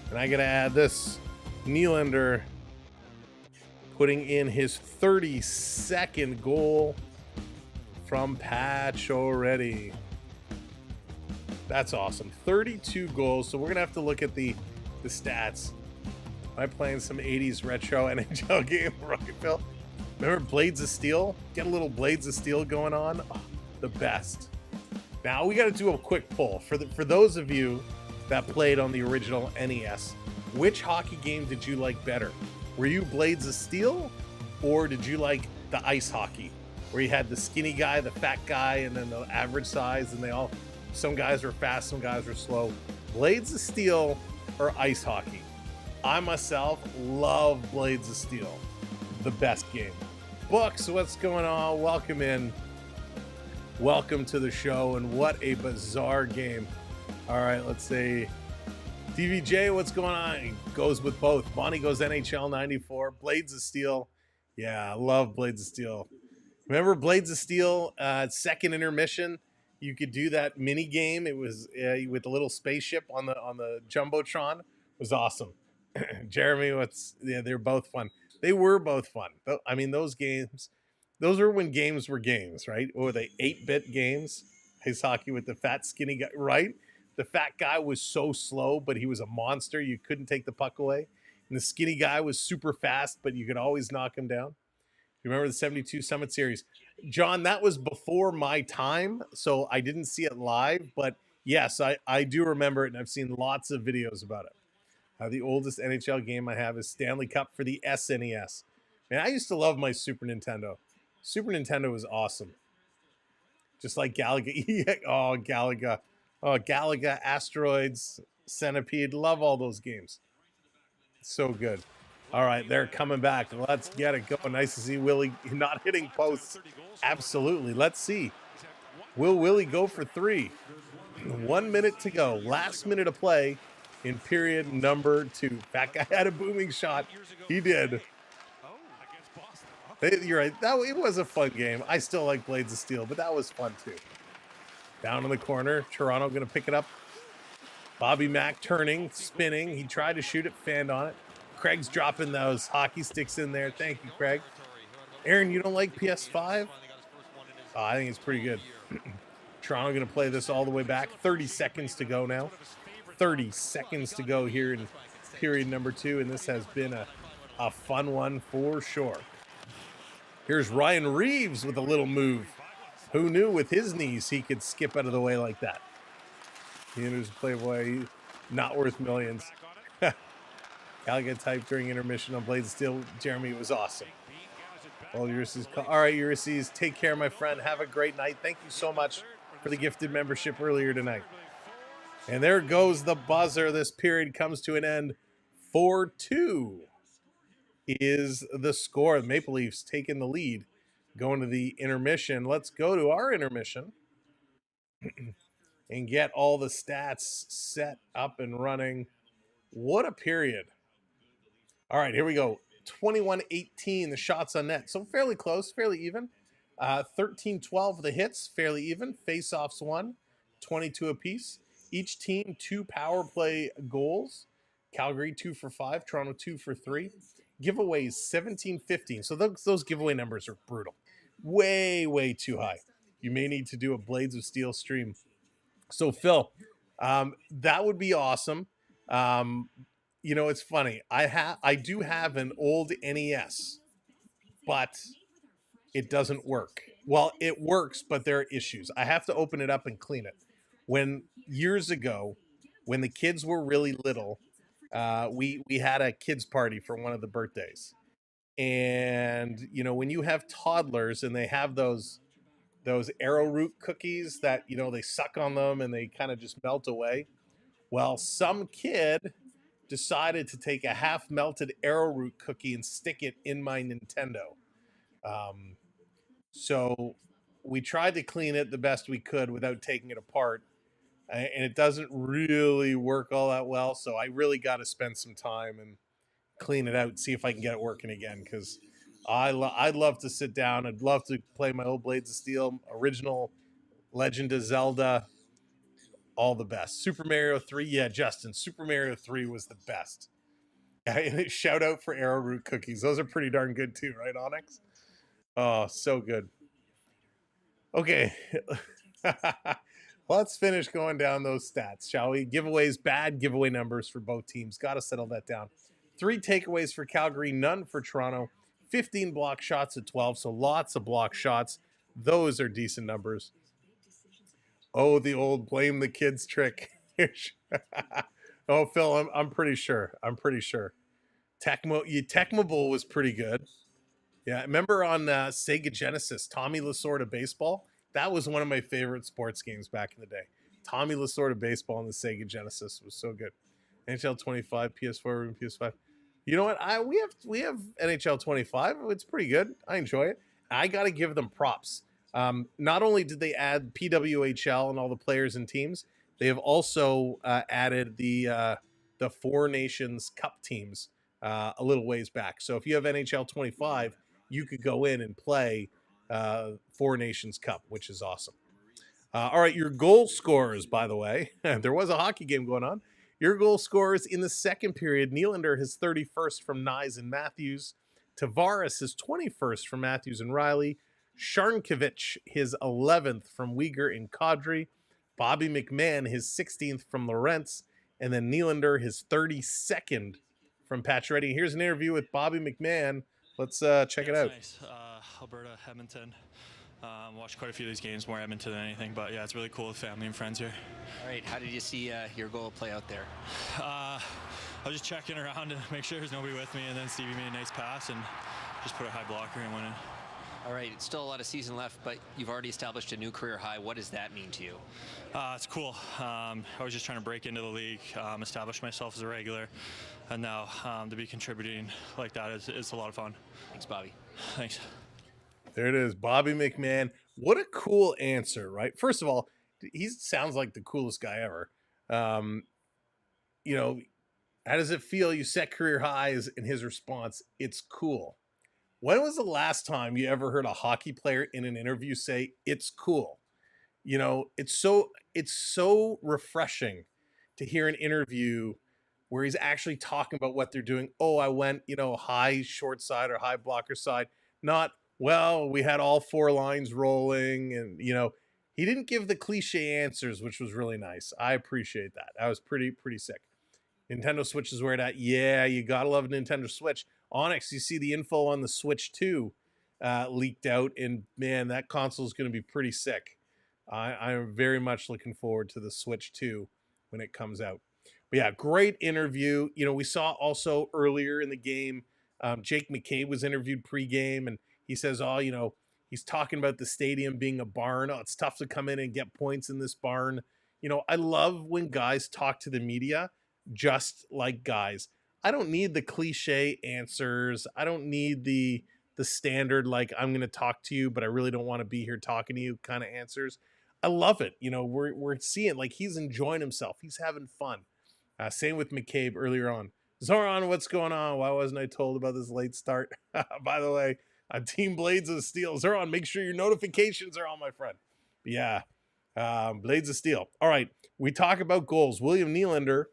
And I got to add this. Nylander putting in his 32nd goal from Pacioretty. That's awesome. 32 goals. So we're going to have to look at the stats. Am I playing some 80s retro NHL game, Rocket Phil? Remember Blades of Steel? Get a little Blades of Steel going on. Oh, the best. Now we got to do a quick poll. For those of you that played on the original NES, which hockey game did you like better? Were you Blades of Steel, or did you like the ice hockey, where you had the skinny guy, the fat guy, and then the average size, and some guys were fast, some guys were slow? Blades of Steel or ice hockey? I myself love Blades of Steel. The best game. Books, what's going on? Welcome in. Welcome to the show, and what a bizarre game. All right, let's see. DVJ, what's going on? He goes with both. Bonnie goes NHL 94. Blades of Steel. Yeah, I love Blades of Steel. Remember Blades of Steel, second intermission? You could do that mini game. It was with the little spaceship on the Jumbotron. It was awesome. Jeremy, they're both fun. They were both fun. I mean, those games, those were when games were games, right? Or the 8-bit games. Ice hockey with the fat, skinny guy, right? The fat guy was so slow, but he was a monster. You couldn't take the puck away. And the skinny guy was super fast, but you could always knock him down. You remember the 72 Summit Series? John, that was before my time, so I didn't see it live. But yes, I do remember it, and I've seen lots of videos about it. The oldest NHL game I have is Stanley Cup for the SNES. Man, I used to love my Super Nintendo. Super Nintendo was awesome. Just like Galaga. Oh, Galaga. Oh, Galaga, Asteroids, Centipede. Love all those games. So good. All right, they're coming back. Let's get it going. Nice to see Willie not hitting posts. Absolutely. Let's see. Will Willie go for 3? 1 minute to go. Last minute of play in period number 2. That guy had a booming shot. He did. You're right. It was a fun game. I still like Blades of Steel, but that was fun too. Down in the corner. Toronto going to pick it up. Bobby Mack turning, spinning. He tried to shoot it, fanned on it. Craig's dropping those hockey sticks in there. Thank you, Craig. Aaron, you don't like PS5? Oh, I think it's pretty good. Toronto going to play this all the way back. 30 seconds to go now. 30 seconds to go here in period number 2, and this has been a fun one for sure. Here's Ryan Reeves with a little move. Who knew with his knees he could skip out of the way like that? He enters Playboy, not worth millions. Gallagher type during intermission on Blades of Steel. Jeremy, was awesome. Well, Ulysses, all right, Ulysses, take care, my friend. Have a great night. Thank you so much for the gifted membership earlier tonight. And there goes the buzzer. This period comes to an end. 4-2 is the score. The Maple Leafs taking the lead, going to the intermission. Let's go to our intermission and get all the stats set up and running. What a period. All right, here we go. 21-18, the shots on net. So fairly close, fairly even. 13-12, the hits, fairly even. Face-offs 1, 22 apiece. Each team 2 power play goals. Calgary 2 for 5, Toronto 2 for 3. Giveaways 17-15. So those giveaway numbers are brutal. Way, way too high. You may need to do a Blades of Steel stream. So Phil, that would be awesome. You know, it's funny. I do have an old NES, but it doesn't work. Well, it works, but there are issues. I have to open it up and clean it. Years ago, when the kids were really little, we had a kids party for one of the birthdays. And, you know, when you have toddlers and they have those arrowroot cookies that, you know, they suck on them and they kind of just melt away. Well, some kid decided to take a half melted arrowroot cookie and stick it in my Nintendo. So we tried to clean it the best we could without taking it apart. And it doesn't really work all that well. So I really got to spend some time and clean it out, see if I can get it working again. Because I'd love to sit down. I'd love to play my old Blades of Steel, original Legend of Zelda, all the best. Super Mario 3, yeah, Justin, Super Mario 3 was the best. And shout out for arrowroot cookies. Those are pretty darn good too, right, Onyx? Oh, so good. Okay. Let's finish going down those stats, shall we? Giveaways, bad giveaway numbers for both teams. Got to settle that down. 3 takeaways for Calgary, none for Toronto. 15 block shots at 12, so lots of block shots. Those are decent numbers. Oh, the old blame the kids trick. Oh, Phil, I'm pretty sure. Tecmo was pretty good. Yeah, remember on Sega Genesis, Tommy Lasorda Baseball? That was one of my favorite sports games back in the day. Tommy Lasorda Baseball on the Sega Genesis was so good. NHL 25, PS4, and PS5. You know what? We have NHL 25. It's pretty good. I enjoy it. I got to give them props. Not only did they add PWHL and all the players and teams, they have also added the Four Nations Cup teams a little ways back. So if you have NHL 25, you could go in and play Four Nations Cup, which is awesome. All right, your goal scorers, by the way. There was a hockey game going on. Your goal scorers in the second period, Nylander his 31st from Kniews and Matthews. Tavares his 21st from Matthews and Rielly. Sharnkovich his 11th from Uyghur and Kadri. Bobby McMahon his 16th from Lorentz. And then Nylander his 32nd from Pacioretty. Here's an interview with Bobby McMahon. Let's check it out. Nice. Alberta, Edmonton. Watched quite a few of these games, more Edmonton than anything, but yeah, it's really cool with family and friends here. All right, how did you see your goal play out there? I was just checking around to make sure there's nobody with me, and then Stevie made a nice pass and just put a high blocker and went in. All right, it's still a lot of season left, but you've already established a new career high. What does that mean to you? It's cool. I was just trying to break into the league, establish myself as a regular, and now to be contributing like that is a lot of fun. Thanks, Bobby. Thanks. There it is, Bobby McMahon. What a cool answer, right? First of all, he sounds like the coolest guy ever. You know, how does it feel? You set career highs, and his response, it's cool. When was the last time you ever heard a hockey player in an interview say, it's cool? You know, it's so refreshing to hear an interview where he's actually talking about what they're doing. Oh, I went, high short side or high blocker side. Not, well, we had all 4 lines rolling, and, he didn't give the cliche answers, which was really nice. I appreciate that. That was pretty sick. Nintendo Switch is where it at. Yeah, you gotta love Nintendo Switch. Onyx, you see the info on the Switch 2 leaked out, and man, that console is going to be pretty sick. I'm very much looking forward to the Switch 2 when it comes out. But yeah, great interview. We saw also earlier in the game, Jake McCabe was interviewed pregame, and he says, he's talking about the stadium being a barn. Oh, it's tough to come in and get points in this barn. I love when guys talk to the media just like guys. I don't need the cliche answers. I don't need the standard, like, I'm going to talk to you, but I really don't want to be here talking to you kind of answers. I love it. We're seeing, like, he's enjoying himself. He's having fun. Same with McCabe earlier on. Zoran, what's going on? Why wasn't I told about this late start? By the way, I'm Team Blades of Steel. Zoran, make sure your notifications are on, my friend. But yeah, Blades of Steel. All right, we talk about goals. William Nylander,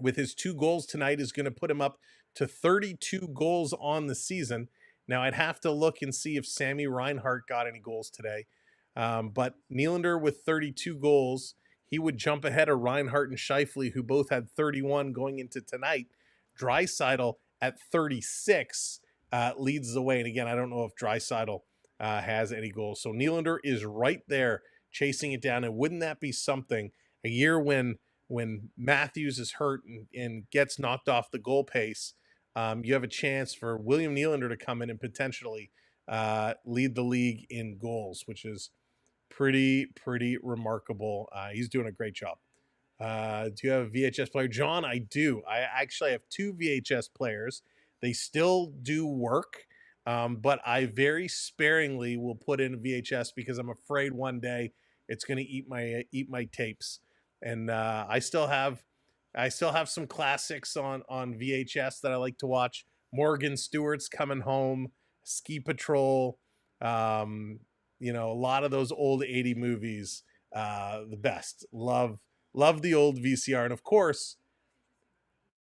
with his 2 goals tonight, is going to put him up to 32 goals on the season. Now, I'd have to look and see if Sammy Reinhart got any goals today. But Nylander with 32 goals, he would jump ahead of Reinhart and Scheifele, who both had 31 going into tonight. Draisaitl at 36 leads the way. And again, I don't know if Draisaitl has any goals. So Nylander is right there chasing it down. And wouldn't that be something? A year when Matthews is hurt and gets knocked off the goal pace, you have a chance for William Nylander to come in and potentially lead the league in goals, which is pretty remarkable. He's doing a great job. Do you have a VHS player? John, I do. I actually have 2 VHS players. They still do work, but I very sparingly will put in a VHS because I'm afraid one day it's going to eat my tapes. And I still have some classics on VHS that I like to watch. Morgan Stewart's Coming Home, Ski Patrol, a lot of those old 80 movies, the best. Love the old VCR. And of course,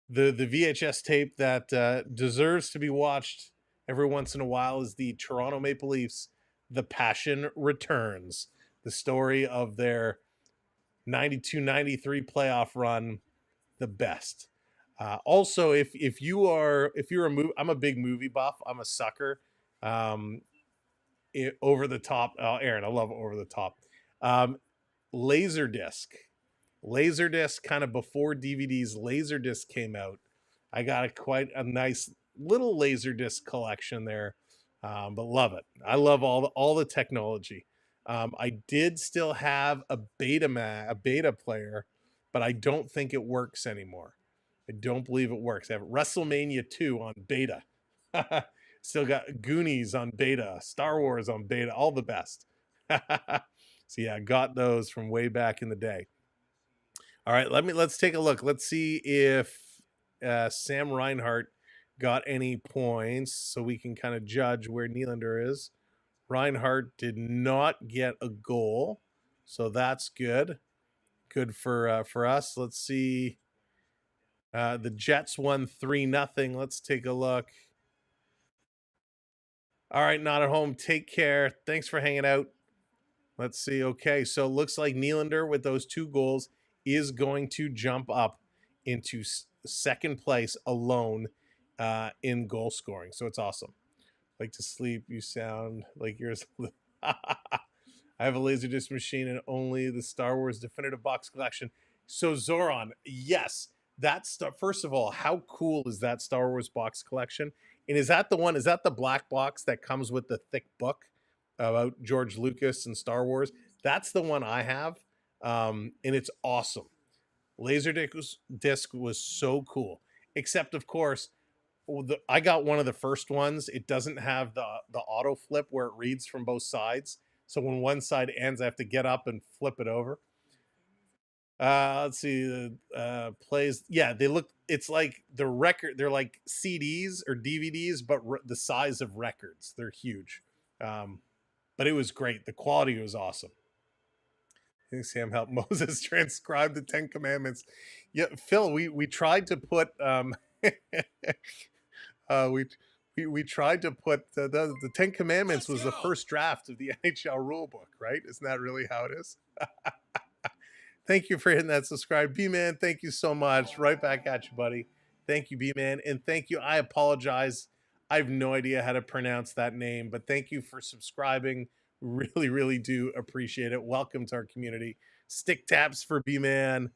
the VHS tape that deserves to be watched every once in a while is the Toronto Maple Leafs, The Passion Returns, the story of their 92-93 playoff run, the best. Also, if you're I'm a big movie buff. I'm a sucker. Over the top. Oh, Aaron, I love over the top. Laserdisc. Laserdisc, kind of before DVDs, Laserdisc came out. I got quite a nice little Laserdisc collection there, but love it. I love all the technology. I did still have a beta player, but I don't think it works anymore. I don't believe it works. I have WrestleMania 2 on beta. Still got Goonies on beta, Star Wars on beta, all the best. So yeah, got those from way back in the day. All right, let's take a look. Let's see if Sam Reinhart got any points so we can kind of judge where Nylander is. Reinhart did not get a goal, so that's good. Good for us. Let's see. The Jets won 3-0. Let's take a look. All right, not at home. Take care. Thanks for hanging out. Let's see. Okay, so it looks like Nylander with those 2 goals is going to jump up into second place alone in goal scoring. So it's awesome. Like to sleep. You sound like you're... I have a Laserdisc machine and only the Star Wars Definitive Box Collection. So Zoran, yes, that's first of all, how cool is that Star Wars box collection? And is that the black box that comes with the thick book about George Lucas and Star Wars? That's the one I have, and it's awesome. Laserdisc was so cool, except of course, I got one of the first ones. It doesn't have the auto flip where it reads from both sides. So when one side ends, I have to get up and flip it over. Let's see the plays. Yeah, it's like the record. They're like CDs or DVDs, but the size of records. They're huge. But it was great. The quality was awesome. I think Sam helped Moses transcribe the 10 Commandments. Yeah, Phil, we tried to put we tried to put the 10 Commandments was the first draft of the NHL rulebook, right? Isn't that really how it is? Thank you for hitting that subscribe. B-Man, thank you so much. Right back at you, buddy. Thank you, B-Man. And thank you. I apologize. I have no idea how to pronounce that name, but thank you for subscribing. Really, really do appreciate it. Welcome to our community. Stick taps for B-Man.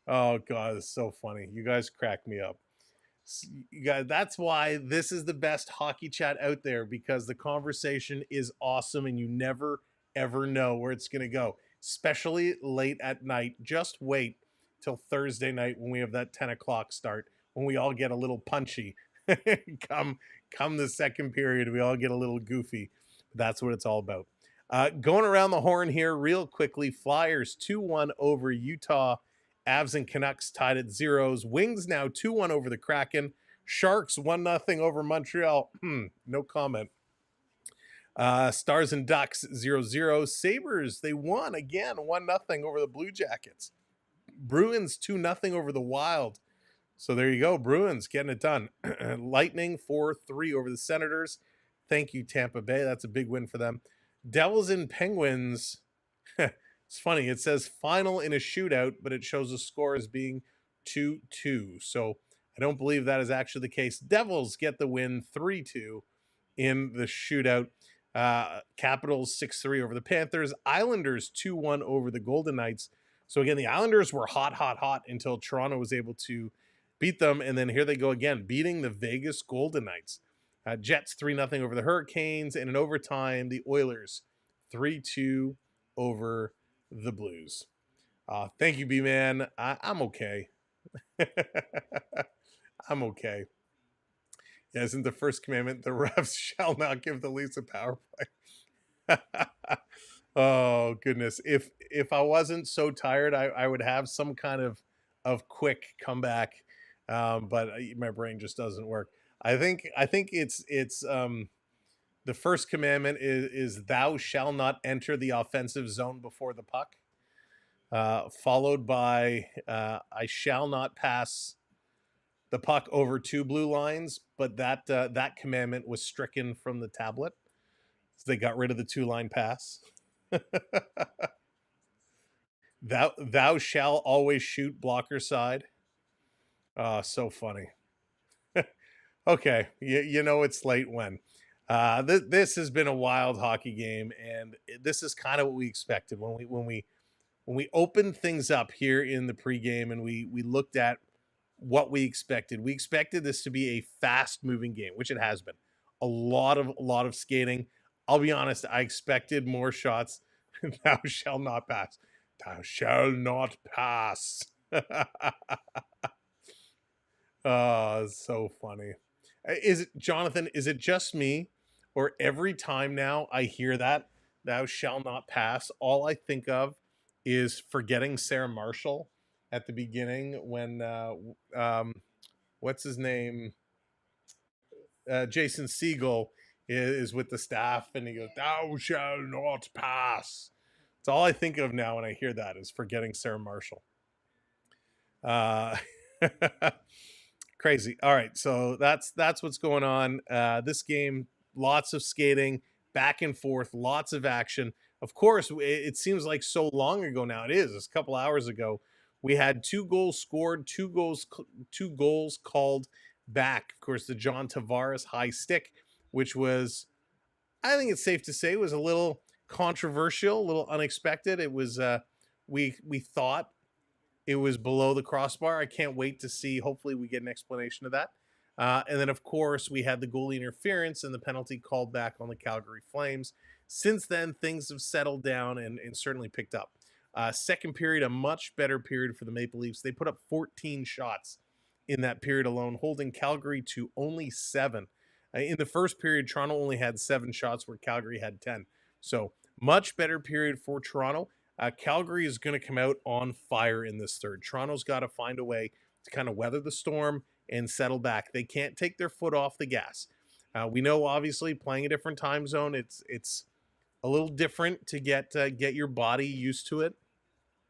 Oh, God, it's so funny. You guys crack me up. You guys, that's why this is the best hockey chat out there, because the conversation is awesome and you never, ever know where it's going to go, especially late at night. Just wait till Thursday night when we have that 10 o'clock start, when we all get a little punchy. come the second period, we all get a little goofy. That's what it's all about. Going around the horn here real quickly. Flyers 2-1 over Utah. Avs and Canucks tied at 0s. Wings now 2-1 over the Kraken. Sharks 1-0 over Montreal. No comment. Stars and Ducks 0-0. Sabres, they won again 1-0 over the Blue Jackets. Bruins 2-0 over the Wild. So there you go. Bruins getting it done. Lightning 4-3 over the Senators. Thank you, Tampa Bay. That's a big win for them. Devils and Penguins. It's funny. It says final in a shootout, but it shows the score as being 2-2. So I don't believe that is actually the case. Devils get the win 3-2 in the shootout. Capitals 6-3 over the Panthers. Islanders 2-1 over the Golden Knights. So again, the Islanders were hot until Toronto was able to beat them. And then here they go again, beating the Vegas Golden Knights. Jets 3-0 over the Hurricanes. And in overtime, the Oilers 3-2 over the Blues. Thank you, B-Man. I'm okay. I'm okay. Yeah, isn't the first commandment, the refs shall not give the Leafs a power play? Oh, goodness. If I wasn't so tired, I would have some kind of quick comeback, but my brain just doesn't work. I think it's the first commandment is thou shall not enter the offensive zone before the puck, followed by I shall not pass the puck over 2 blue lines, but that commandment was stricken from the tablet, so they got rid of the 2-line pass. Thou shall always shoot blocker side. So funny. Okay, you know it's late when. This has been a wild hockey game, and this is kind of what we expected when we opened things up here in the pregame, and we looked at what we expected. We expected this to be a fast-moving game, which it has been. A lot of skating. I'll be honest, I expected more shots. Thou shall not pass. Thou shall not pass. Oh, it's so funny. Is it, Jonathan, is it just me, or every time now I hear that, thou shall not pass, all I think of is forgetting Sarah Marshall at the beginning when what's his name? Jason Segel is with the staff and he goes, thou shall not pass. It's all I think of now when I hear that is forgetting Sarah Marshall. Crazy. All right, so that's what's going on. This game, lots of skating, back and forth, lots of action. Of course, it seems like so long ago now. It is. It's a couple hours ago. We had 2 goals scored, 2 goals called back. Of course, the John Tavares high stick, which was, I think it's safe to say, was a little controversial, a little unexpected. It was we thought it was below the crossbar. I can't wait to see. Hopefully we get an explanation of that. And then, of course, we had the goalie interference and the penalty called back on the Calgary Flames. Since then, things have settled down and certainly picked up. Second period, a much better period for the Maple Leafs. They put up 14 shots in that period alone, holding Calgary to only 7. In the first period, Toronto only had 7 shots where Calgary had 10. So much better period for Toronto. Calgary is going to come out on fire in this third. Toronto's got to find a way to kind of weather the storm and settle back. They can't take their foot off the gas. We know, obviously, playing a different time zone, it's a little different to get your body used to it.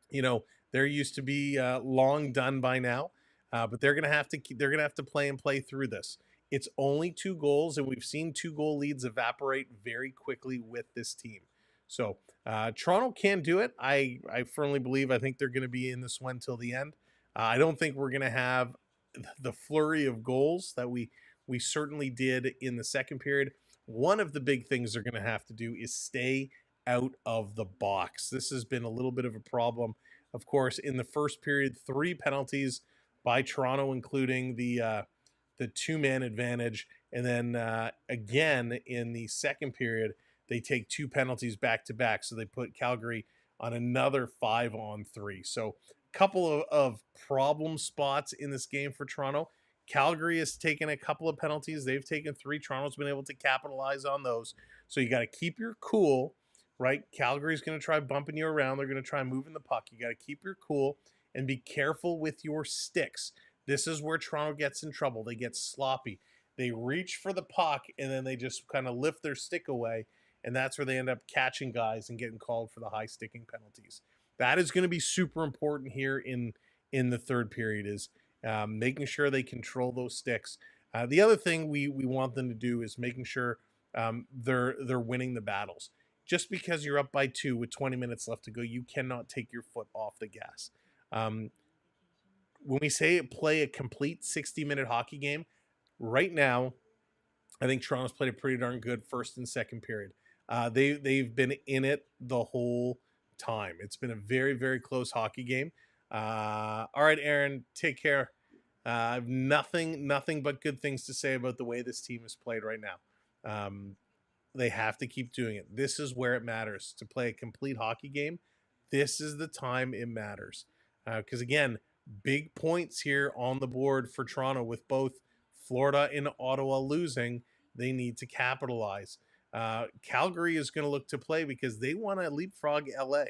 You know, they're used to be long done by now, but they're gonna have to play through this. It's only 2 goals, and we've seen 2-goal leads evaporate very quickly with this team. So Toronto can do it. I firmly believe. I think they're going to be in this one till the end. I don't think we're going to have the flurry of goals that we certainly did in the second period. One of the big things they're going to have to do is stay out of the box. This has been a little bit of a problem. Of course, in the first period, 3 penalties by Toronto, including the 2-man advantage. And then again, in the second period, they take 2 penalties back-to-back. So they put Calgary on another 5-on-3. So a couple of problem spots in this game for Toronto. Calgary has taken a couple of penalties. They've taken 3. Toronto's been able to capitalize on those. So you got to keep your cool, right? Calgary's going to try bumping you around. They're going to try moving the puck. You got to keep your cool and be careful with your sticks. This is where Toronto gets in trouble. They get sloppy. They reach for the puck, and then they just kind of lift their stick away, and that's where they end up catching guys and getting called for the high sticking penalties. That is going to be super important here in the third period, is making sure they control those sticks. The other thing we want them to do is making sure they're winning the battles. Just because you're up by 2 with 20 minutes left to go, you cannot take your foot off the gas. When we say play a complete 60-minute hockey game, right now, I think Toronto's played a pretty darn good first and second period. They've been in it the whole time. It's been a very, very close hockey game. All right, Aaron, take care. I have nothing but good things to say about the way this team is played right now. They have to keep doing it. This is where it matters. To play a complete hockey game, this is the time it matters. Because, again, big points here on the board for Toronto with both Florida and Ottawa losing. They need to capitalize. Calgary is going to look to play because they want to leapfrog LA.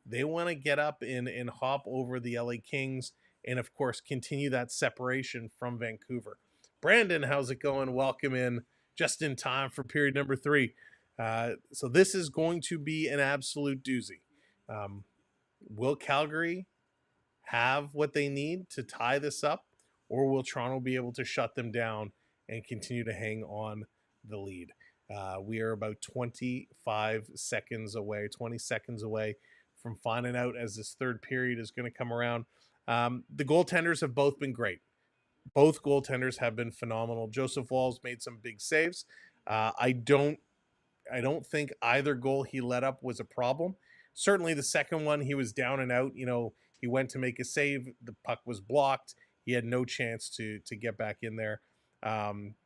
They want to get up and hop over the LA Kings and, of course, continue that separation from Vancouver. Brandon, how's it going? Welcome in just in time for period number 3. So this is going to be an absolute doozy. Will Calgary have what they need to tie this up, or will Toronto be able to shut them down and continue to hang on the lead? We are about 20 seconds away from finding out as this third period is going to come around. The goaltenders have both been great. Both goaltenders have been phenomenal. Joseph Woll's made some big saves. I don't think either goal he let up was a problem. Certainly the second one, he was down and out. You know, he went to make a save. The puck was blocked. He had no chance to get back in there.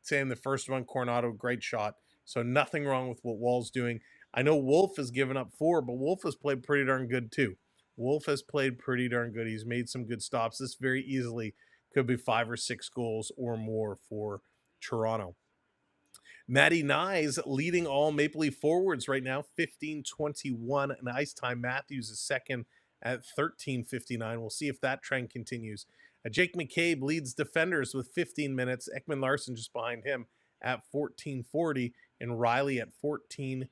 Same the first one, Coronado, great shot. So nothing wrong with what Woll's doing. I know Wolf has given up 4, but Wolf has played pretty darn good too. Wolf has played pretty darn good. He's made some good stops. This very easily could be 5 or 6 goals or more for Toronto. Matty Kniews leading all Maple Leaf forwards right now, 15-21 in ice time. Matthews is second at 13-59. We'll see if that trend continues. Jake McCabe leads defenders with 15 minutes. Ekman Larson just behind him at 14-40, and Rielly at 14-35.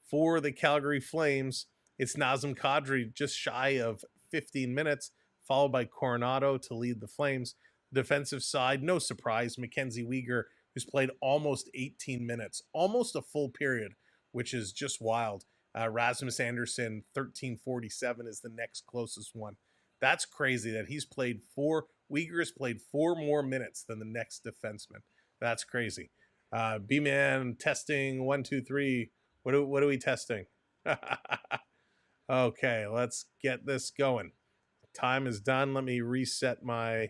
For the Calgary Flames, it's Nazem Kadri just shy of 15 minutes, followed by Coronado to lead the Flames. Defensive side, no surprise, Mackenzie Weegar, who's played almost 18 minutes, almost a full period, which is just wild. Rasmus Andersson, 13:47 is the next closest one. That's crazy that he's played 4. Uyghur's played 4 more minutes than the next defenseman. That's crazy. B-Man testing 1, 2, 3. What are we testing? Okay, let's get this going. Time is done. Let me reset my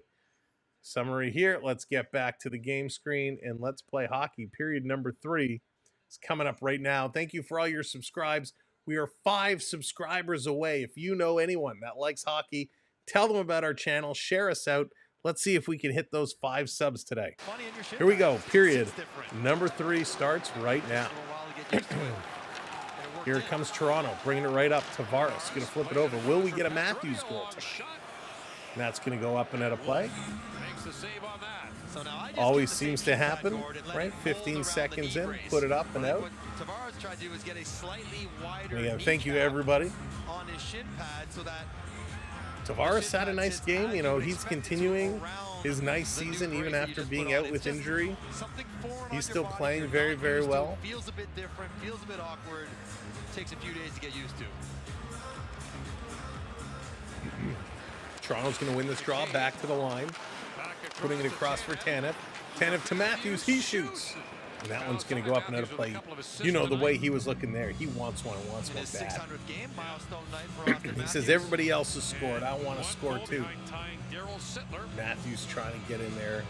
summary here. Let's get back to the game screen and let's play hockey. Period number 3 is coming up right now. Thank you for all your subscribes. We are 5 subscribers away. If you know anyone that likes hockey, tell them about our channel. Share us out. Let's see if we can hit those 5 subs today. Here we go. Period number 3 starts right now. Here comes Toronto, bringing it right up. Tavares going to flip it over. Will we get a Matthews goal tonight? And that's going to go up and out of play. Always seems to happen, right? 15 seconds in, put it up and out. Again, thank you, everybody. Tavares had a nice game. You know, he's continuing his nice season even after being out with injury. He's still playing very, very well. Feels a bit different, feels a bit awkward. Takes a few days to get used to. Toronto's going to win this draw, back to the line. Putting it across for Tanev. Tanev to Matthews, he shoots. And that one's going to go up and out of play. You know the way he was looking there. He wants one bad. He says everybody else has scored. I want to score too. Matthews trying to get in there.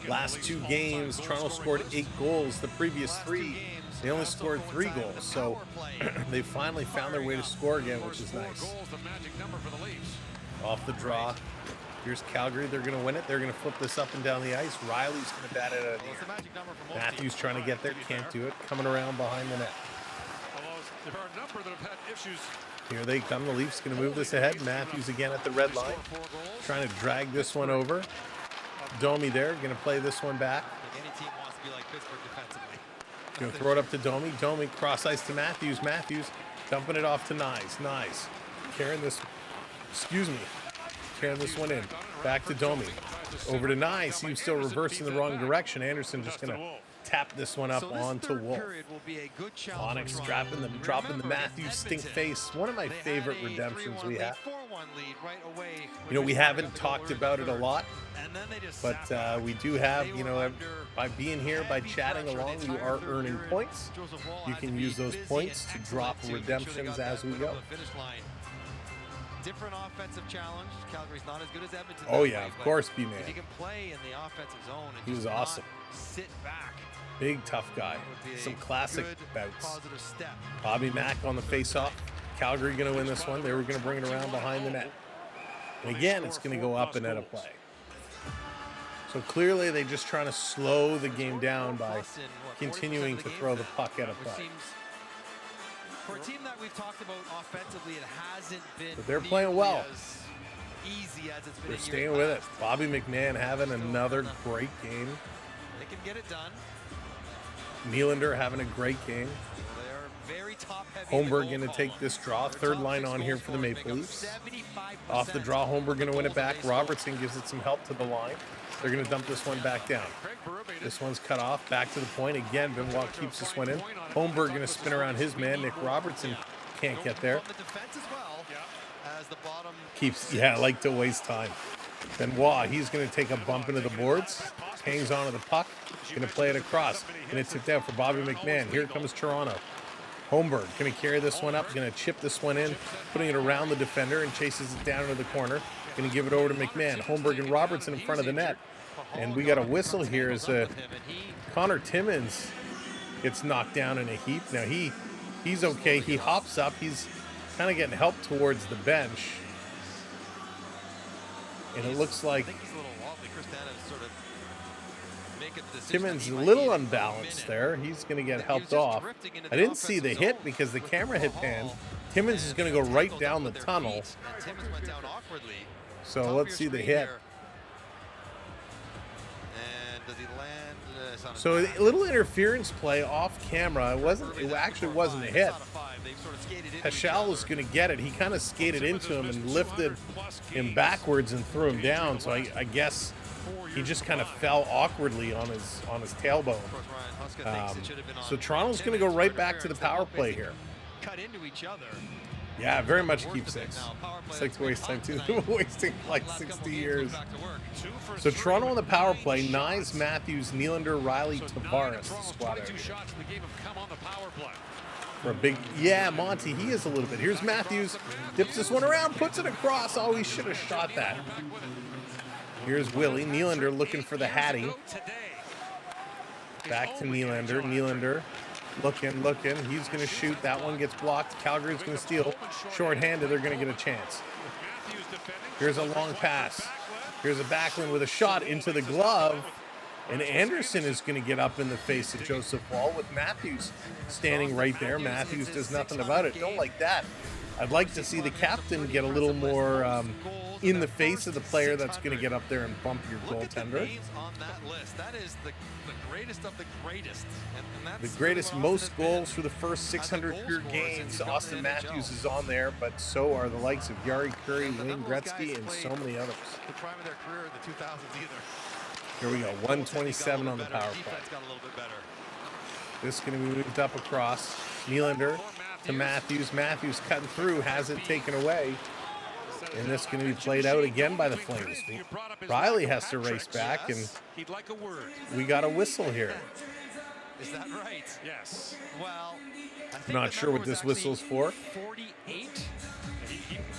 Last 2 games, Toronto scored 8 goals. The previous 3, they only scored 3 goals. So they finally found their way to score again, which is nice. Off the draw. Here's Calgary. They're going to win it. They're going to flip this up and down the ice. Rielly's going to bat it out of the air. Matthews trying to get there. Can't do it. Coming around behind the net. Here they come. The Leafs going to move this ahead. Matthews again at the red line. Trying to drag this one over. Domi there. Going to play this one back. Going to throw it up to Domi. Domi cross ice to Matthews. Matthews dumping it off to Kniews. Kniews carrying this. Excuse me. Carrying this one in. Back to Domi. Over to Kniews. He was still reversing the wrong direction. Anderson just going to tap this one up onto Wolf. Onyx dropping the Matthews stink face. One of my favorite redemptions we have. You know, we haven't talked about it a lot, but we do have, you know, by being here, by chatting along, you are earning points. You can use those points to drop redemptions as we go. Different offensive challenge. Calgary's not as good as Edmonton. Oh yeah, of course, B-Man. He can play in the offensive zone. And he was awesome. Sit back. Big tough guy. Some classic bouts. Positive step. Bobby Mack on the face-off. Calgary going to win this one. They were going to bring it around behind the net. And again, it's going to go up and out of play. So clearly, they're just trying to slow the game down by continuing to throw the puck out of play. For a team that we've talked about offensively, it hasn't been. But they're playing well. As easy as it's been. They're staying with it. Bobby McMahon having another great game. They can get it done. Nylander having a great game. They're very Holmberg going to take this draw. Third line on here for the Maple Leafs. Off the draw, Holmberg going to win it back. Robertson gives it some help to the line. They're going to dump this one back down. This one's cut off. Back to the point. Again, Benoit keeps this one in. Holmberg going to spin around his man. Nick Robertson can't get there. Keeps, yeah, I like to waste time. Benoit, he's going to take a bump into the boards. Hangs on to the puck. Going to play it across. Going to tip out for Bobby McMahon. Here comes Toronto. Holmberg going to carry this one up. Going to chip this one in. Putting it around the defender and chases it down into the corner. Going to give it over to McMahon. Holmberg and Robertson in front of the net. And we got a whistle here as Connor Timmins gets knocked down in a heap. Now he's okay. He hops up. He's kind of getting help towards the bench. And it looks like Timmins a little unbalanced there. He's going to get helped off. I didn't see the hit because the camera hit panned. Timmins is going to go right down the tunnel. So let's see the hit. So a little interference play off camera. It actually wasn't a hit. Paschal was going to get it. He kind of skated into him and lifted him backwards and threw him down. So I guess he just kind of fell awkwardly on his tailbone. So Toronto's going to go right back to the power play here. Yeah, very much keep 6. It's like to waste time too. Wasting like 60 years. So Toronto on the power play. Kniews, Matthews, Nylander, Rielly, Tavares. The squad out here. For a big, yeah, Monty, he is a little bit. Here's Matthews. Dips this one around, puts it across. Oh, he should have shot that. Here's Willie. Nylander looking for the Hattie. Back to Nylander. Nylander. Looking. He's going to shoot. That one gets blocked. Calgary's going to steal. Short-handed. They're going to get a chance. Here's a long pass. Here's a Backlund with a shot into the glove. And Anderson is going to get up in the face of Joseph Woll with Matthews standing right there. Matthews does nothing about it. Don't like that. I'd like to see the captain get a little more in the face of the player that's going to get up there and bump your goaltender. That is the greatest of the greatest. The greatest, most goals for the first 600 career games. Austin Matthews is on there, but so are the likes of Yari Curry, Wayne Gretzky, and so many others. The prime of their career in the 2000s either. Here we go, 127 on the power play. This is going to be moved up across. Nylander to Matthews. Matthews cutting through, has it taken away. And this is going to be played out again by the Flames. Rielly has to race back, and we got a whistle here. Is that right? Yes. Well, I'm not sure what this whistle's for. 48.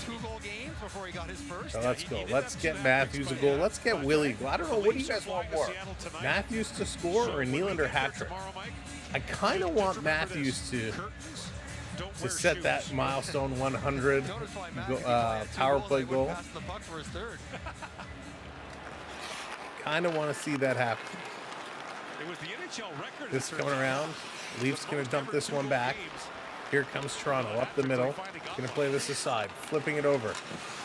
2-goal games before he got his first. So let's go. Let's get Matthews a goal. Let's get Willie a goal. I don't know. What do you guys want more? Matthews to score or a Nylander hat trick? I kind of want Matthews to set that milestone 100 power play goal. Kind of want to see that happen. This coming around. Leafs going to dump this one back. Here comes Toronto up the middle. Going to play this aside. Flipping it over.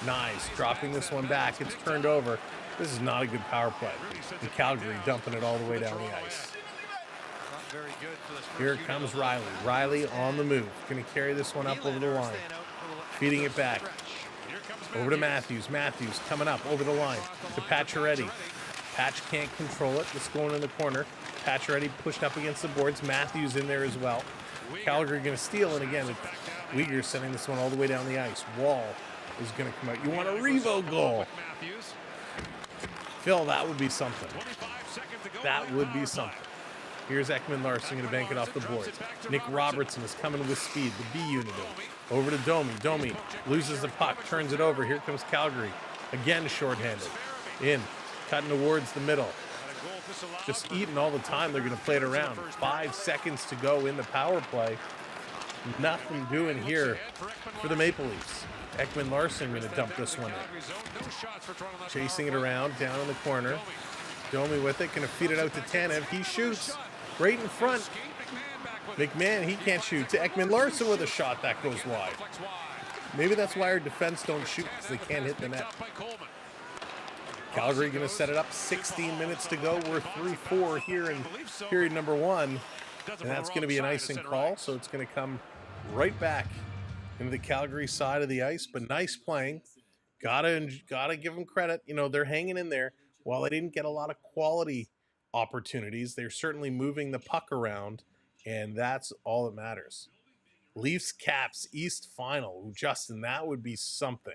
Nice. Dropping this one back. It's turned over. This is not a good power play. And Calgary dumping it all the way down the ice. Here comes Rielly. Rielly on the move. Going to carry this one up over the line. Feeding it back. Over to Matthews. Matthews coming up over the line to Pacioretty. Patch can't control it. It's going in the corner. Pacioretty pushed up against the boards. Matthews in there as well. Calgary going to steal, and again, Uyghur sending this one all the way down the ice. Woll is going to come out. You want a Revo goal. Phil, that would be something. That would be something. Here's Ekman Larsson going to bank it off the boards. Nick Robertson is coming with speed. The B unit over to Domi. Domi loses the puck, turns it over. Here comes Calgary. Again, shorthanded. In, cutting towards the middle. Just eating all the time. They're going to play it around. 5 seconds to go in the power play. Nothing doing here for the Maple Leafs. Ekman Larsson going to dump this one in. Chasing it around, down in the corner. Domi with it, going to feed it out to Tanev. He shoots right in front. McMahon, he can't shoot. To Ekman Larsson with a shot that goes wide. Maybe that's why our defense don't shoot, because they can't hit the net. Calgary going to set it up. 16 minutes to go. We're 3-4 here in period number 1. And that's going to be an icing call, so it's going to come right back into the Calgary side of the ice, but nice playing. Gotta give them credit. You know, they're hanging in there. While they didn't get a lot of quality opportunities, they're certainly moving the puck around, and that's all that matters. Leafs Caps East Final. Justin, that would be something.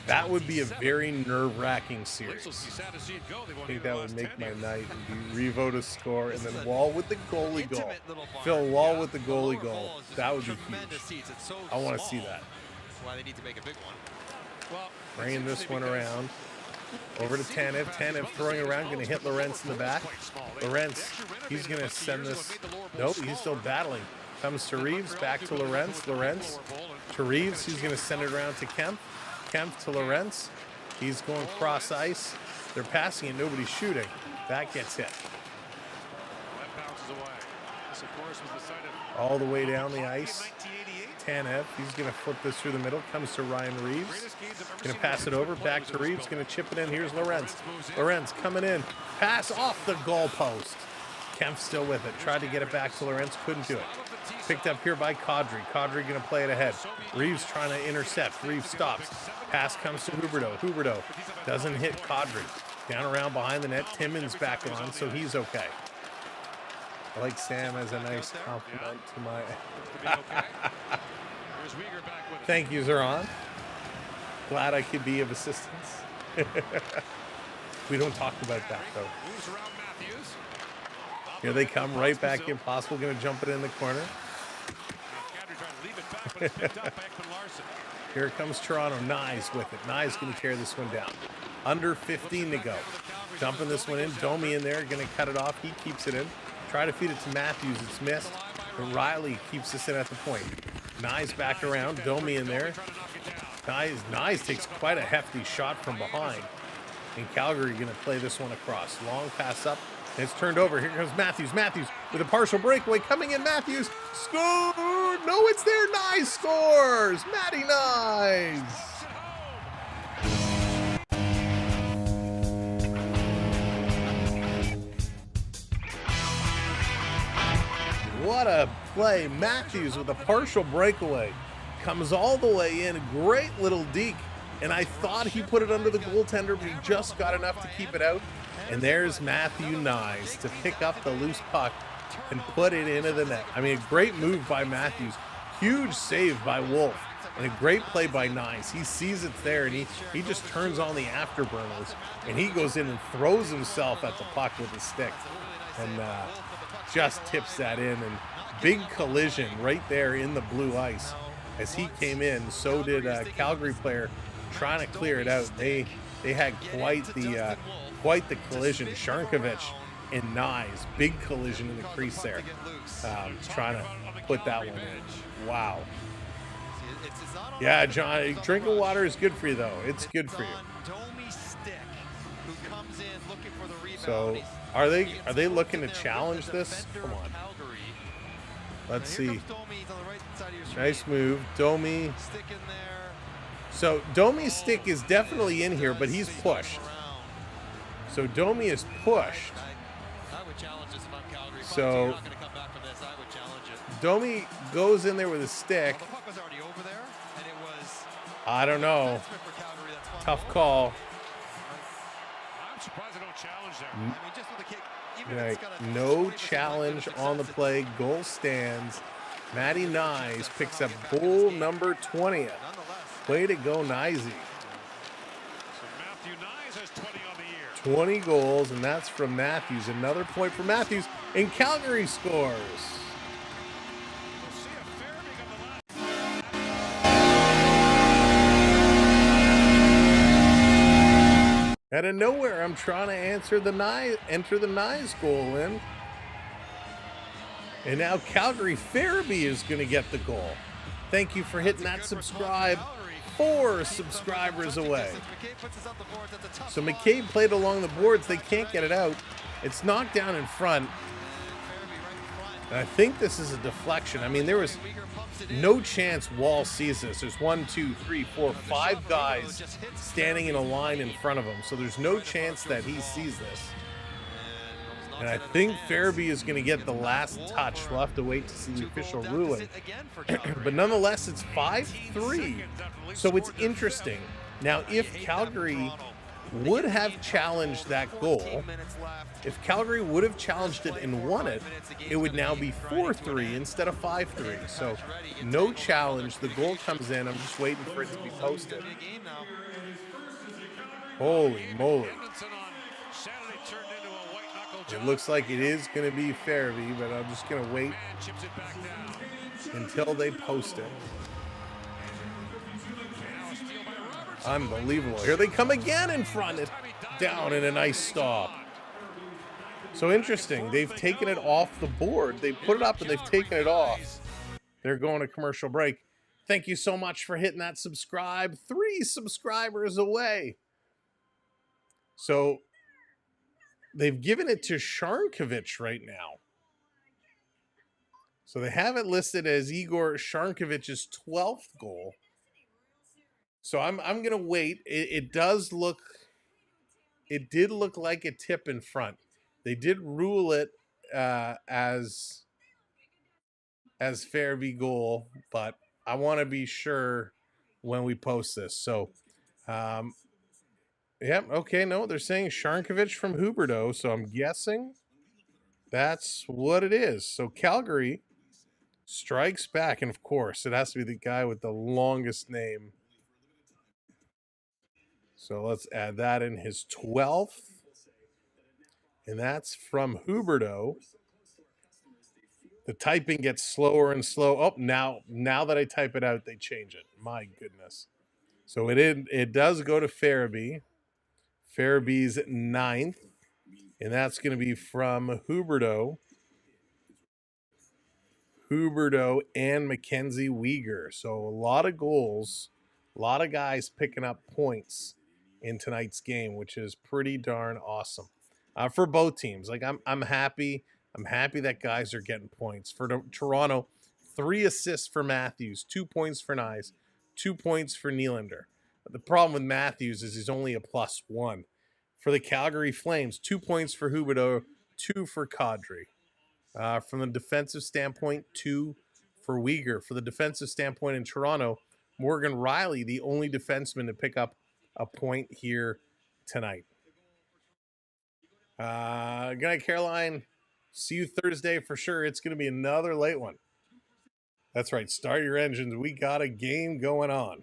That would be a very nerve-wracking series. I think that would make my night. And be Revo to score, and then Wall with the goalie goal. Phil Wall with the goalie goal. That would be huge. I want to see that. Why they need to make a big one. Bringing this one around. Over to Tanev. Tanev throwing it around, going to hit Lorentz in the back. Lorentz, he's going to send this. Nope, he's still battling. Comes to Reeves, back to Lorentz. Lorentz to Reeves, he's going to send it around to Kemp. Kemp to Lorentz. He's going cross ice. They're passing it, nobody's shooting. That gets hit. All the way down the ice. Tanev, he's going to flip this through the middle. Comes to Ryan Reeves. Going to pass it over. Back to Reeves. Going to chip it in. Here's Lorentz. Lorentz coming in. Pass off the goalpost. Kemp still with it. Tried to get it back to Lorentz. Couldn't do it. Picked up here by Kadri. Kadri going to play it ahead. Reeves trying to intercept. Reeves stops. Pass comes to Huberdeau. Huberdeau doesn't hit Kadri. Down around behind the net. Timmins back on, so he's okay. I like Sam as a nice compliment to my... Thank you, Zeron. Glad I could be of assistance. We don't talk about that, though. Here they come, right back in. Possible going to jump it in the corner. Here comes Toronto. Kniews with it. Kniews going to carry this one down. Under 15 to go. Dumping this one in. Domi in there, going to cut it off. He keeps it in. Try to feed it to Matthews. It's missed. But Rielly keeps this in at the point. Kniews back around. Domi in there. Kniews takes quite a hefty shot from behind. And Calgary going to play this one across. Long pass up. And it's turned over. Here comes Matthews. Matthews with a partial breakaway. Coming in. Matthews. Scored. No, it's there. Kniews scores. Matty Kniews. What a play. Matthews with a partial breakaway. Comes all the way in. Great little deke. And I thought he put it under the goaltender, but he just got enough to keep it out. And there's Matthew Kniews to pick up the loose puck and put it into the net. I mean, a great move by Matthews. Huge save by Wolf. And a great play by Kniews. He sees it's there, and he just turns on the afterburners. And he goes in and throws himself at the puck with his stick. And just tips that in. And big collision right there in the blue ice. As he came in, so did a Calgary player trying to clear it out. They had quite the collision. Sharnkovich and Kniews, big collision in the crease there. Trying to put that one in. Wow. Yeah, John, drinking water is good for you, though. It's good for you. So, are they looking to challenge this? Come on. Let's see. Nice move. Domi. So Domi's stick is definitely in here, but he's pushed. So Domi is pushed. So Domi goes in there with a stick. I don't know. Tough call. Right. No challenge on the play. Goal stands. Matty Kniews picks up goal number 20th. Way to go, Kniesy. 20 goals, and that's from Matthews. Another point for Matthews, and Calgary scores. Out of nowhere, I'm trying to enter the Knies goal in. And now Calgary Farabee is going to get the goal. Thank you for hitting that subscribe. 4 subscribers away. So McCabe played along the boards. They can't get it out. It's knocked down in front. And I think this is a deflection. I mean, there was no chance Wall sees this. There's 1, 2, 3, 4, 5 guys standing in a line in front of him. So there's no chance that he sees this. And I think Farabee is going to get the last touch. We'll have to wait to see the official ruling. But nonetheless, it's 5-3. So it's interesting. Now, if Calgary would have challenged that goal, if Calgary would have challenged it and won it, it would now be 4-3 instead of 5-3. So no challenge. The goal comes in. I'm just waiting for it to be posted. Holy moly. It looks like it is going to be Farabee, but I'm just going to wait until they post it. Unbelievable. Here they come again in front. It's down in a nice stop. So interesting. They've taken it off the board. They put it up and they've taken it off. They're going to commercial break. Thank you so much for hitting that subscribe. 3 subscribers away. So they've given it to Sharnkovich right now. So they have it listed as Igor Sharnkovich's 12th goal. So I'm going to wait. It did look like a tip in front. They did rule it as Farabee goal, but I want to be sure when we post this. So, okay, no, they're saying Sharnkovich from Huberdeau, so I'm guessing that's what it is. So Calgary strikes back, and of course, it has to be the guy with the longest name. So let's add that in, his 12th. And that's from Huberdeau. The typing gets slower and slow. Oh, now that I type it out, they change it. My goodness. So it does go to Farabee. Farabee's 9th. And that's going to be from Huberdeau. Huberdeau and Mackenzie Weegar. So a lot of goals. A lot of guys picking up points in tonight's game, which is pretty darn awesome for both teams. Like I'm happy. I'm happy that guys are getting points. For Toronto, 3 assists for Matthews, 2 points for Kniews, 2 points for Nylander. But the problem with Matthews is he's only a +1. For the Calgary Flames, 2 points for Huberdeau, 2 for Kadri. From the defensive standpoint, 2 for Weegar. For the defensive standpoint in Toronto, Morgan Rielly, the only defenseman to pick up a point here tonight. Good night, Caroline. See you Thursday for sure. It's going to be another late one. That's right. Start your engines. We got a game going on.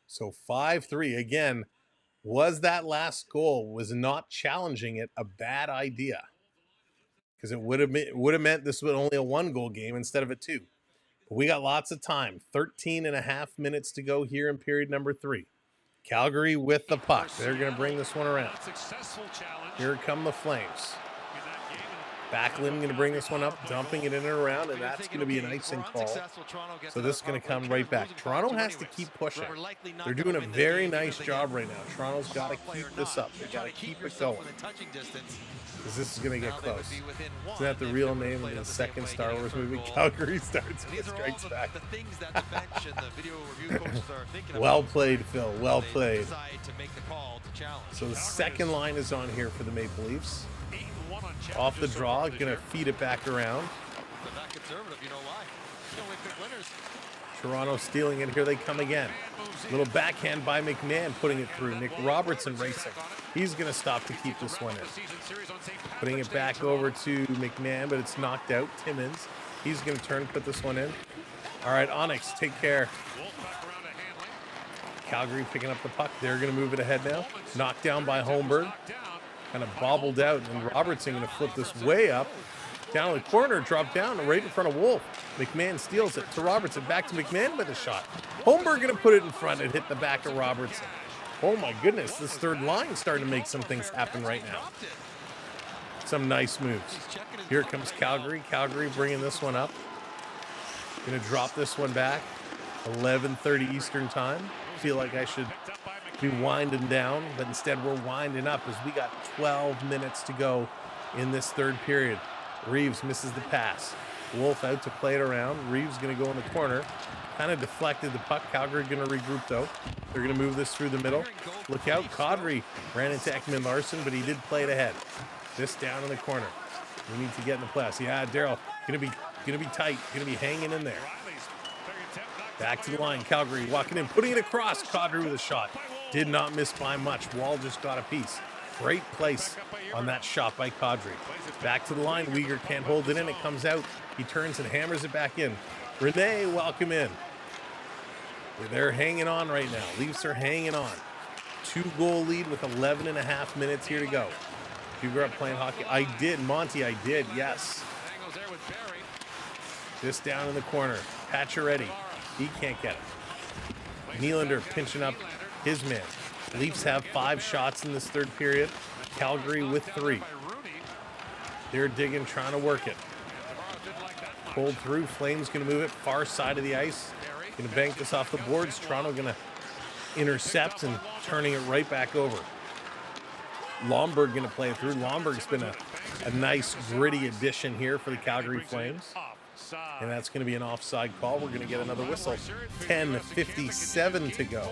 So 5-3. Again, was that last goal, was not challenging it a bad idea? Because it would have meant this was only a 1-goal game instead of a 2. But we got lots of time. 13 and a half minutes to go here in period number 3. Calgary with the puck. They're going to bring this one around. Here come the Flames. Backlund going to bring this one up, dumping it in and around, and that's going to be an icing call. So this is going to come right back. Toronto has to keep pushing. They're doing a very nice job right now. Toronto's got to keep this up. They got to keep it going. Because this is going to get close. Isn't that the real name of the second Star Wars movie? Calgary starts and strikes back. Well played, Phil. Well played. So the second line is on here for the Maple Leafs. Off the draw, going to feed it back around. Toronto stealing it. Here they come again. Little backhand by McMahon, putting it through. Nick Robertson racing. He's going to stop to keep this one in. Putting it back over to McMahon, but it's knocked out. Timmins. He's going to turn and put this one in. All right, Onyx, take care. Calgary picking up the puck. They're going to move it ahead now. Knocked down by Holmberg. Kind of bobbled out, and Robertson going to flip this way up. Down in the corner, drop down, right in front of Wolf. McMahon steals it to Robertson. Back to McMahon with a shot. Holmberg going to put it in front and hit the back of Robertson. Oh my goodness, this third line is starting to make some things happen right now. Some nice moves. Here comes Calgary. Calgary bringing this one up. Going to drop this one back. 11:30 Eastern time. Feel like I should be winding down, but instead we're winding up as we got 12 minutes to go in this third period. Reeves misses the pass. Wolf out to play it around. Reeves going to go in the corner. Kind of deflected the puck. Calgary going to regroup, though. They're going to move this through the middle. Look out. Kadri ran into Ekman Larson, but he did play it ahead. This down in the corner. We need to get in the playoffs. Yeah, Daryl going to be tight. Going to be hanging in there. Back to the line. Calgary walking in, putting it across. Kadri with a shot. Did not miss by much. Wall just got a piece. Great place on that shot by Kadri. Back to the line. Weegar can't hold it in. It comes out. He turns and hammers it back in. Rene, welcome in. They're hanging on right now. Leafs are hanging on. 2-goal lead with 11.5 minutes here to go. You grew up playing hockey? I did, Monty. I did. Yes. This down in the corner. Pacioretty. He can't get it. Nylander pinching up his man. Leafs have 5 shots in this third period. Calgary with 3. They're digging, trying to work it. Pulled through. Flames going to move it far side of the ice. Going to bank this off the boards. Toronto going to intercept and turning it right back over. Lomberg going to play it through. Lomberg's been a nice gritty addition here for the Calgary Flames. And that's going to be an offside call. We're going to get another whistle. 10:57 to go.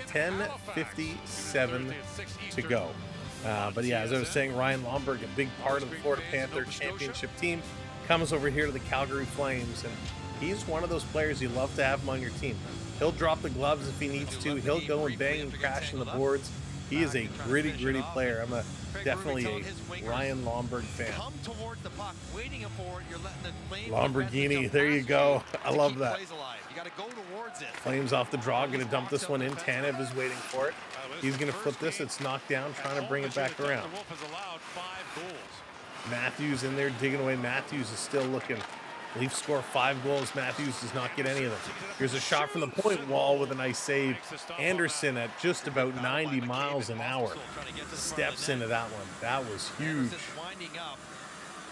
10:57 to go. But yeah, as I was saying, Ryan Lomberg, a big part of the Florida Panther championship team, comes over here to the Calgary Flames. And he's one of those players you love to have him on your team. He'll drop the gloves if he needs to. He'll go and bang and crash in the boards. He is a gritty player. I'm definitely a Ryan Lomberg fan. Lamborghini, there you go. I love that. Flames off the draw, going to dump this one in. Tanev is waiting for it. He's going to flip this. It's knocked down, trying to bring it back around. Matthews in there digging away. Matthews is still looking. Leafs score 5 goals. Matthews does not get any of them. Here's a shot from the point wall with a nice save. Anderson at just about 90 miles an hour steps into that one. That was huge.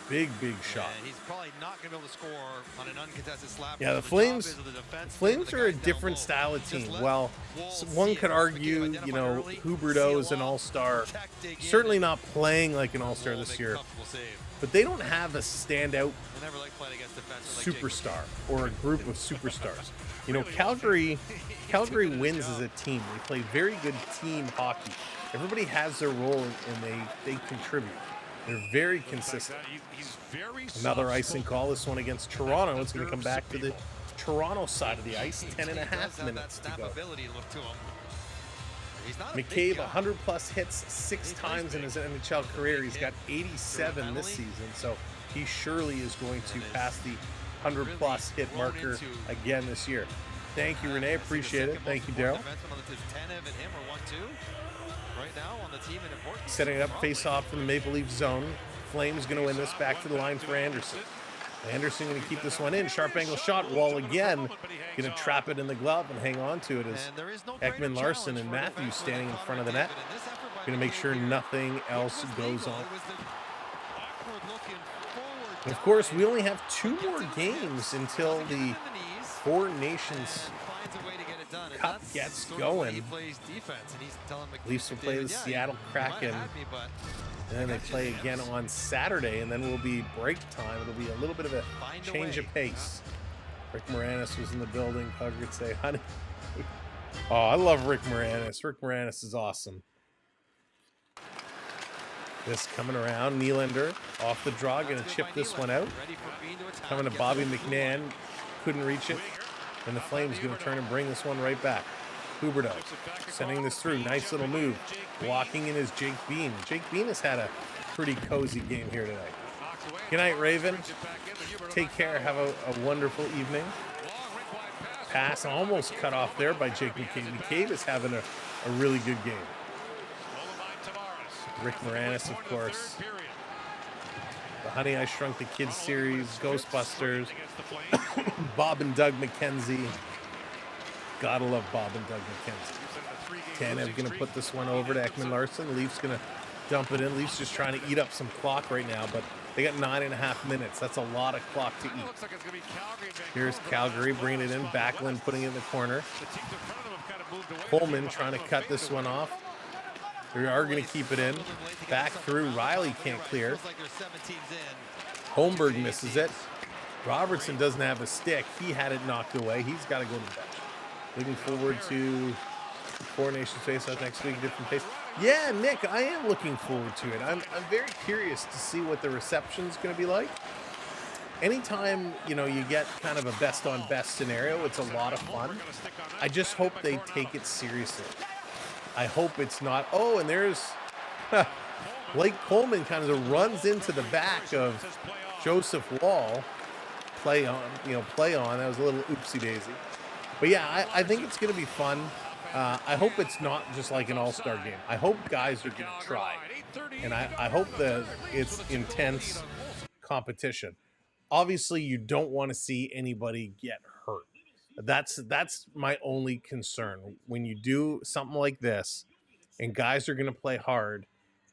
Big shot. He's probably not going to be able to score on an uncontested slap. Yeah, the Flames are a different style of team. Well, one could argue, you know, Huberdeau is an all-star. Certainly not playing like an all-star this year. But they don't have a standout superstar or a group of superstars. You know, Calgary wins as a team. They play very good team hockey. Everybody has their role and they contribute. They're very consistent. Another icing call. This one against Toronto. It's going to come back to the Toronto side of the ice. 10.5 minutes to go. McCabe, 100-plus hits 6 times in his NHL career. He's got 87 this season, so he surely is going to pass the 100-plus hit marker again this year. Thank you, Renee. Appreciate it. Thank you, Daryl. Setting it up, face-off from the Maple Leaf zone. Flames going to win this. Back to the line for Anderson. Anderson going to keep this one in. Sharp angle shot. Wall again. Going to trap it in the glove and hang on to it as Ekman Larson and Matthews standing in front of the net. Going to make sure nothing else goes on. And of course, we only have 2 more games until the Four Nations Cup gets going. Leafs will play the Seattle Kraken. And then they play again on Saturday, and then will be break time. It'll be a little bit of a change of pace. Rick Moranis was in the building. Hug would say, honey. Oh, I love Rick Moranis. Rick Moranis is awesome. This coming around. Nylander off the draw. Going to chip this one out. Coming to Bobby McNann. Couldn't reach it. And the Flames going to turn and bring this one right back. Huberdeau sending this through. Nice little move. Walking in is Jake Bean. Jake Bean has had a pretty cozy game here tonight. Good night, Raven. Take care. Have a wonderful evening. Pass almost cut off there by Jake McCabe. McCabe is having a really good game. Rick Moranis, of course. The Honey, I Shrunk the Kids series. Ghostbusters. Bob and Doug McKenzie. Gotta love Bob and Doug McKenzie. Tanev going to put this one over to Ekman Larson. Leafs going to dump it in. Leafs just trying to eat up some clock right now, but they got 9.5 minutes. That's a lot of clock to eat. Here's Calgary bringing it in. Backlund putting it in the corner. Coleman trying to cut this one off. They are going to keep it in. Back through. Rielly can't clear. Holmberg misses it. Robertson doesn't have a stick. He had it knocked away. He's got to go to the bench. Looking forward to Four Nations face-off next week, different pace. Yeah, Nick, I am looking forward to it. I'm very curious to see what the reception's going to be like. Anytime, you know, you get kind of a best-on-best scenario, it's a lot of fun. I just hope they take it seriously. I hope it's not, oh, and there's Blake Coleman kind of runs into the back of Joseph Wall. Play on. That was a little oopsie-daisy. But yeah, I think it's going to be fun. I hope it's not just like an all-star game. I hope guys are going to try. And I hope that it's intense competition. Obviously, you don't want to see anybody get hurt. That's my only concern. When you do something like this and guys are going to play hard,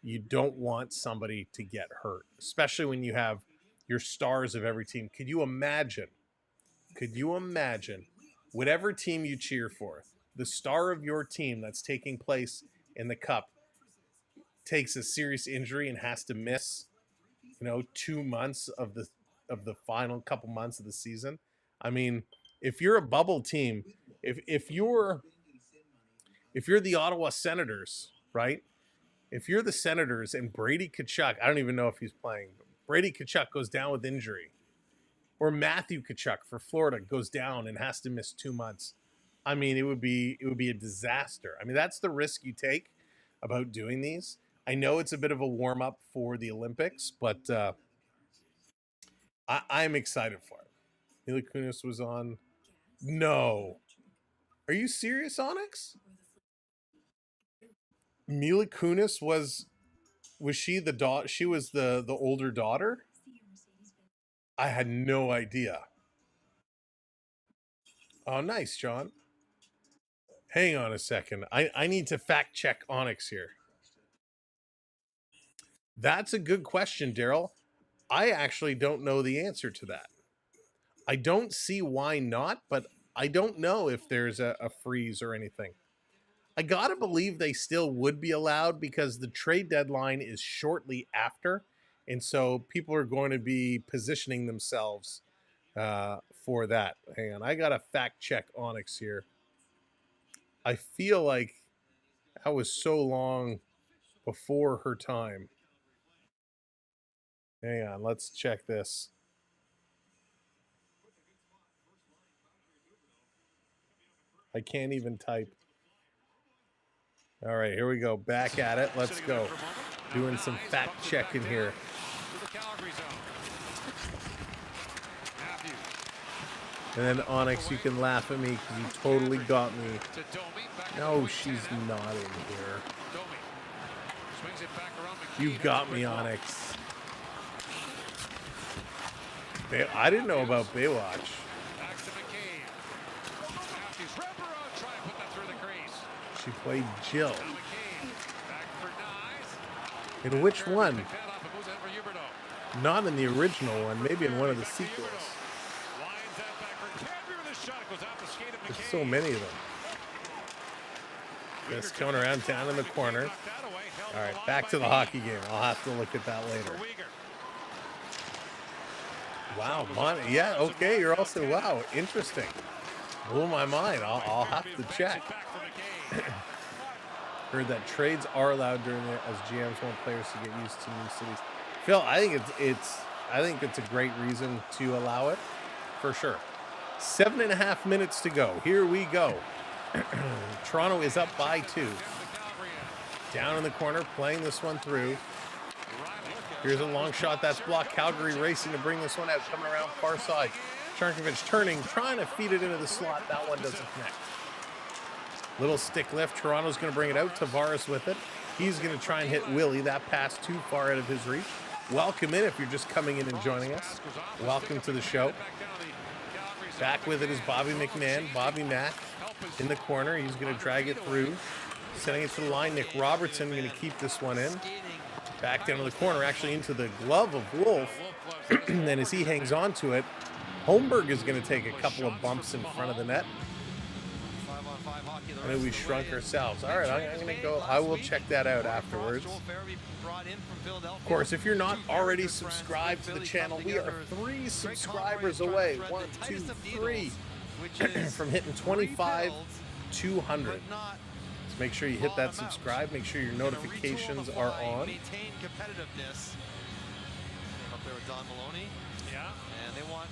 you don't want somebody to get hurt, especially when you have your stars of every team. Could you imagine whatever team you cheer for, the star of your team that's taking place in the cup takes a serious injury and has to miss, 2 months of the final couple months of the season? I mean, if you're a bubble team, if you're the Ottawa Senators, right? If you're the Senators and Brady Tkachuk, I don't even know if he's playing, but Brady Tkachuk goes down with injury, or Matthew Tkachuk for Florida goes down and has to miss 2 months. I mean, it would be a disaster. I mean, that's the risk you take about doing these. I know it's a bit of a warm-up for the Olympics, but I'm excited for it. Mila Kunis was on. No. Are you serious, Onyx? Mila Kunis was she the daughter? She was the older daughter? I had no idea. Oh, nice, John. Hang on a second. I need to fact check Onyx here. That's a good question, Daryl. I actually don't know the answer to that. I don't see why not, but I don't know if there's a freeze or anything. I gotta believe they still would be allowed because the trade deadline is shortly after, and so people are going to be positioning themselves for that. Hang on, I gotta fact check Onyx here. I feel like that was so long before her time. Hang on, let's check this. I can't even type. All right, here we go. Back at it. Let's go. Doing some fact checking here. And then Onyx, you can laugh at me because you totally got me. No, she's not in here. You got me, Onyx. I didn't know about Baywatch. She played Jill. In which one? Not in the original one, maybe in one of the sequels. There's so many of them. Just going around down in the corner. All right, back to the hockey game. I'll have to look at that later. Wow, Monty. Yeah, okay, you're also, wow, interesting. Blew my mind. I'll have to check. Heard that trades are allowed during it as GMs want players to get used to new cities. Phil, I think it's a great reason to allow it, for sure. 7.5 minutes to go. Here we go. Toronto is up by 2. Down in the corner, playing this one through. Here's a long shot that's blocked. Calgary racing to bring this one out, coming around far side. Charkovich turning, trying to feed it into the slot. That one doesn't connect. Little stick lift. Toronto's going to bring it out. Tavares with it. He's going to try and hit Willie. That pass too far out of his reach. Welcome in if you're just coming in and joining us. Welcome to the show. Back with it is Bobby McMahon. Bobby Mack in the corner. He's going to drag it through. Sending it to the line. Nick Robertson going to keep this one in. Back down to the corner, actually into the glove of Wolf. And as he hangs on to it, Holmberg is going to take a couple of bumps in front of the net. I know we shrunk ourselves. All right, I'm going to go. I will check that out afterwards. Of course, if you're not already subscribed to the channel, we are 3 subscribers away. 1, 2, 3 from hitting 25,200. So make sure you hit that subscribe. Make sure your notifications are on.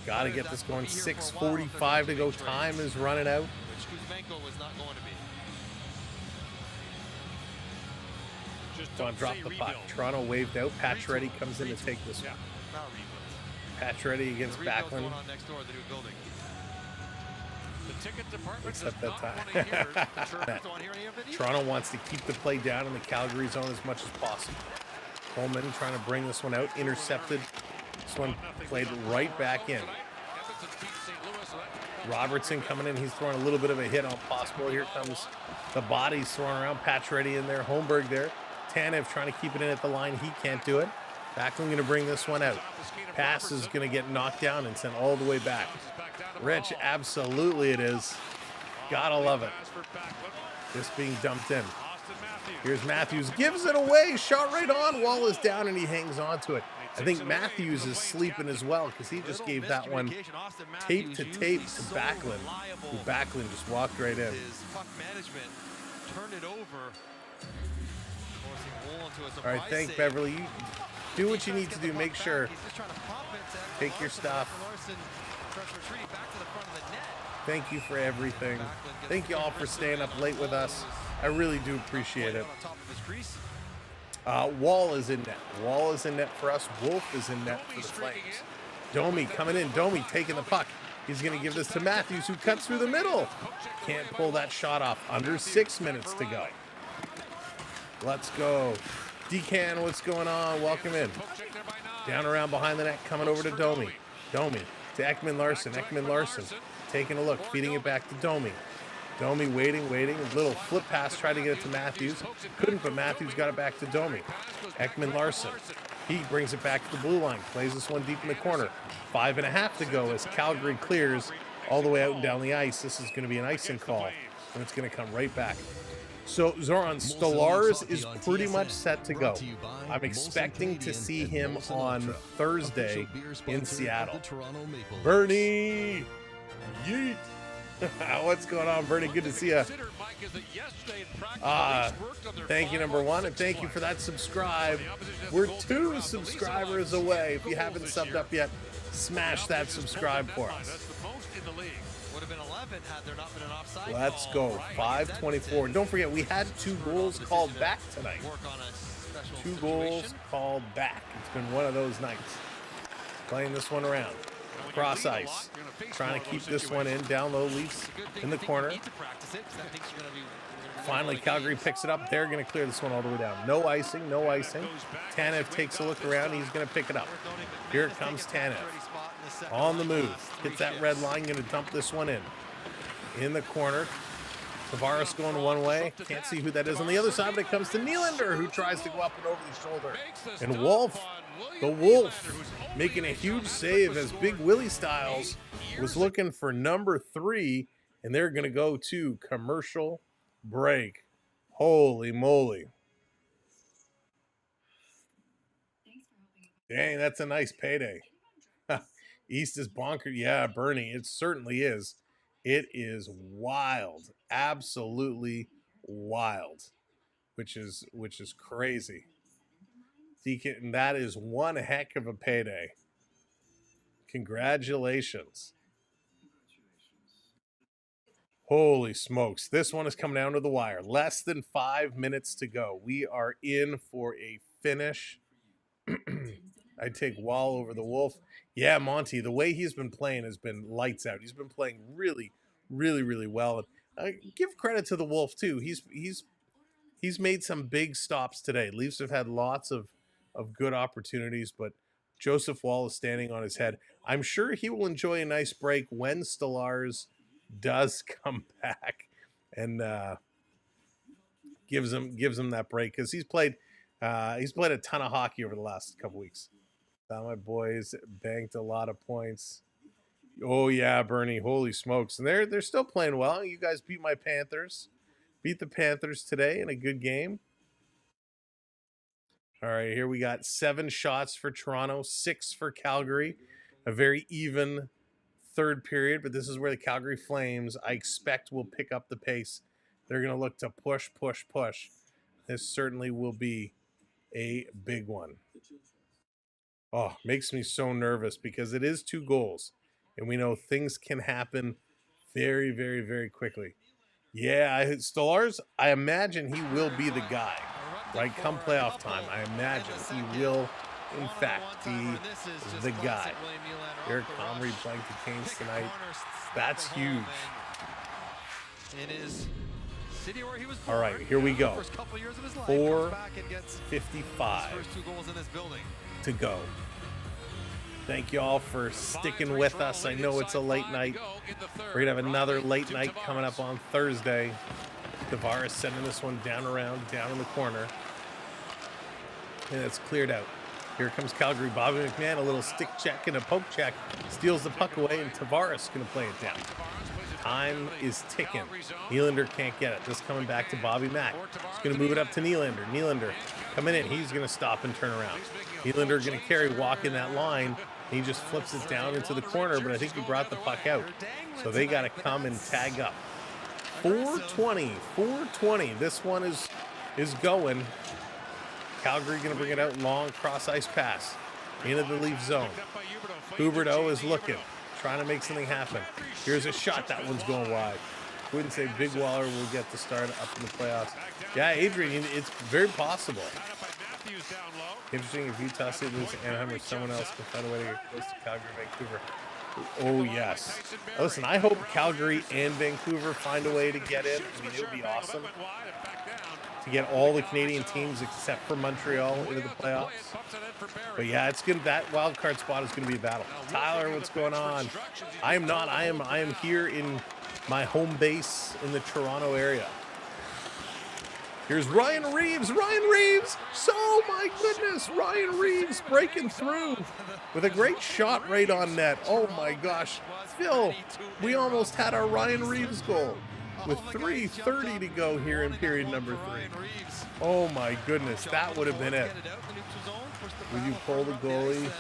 Got to get this going. 6:45 to go. Time is running out. Don't drop the puck. Toronto waved out. Pacioretty comes in to take this one. Pacioretty against Backlund. Except that time. Toronto wants to keep the play down in the Calgary zone as much as possible. Coleman trying to bring this one out. Intercepted. This one played right back in. Robertson coming in. He's throwing a little bit of a hit on possible. Here comes the bodies thrown around. Pacioretty in there. Holmberg there. Tanev trying to keep it in at the line. He can't do it. Backlund going to bring this one out. Pass is going to get knocked down and sent all the way back. Rich, absolutely it is. Gotta love it. Just being dumped in. Here's Matthews. Gives it away. Shot right on. Wall is down and he hangs on to it. I think Matthews is sleeping as well because he just gave that one tape to tape to Backlund. Who Backlund just walked right in. All right, thank Beverly. You do what you need to do. Make sure. Take your stuff. Thank you for everything. Thank you all for staying up late with us. I really do appreciate it. Wall is in net. Wall is in net for us. Wolf is in net for the Flames. Domi coming in. Domi taking the puck. He's going to give this to Matthews, who cuts through the middle. Can't pull that shot off. Under 6 minutes to go. Let's go. Decan, what's going on? Welcome in. Down around behind the net, coming over to Domi. Domi to Ekman Larson. Ekman Larson taking a look, feeding it back to Domi. Domi waiting. A little flip pass, tried to get it to Matthews. Couldn't, but Matthews got it back to Domi. Ekman Larson. He brings it back to the blue line. Plays this one deep in the corner. 5.5 to go as Calgary clears all the way out and down the ice. This is going to be an icing call, and it's going to come right back. So Zoran Stolarz is pretty much set to go. I'm expecting to see him on Thursday in Seattle. Bernie! Yeet! What's going on, Bernie? Good to see you. Thank you, number one, and thank you for that subscribe. We're 2 subscribers away. If you haven't subbed up yet, smash that subscribe for us. Let's go. 5:24. Don't forget, we had 2 goals called back tonight. 2 goals called back. It's been one of those nights. Playing this one around. Cross ice. Trying to keep this one in. Down low, Leafs in the corner. Finally, Calgary picks it up. They're going to clear this one all the way down. No icing, no icing. Tanev takes a look around. He's going to pick it up. Here it comes Tanev. On the move. Hits that red line. Going to dump this one in. In the corner. Tavares going one way. Can't see who that is on the other side, but it comes to Nylander, who tries to go up and over the shoulder. And Wolf, the Wolf, making a huge save as Big Willie Styles was looking for number 3, and they're going to go to commercial break. Holy moly. Dang, that's a nice payday. East is bonkers. Yeah, Bernie, it certainly is. It is wild, absolutely wild, which is crazy. Deacon, that is one heck of a payday. Congratulations. Holy smokes. This one is coming down to the wire. Less than 5 minutes to go. We are in for a finish. I'd take Wall over the Wolf. Yeah, Monty, the way he's been playing has been lights out. He's been playing really, really, really well. Give credit to the Wolf, too. He's made some big stops today. Leafs have had lots of good opportunities, but Joseph Wall is standing on his head. I'm sure he will enjoy a nice break when Stolarz does come back and gives him that break, because he's played a ton of hockey over the last couple weeks. My boys banked a lot of points. Oh yeah, Bernie. Holy smokes. And they're still playing well. You guys beat my Panthers. Beat the Panthers today in a good game. All right, here we got 7 shots for Toronto, 6 for Calgary. A very even third period, but this is where the Calgary Flames, I expect, will pick up the pace. They're going to look to push, push, push. This certainly will be a big one. Oh, makes me so nervous because it is 2 goals. And we know things can happen very, very, very quickly. Yeah, Stolarz, I imagine he will be the guy. Right, come playoff time, I imagine he will, in fact, be the guy. Eric Comrie playing the Canes tonight. That's huge. All right, here we go. 4:55 to go. Thank you all for sticking with us. I know it's a late night. We're going to have another late night coming up on Thursday. Tavares sending this one down in the corner. And it's cleared out. Here comes Calgary. Bobby McMahon, a little stick check and a poke check. Steals the puck away, and Tavares going to play it down. Time is ticking. Nylander can't get it. Just coming back to Bobby Mack. He's going to move it up to Nylander. Nylander coming in. He's going to stop and turn around. Nylander going to carry, walk in that line. He just flips it down into the corner, but I think he brought the puck out. So they got to come and tag up. 4:20. This one is going. Calgary going to bring it out long, cross ice pass into the Leaf zone. Huberdeau is looking, trying to make something happen. Here's a shot. That one's going wide. Wouldn't say Big Waller will get the start up in the playoffs. Yeah, Adrian, it's very possible. Interesting if Utah City loses to Anaheim or someone else can find a way to get close to Calgary, Vancouver. Oh, yes. Listen, I hope Calgary and Vancouver find a way to get in. I mean, it would be awesome to get all the Canadian teams except for Montreal into the playoffs. But yeah, it's good. That wild card spot is going to be a battle. Tyler, what's going on? I am not. I am here in my home base in the Toronto area. Here's Ryan Reeves. Ryan Reeves. Oh my goodness. Ryan Reeves breaking through with a great shot right on net. Oh my gosh. Phil, we almost had our Ryan Reeves goal with 3:30 to go here in period number 3. Oh my goodness. That would have been it. Would you pull the goalie?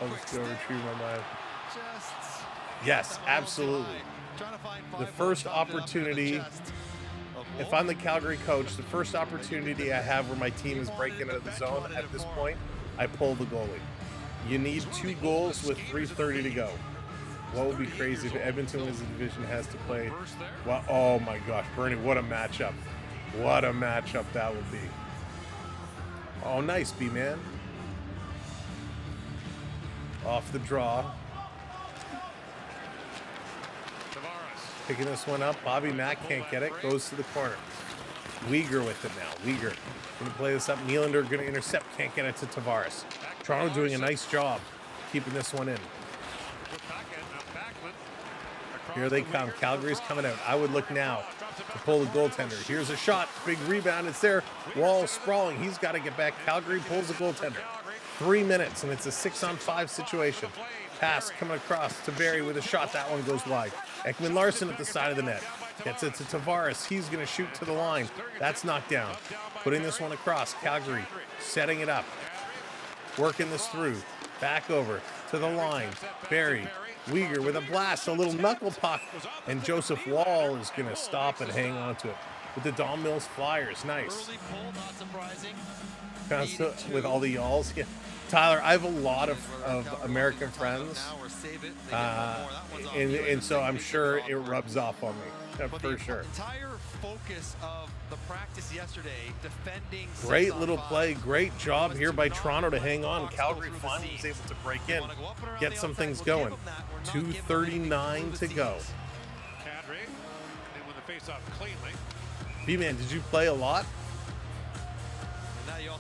I'll just go retrieve my mind. Yes, absolutely. The first opportunity, if I'm the Calgary coach, the first opportunity I have where my team is breaking out of the zone at this point, I pull the goalie. You need 2 goals with 3:30 to go. What would be crazy if Edmonton wins the division, has to play? Well, oh my gosh, Bernie, what a matchup. What a matchup that would be. Oh, nice, B-man. Off the draw. Picking this one up. Bobby Mack can't get it. Goes to the corner. Uyghur with it now. Uyghur going to play this up. Nylander going to intercept. Can't get it to Tavares. Toronto doing a nice job keeping this one in. Here they come. Calgary's coming out. I would look now to pull the goaltender. Here's a shot. Big rebound. It's there. Wall sprawling. He's got to get back. Calgary pulls the goaltender. 3 minutes, and it's a 6-on-5 situation. Pass coming across to Barry with a shot. That one goes wide. Ekman Larson at the side of the net. Gets it to Tavares. He's going to shoot to the line. That's knocked down. Putting this one across. Calgary setting it up. Working this through. Back over to the line. Barry. Uyghur with a blast. A little knuckle puck. And Joseph Wall is going to stop and hang on to it. With the Don Mills Flyers. Nice. With all the y'alls. Yeah. Tyler, I have a lot of American friends, and so I'm sure it rubs off on me, for sure. Great little play, great job here by Toronto to hang on. Calgary finally was able to break in, get some things going. 2:39 to go. B-Man, did you play a lot?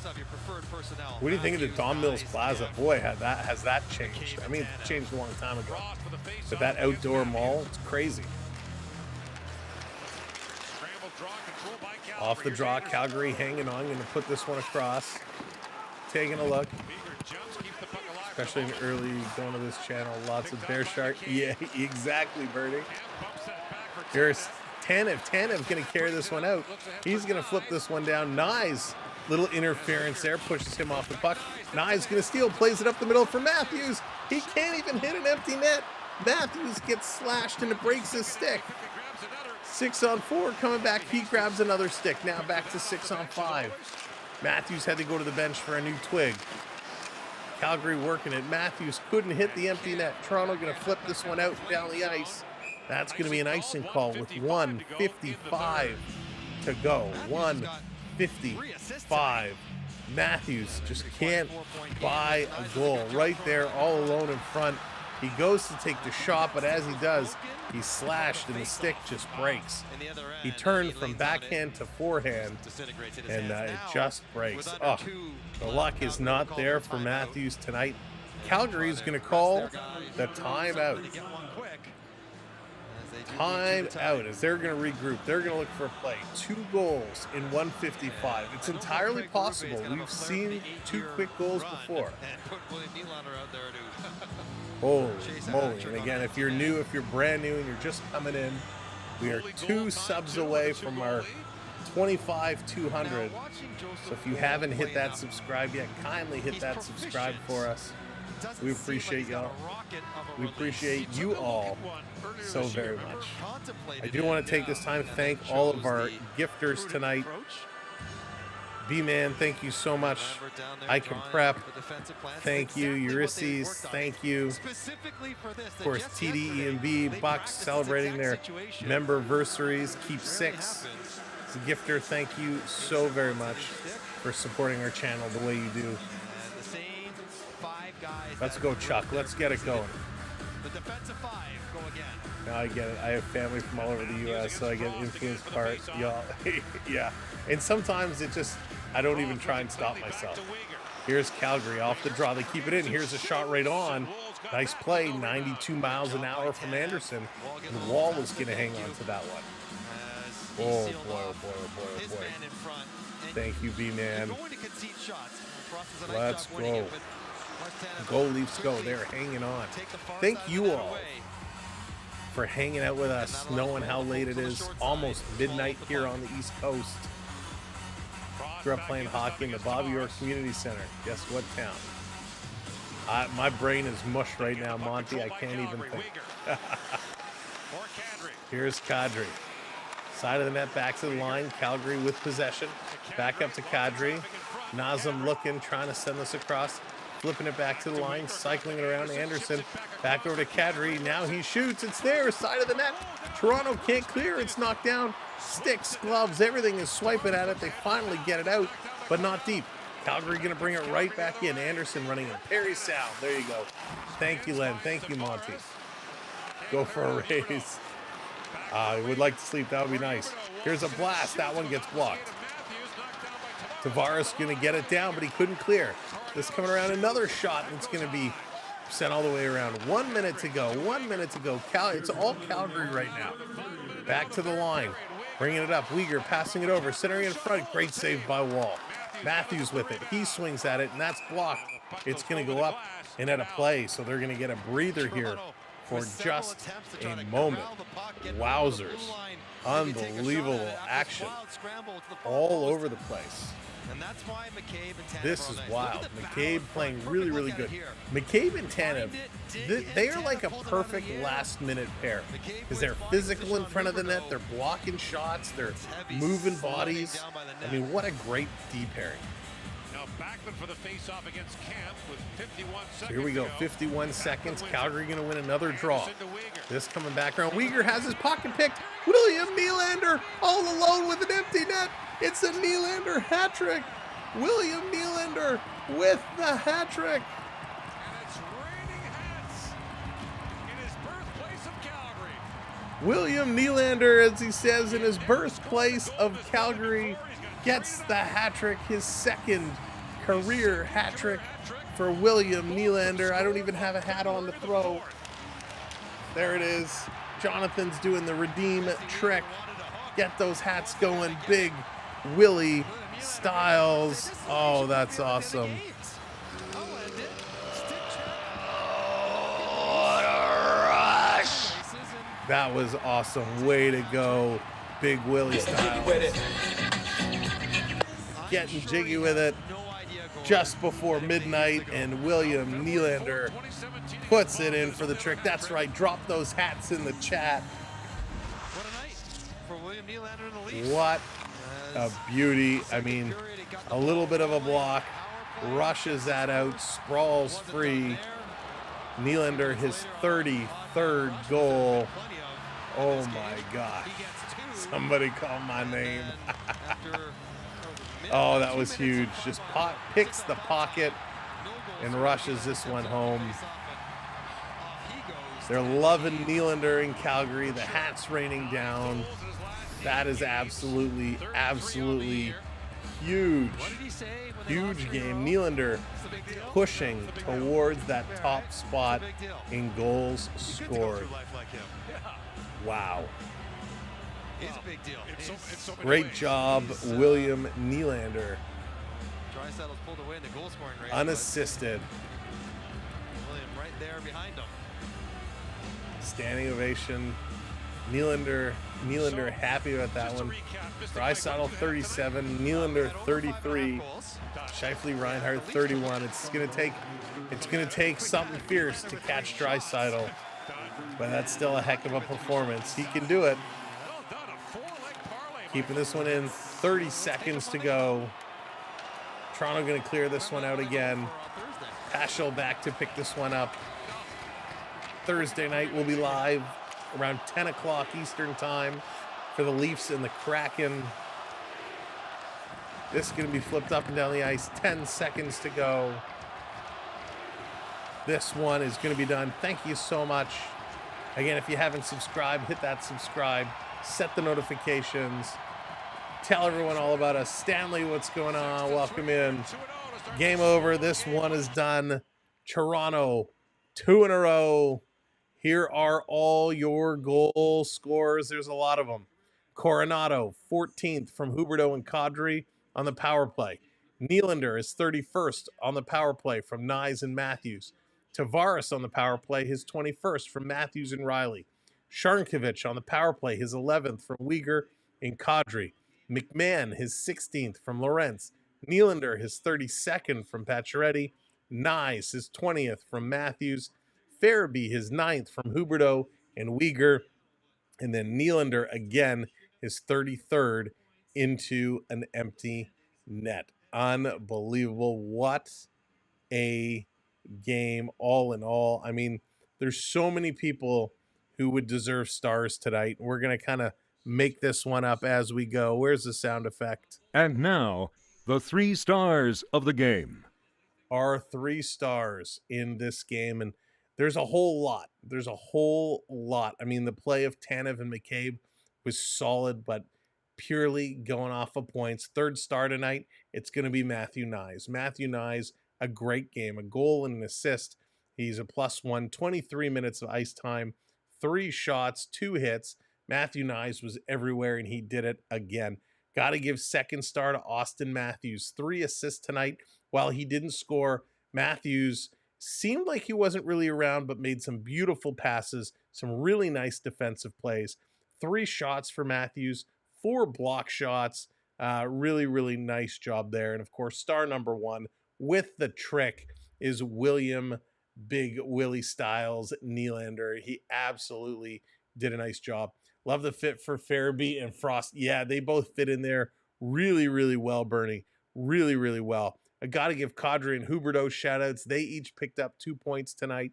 Have your preferred personnel. What do you think of the Don Mills Plaza? Boy, has that changed. I mean, it changed a long time ago. But that outdoor mall, it's crazy. Off the draw, Calgary hanging on. Going to put this one across. Taking a look. especially in early going to this channel. Lots of bear shark. Yeah, exactly, Bertie. Here's Tanev. Tanev going to carry this one out. He's going to flip this one down. Nyes, little interference there, pushes him off the puck. Nyes going to steal, plays it up the middle for Matthews. He can't even hit an empty net. Matthews gets slashed and it breaks his stick. 6-on-4 coming back. He grabs another stick. Now back to 6-on-5. Matthews had to go to the bench for a new twig. Calgary working it. Matthews couldn't hit the empty net. Toronto going to flip this one out down the ice. That's going to be an icing call with 1:55 to go. 1:55. Matthews just can't buy a goal. Right there, all alone in front. He goes to take the shot, but as he does, he's slashed and the stick just breaks. He turned from backhand to forehand, and it just breaks. Oh, the luck is not there for Matthews tonight. Calgary is going to call the timeout. Time out as they're going to regroup. They're going to look for a play. 2 goals in 1:55. It's entirely possible. We've seen 2 quick goals before. Holy moly. And again, if you're new, if you're brand new and you're just coming in, we are 2 subs away from our 25,200. So if you haven't hit that subscribe yet, kindly hit that subscribe for us. We appreciate y'all. We appreciate you all so very much. I do want to take this time to thank all of our gifters tonight. B-Man, thank you so much. I Can Prep, thank you. Ulysses, thank you. Of course, TDE&B, Bucks celebrating their member-versaries. Keep 6. As a gifter, thank you so very much for supporting our channel the way you do. Let's go, Chuck. Let's get it going. The defensive 5 go again. Now I get it. I have family from all over the U.S., so I get influenced part. Y'all, yeah. And sometimes it just, I don't even try and stop myself. Here's Calgary off the draw. They keep it in. Here's a shot right on. Nice play. 92 miles an hour from Anderson. And Wall was going to hang on to that one. Oh, boy, oh, boy, oh, boy, oh, boy. Thank you, B-Man. Let's go. Go Leafs go. They're hanging on. Thank you all for hanging out with us, knowing how late it is. Almost midnight here on the East Coast. Grew up playing hockey in the Bobby Orr Community Center. Guess what town? My brain is mush right now, Monty. I can't even think. Here's Kadri. Side of the net, back to the line. Calgary with possession. Back up to Kadri. Nazem looking, trying to send this across. Flipping it back to the line, cycling it around Anderson. Back over to Kadri. Now he shoots. It's there, side of the net. Toronto can't clear. It's knocked down. Sticks, gloves, everything is swiping at it. They finally get it out, but not deep. Calgary going to bring it right back in. Anderson running in. Perry Sound. There you go. Thank you, Len. Thank you, Monty. Go for a raise. I would like to sleep. That would be nice. Here's a blast. That one gets blocked. Tavares going to get it down, but he couldn't clear. This coming around, another shot, and it's going to be sent all the way around. 1 minute to go. 1 minute to go. It's all Calgary right now. Back to the line. Bringing it up. Weegar passing it over. Centering in front. Great save by Wall. Matthews with it. He swings at it, and that's blocked. It's going to go up and at a play, so they're going to get a breather here for just a moment. Wowzers. Unbelievable action all over the place. This is wild. McCabe playing really, really good. McCabe and Tanev, they are like a perfect last-minute pair because they're physical in front of the net. They're blocking shots. They're moving bodies. I mean, what a great D pairing. Now Backman for the face-off against Camp with 51 seconds. So here we go. 51 seconds. Calgary going to win another draw. This coming back around. Weegar has his pocket picked. William Nylander all alone with an empty net. It's a Nylander hat trick. William Nylander with the hat trick. And it's raining hats in his birthplace of Calgary. William Nylander, as he says, in his birthplace of Calgary, gets the hat trick, his second career hat trick for William Nylander. I don't even have a hat on to throw. There it is. Jonathan's doing the redeem trick. Get those hats going. Big Willie Styles. Oh, that's awesome. That was awesome. Way to go, Big Willie style. Getting jiggy with it just before midnight, and William Nylander puts it in for the trick. That's right. Drop those hats in the chat. What a night for William Nylander and the Leafs. What a beauty. I mean, a little bit of a block. Rushes that out. Sprawls free. Nylander, his 33rd goal. Oh my God. Somebody call my name. Oh, that was huge. Just picks the pocket and rushes this one home. They're loving Nylander in Calgary. The hat's raining down. That is absolutely, absolutely huge. Huge game. Nylander pushing towards that top spot in goals scored. Wow. He's a big deal. Great job, William Nylander. Draisaitl's pulled away in the goal scoring race. Unassisted. William right there behind him. Standing ovation. Nylander happy about that one. Draisaitl 37, Nylander 33, Scheifele Reinhart 31. It's gonna take something fierce to catch Draisaitl, but that's still a heck of a performance. He can do it. Keeping this one in, 30 seconds to go. Toronto going to clear this one out again. Paschal back to pick this one up. Thursday night we'll be live around 10 o'clock Eastern time for the Leafs and the Kraken. This is going to be flipped up and down the ice. 10 seconds to go. This one is going to be done. Thank you so much. Again, if you haven't subscribed, hit that subscribe. Set the notifications. Tell everyone all about us. Stanley, what's going on? Welcome in. Game over. This one is done. Toronto, 2 in a row. Here are all your goal scorers. There's a lot of them. Coronado, 14th from Huberdeau and Kadri on the power play. Nylander is 31st on the power play from Kniews and Matthews. Tavares on the power play, his 21st from Matthews and Rielly. Sharnkovich on the power play, his 11th from Weegar and Kadri. McMahon, his 16th from Lorentz. Nylander, his 32nd from Pacioretty. Kniews, his 20th from Matthews. Farabee, his 9th from Huberdeau and Weegar. And then Nylander again, his 33rd into an empty net. Unbelievable. What a game all in all. I mean, there's so many people who would deserve stars tonight. We're going to kind of make this one up as we go. Where's the sound effect? And now, the 3 stars of the game. Our 3 stars in this game, and there's a whole lot. There's a whole lot. I mean, the play of Tanev and McCabe was solid, but purely going off of points. 3rd star tonight, it's going to be Matthew Kniews. Matthew Kniews, a great game, a goal and an assist. He's a +1, 23 minutes of ice time, 3 shots, 2 hits. Matthew Kniews was everywhere, and he did it again. Got to give 2nd star to Austin Matthews. 3 assists tonight. While he didn't score, Matthews seemed like he wasn't really around, but made some beautiful passes, some really nice defensive plays. 3 shots for Matthews, 4 block shots. Really, really nice job there. And, of course, star number 1 with the trick is William Big Willie Styles Nylander. He absolutely did a nice job. Love the fit for Farabee and Frost. Yeah, they both fit in there really, really well, Bernie. Really, really well. I got to give Kadri and Huberdeau shout-outs. They each picked up 2 points tonight.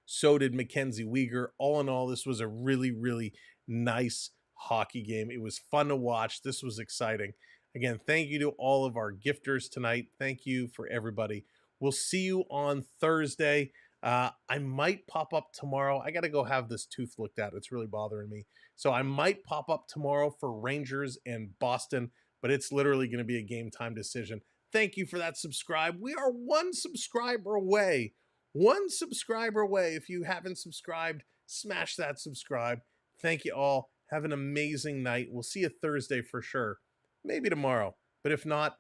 So did Mackenzie Weegar. All in all, this was a really, really nice hockey game. It was fun to watch. This was exciting. Again, thank you to all of our gifters tonight. Thank you for everybody. We'll see you on Thursday. I might pop up tomorrow. I got to go have this tooth looked at. It's really bothering me. So I might pop up tomorrow for Rangers and Boston, but it's literally going to be a game time decision. Thank you for that subscribe. We are 1 subscriber away. 1 subscriber away. If you haven't subscribed, smash that subscribe. Thank you all. Have an amazing night. We'll see you Thursday for sure. Maybe tomorrow. But if not,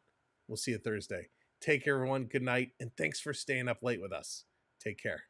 we'll see you Thursday. Take care, everyone. Good night. And thanks for staying up late with us. Take care.